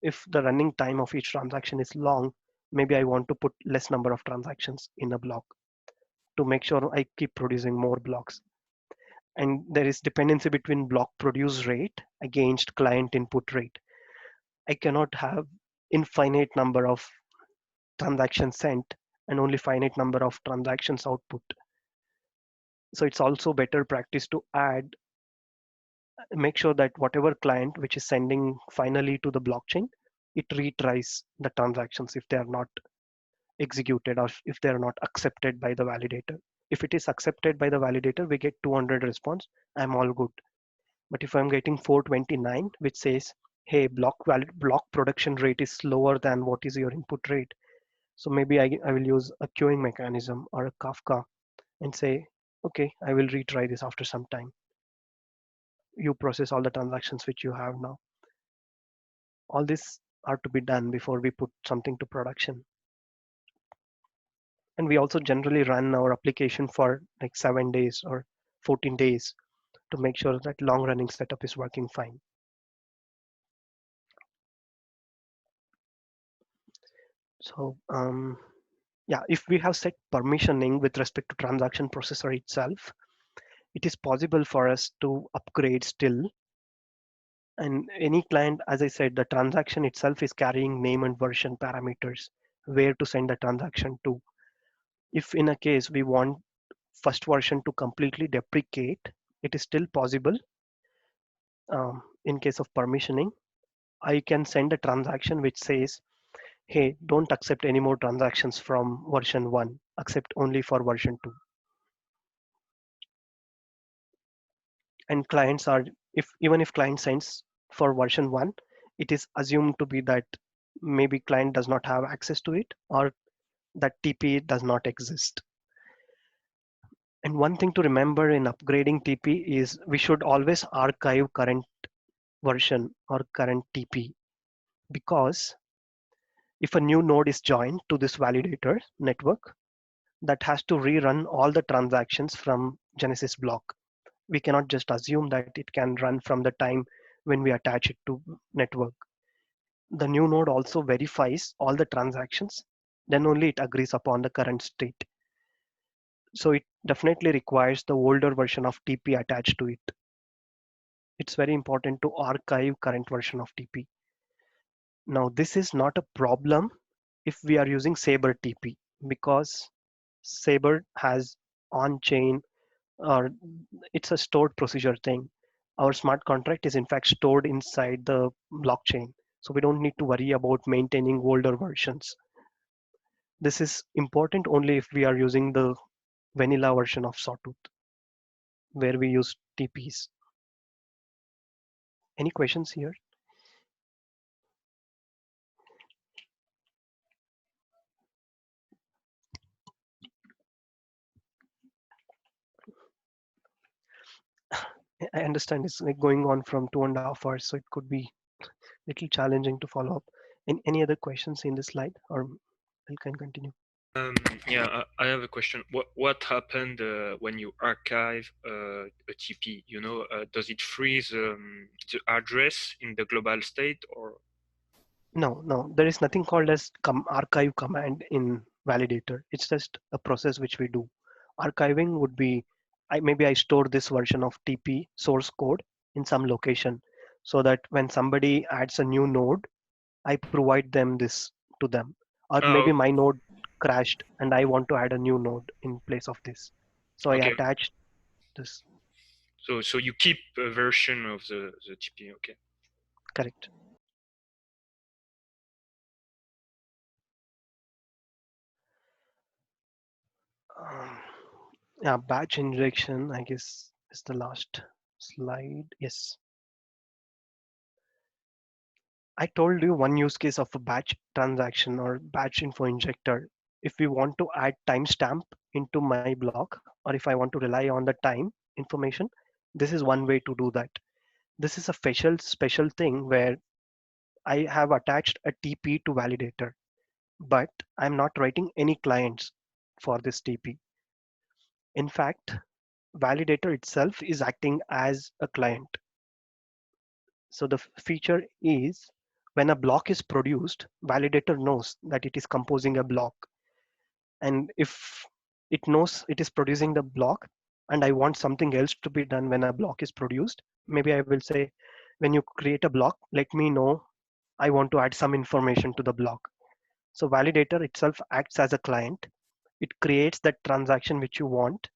if the running time of each transaction is long, maybe I want to put less number of transactions in a block to make sure I keep producing more blocks. And there is dependency between block produce rate against client input rate. I cannot have infinite number of transactions sent and only finite number of transactions output. So it's also better practice to make sure that whatever client which is sending finally to the blockchain, it retries the transactions if they are not executed or if they are not accepted by the validator. If it is accepted by the validator, we get 200 response, I'm all good. But if I'm getting 429, which says, hey, block production rate is slower than what is your input rate. So maybe I will use a queuing mechanism or a Kafka and say, okay, I will retry this after some time. You process all the transactions which you have now. All this are to be done before we put something to production. And we also generally run our application for like 7 days or 14 days to make sure that long running setup is working fine. So yeah, if we have set permissioning with respect to transaction processor itself, it is possible for us to upgrade still. And any client, as I said, the transaction itself is carrying name and version parameters, where to send the transaction to. If in a case we want first version to completely deprecate, it is still possible. In case of permissioning, I can send a transaction which says, hey, don't accept any more transactions from version 1, accept only for version 2. And clients are, even if client sends for version 1, it is assumed to be that maybe client does not have access to it or that TP does not exist. And one thing to remember in upgrading TP is we should always archive current version or current TP, because if a new node is joined to this validator network, that has to rerun all the transactions from Genesis block. We cannot just assume that it can run from the time when we attach it to network. The new node also verifies all the transactions, then only it agrees upon the current state. So it definitely requires the older version of TP attached to it. It's very important to archive current version of TP. Now this is not a problem if we are using Sabre TP, because Sabre has on-chain, or it's a stored procedure thing. Our smart contract is in fact stored inside the blockchain. So we don't need to worry about maintaining older versions. This is important only if we are using the vanilla version of Sawtooth, where we use TPs. Any questions here? I understand it's like going on from 2.5 hours, so it could be a little challenging to follow up. Any other questions in this slide, or I can continue? Yeah, I have a question. What happened when you archive a TP? You know, does it freeze the address in the global state, or? No, there is nothing called as archive command in validator. It's just a process which we do. Archiving would be, maybe I store this version of TP source code in some location so that when somebody adds a new node, I provide them this to them. Or maybe Oh, my node crashed and I want to add a new node in place of this. So I okay. attach this. So you keep a version of the TP. Okay. Correct. Um, yeah, batch injection, I guess, is the last slide. Yes. I told you one use case of a batch transaction or batch info injector. If we want to add timestamp into my block, or if I want to rely on the time information, this is one way to do that. This is a special thing where I have attached a TP to validator, but I'm not writing any clients for this TP. In fact, validator itself is acting as a client. So the feature is when a block is produced, validator knows that it is composing a block. And if it knows it is producing the block and I want something else to be done when a block is produced, maybe I will say, when you create a block, let me know I want to add some information to the block. So validator itself acts as a client. It creates that transaction which you want.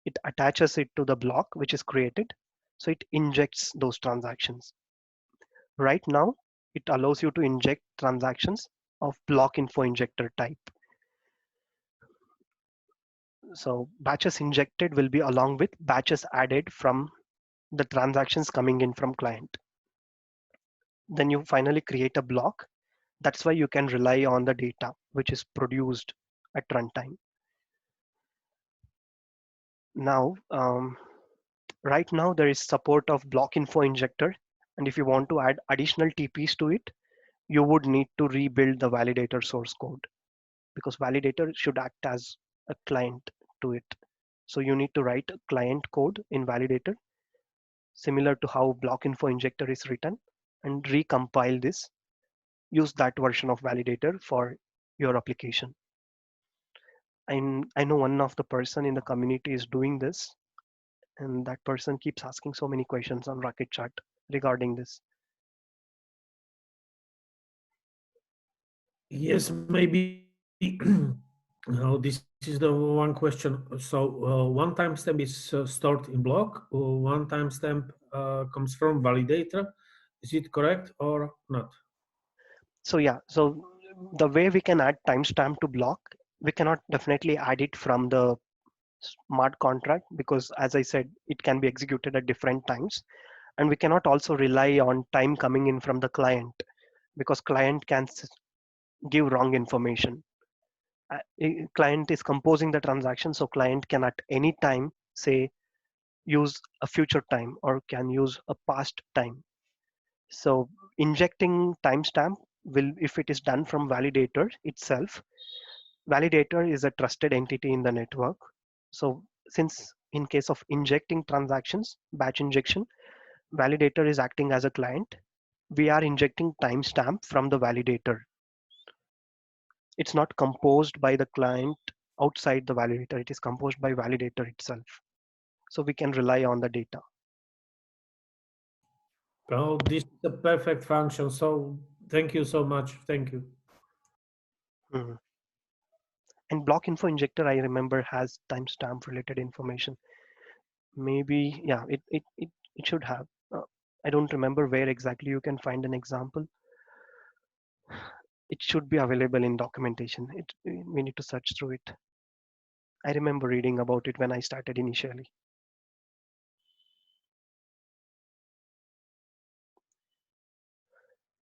It attaches it to the block which is created. So it injects those transactions. Right now, it allows you to inject transactions of block info injector type. So batches injected will be along with batches added from the transactions coming in from client. Then you finally create a block. That's why you can rely on the data which is produced at runtime. Now, right now there is support of block info injector. And if you want to add additional TPs to it, you would need to rebuild the validator source code because validator should act as a client to it. So you need to write a client code in validator, similar to how block info injector is written, and recompile this. Use that version of validator for your application. And I know one of the person in the community is doing this, and that person keeps asking so many questions on Rocket Chat regarding this. Yes, maybe this is the one question. So one timestamp is stored in block, or one timestamp comes from validator. Is it correct or not? So yeah, so the way we can add timestamp to block, we cannot definitely add it from the smart contract because as I said, it can be executed at different times. And we cannot also rely on time coming in from the client because client can give wrong information. Client is composing the transaction, so client can at any time say use a future time or can use a past time. So injecting timestamp will, if it is done from validator itself, validator is a trusted entity in the network. So since in case of injecting transactions, batch injection, validator is acting as a client, we are injecting timestamp from the validator. It's not composed by the client outside the validator. It is composed by validator itself. So we can rely on the data. Well, this is a perfect function. So thank you so much. Thank you. Mhm. And block info injector, I remember, has timestamp related information. Maybe, yeah, it should have. I don't remember where exactly you can find an example. It should be available in documentation. We need to search through it. I remember reading about it when I started initially.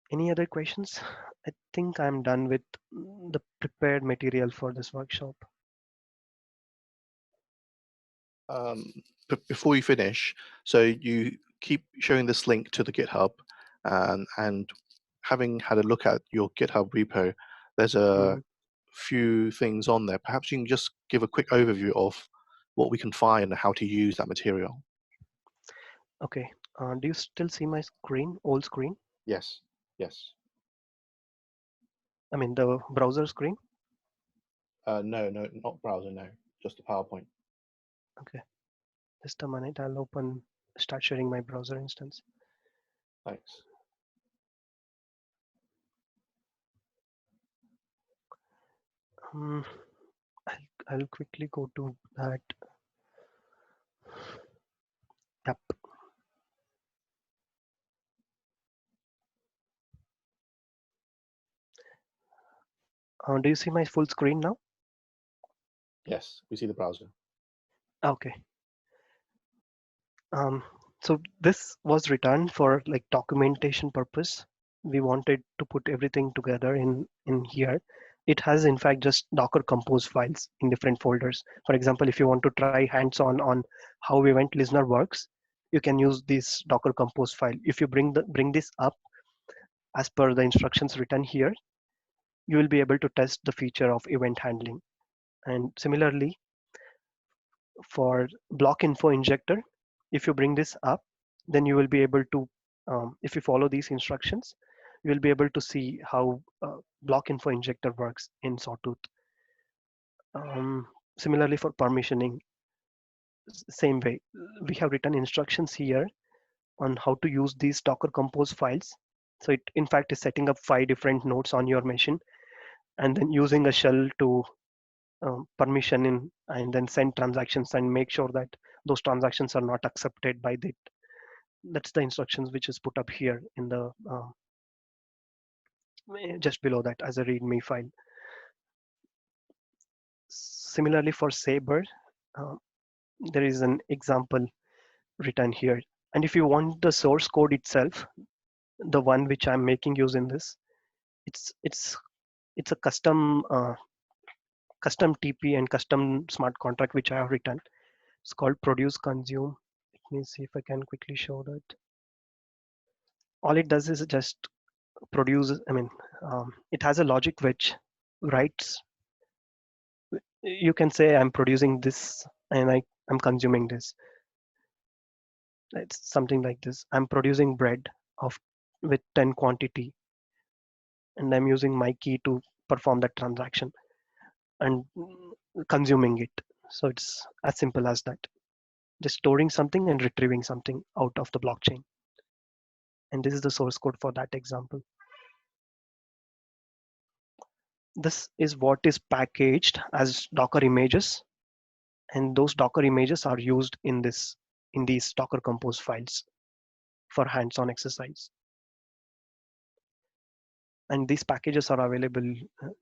Any other questions? I think I'm done with the prepared material for this workshop. Before you finish, so you keep showing this link to the GitHub, and having had a look at your GitHub repo, there's a few things on there. Perhaps you can just give a quick overview of what we can find and how to use that material. Okay. Do you still see my screen, old screen? Yes. Yes. I mean the browser screen. No, not browser. No, just the PowerPoint. Okay, just a minute. I'll start sharing my browser instance. Thanks. I'll quickly go to that. Yep. Do you see my full screen now? Yes, we see the browser. Okay. So this was written for like documentation purpose. We wanted to put everything together in here. It has in fact just Docker Compose files in different folders. For example, if you want to try hands-on on how Event Listener works, you can use this Docker Compose file. If you bring this up as per the instructions written here, you will be able to test the feature of event handling. And similarly, for block info injector, if you bring this up, then you will be able to, if you follow these instructions, you will be able to see how block info injector works in Sawtooth. Similarly for permissioning, same way, we have written instructions here on how to use these Docker Compose files. So it in fact is setting up 5 different nodes on your machine and then using a shell to permission in and then send transactions and make sure that those transactions are not accepted by it. That's the instructions which is put up here in the just below that as a readme file. Similarly for Sabre, there is an example written here. And if you want the source code itself, the one which I'm making use in this, it's a custom TP and custom smart contract which I have written. It's called produce consume. Let me see if I can quickly show that. All it does is just produce, it has a logic which writes, you can say I'm producing this and I'm consuming this. It's something like this. I'm producing bread with 10 quantity and I'm using my key to perform that transaction and consuming it. So it's as simple as that. Just storing something and retrieving something out of the blockchain. And this is the source code for that example. This is what is packaged as Docker images. And those Docker images are used in these Docker Compose files for hands-on exercise. And these packages are available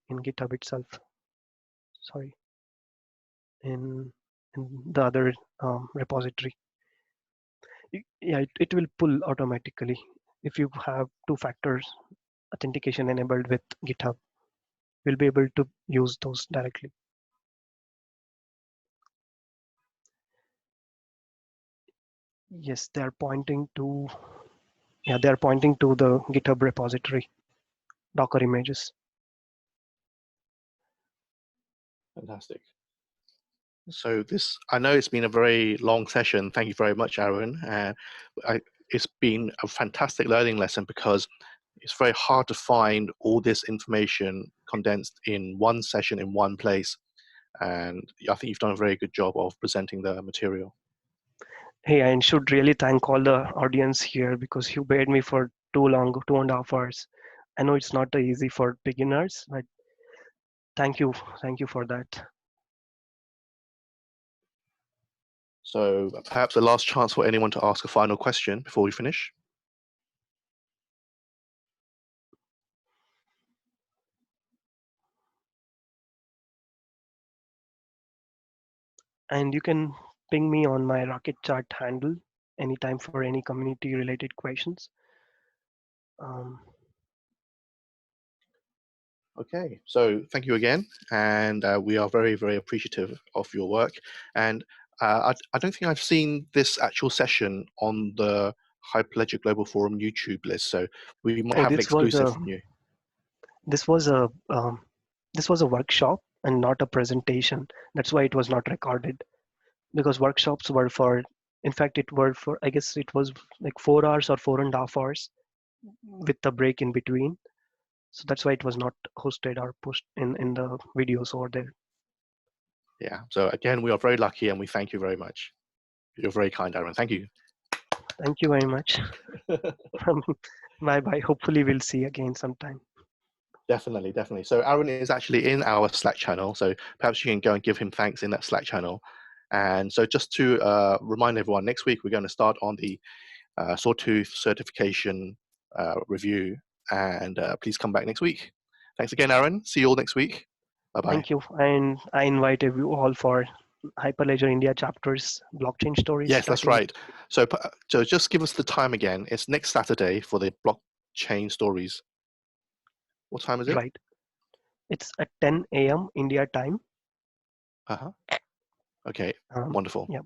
in GitHub itself. Sorry, in the other repository. Yeah, it will pull automatically if you have 2-factor authentication enabled with GitHub. You'll be able to use those directly. Yes, they are pointing to. Yeah, they are pointing to the GitHub repository, Docker images. Fantastic. So I know it's been a very long session. Thank you very much, Arun. It's been a fantastic learning lesson because it's very hard to find all this information condensed in one session in one place. And I think you've done a very good job of presenting the material. Hey, I should really thank all the audience here because you paid me for too long, 2.5 hours. I know it's not easy for beginners, but thank you for that. So perhaps the last chance for anyone to ask a final question before we finish. And you can ping me on my Rocket Chat handle anytime for any community related questions. Okay, so thank you again. And we are very, very appreciative of your work. And I don't think I've seen this actual session on the Hyperledger Global Forum YouTube list. So we might have an exclusive from you. This was a workshop and not a presentation. That's why it was not recorded, because workshops were for, in fact, I guess it was like 4 hours or 4.5 hours with the break in between. So that's why it was not hosted or pushed in the videos over there. Yeah. So again, we are very lucky, and we thank you very much. You're very kind, Arun. Thank you. Thank you very much. Bye bye. Hopefully we'll see again sometime. Definitely, definitely. So Arun is actually in our Slack channel, so perhaps you can go and give him thanks in that Slack channel. And so just to remind everyone, next week we're going to start on the Sawtooth certification review, and please come back next week. Thanks again, Arun. See you all next week. Bye-bye. Thank you. And I invite you all for Hyperledger India chapters blockchain stories. Yes, that's right. So just give us the time again. It's next Saturday for the blockchain stories. What time is it? Right. It's at 10 a.m. India time. Uh-huh. Okay, wonderful. Yeah.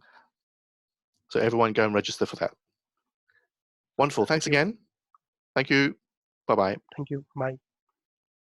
So everyone go and register for that. Wonderful. Thanks again. Thank you. Bye-bye. Thank you. Bye.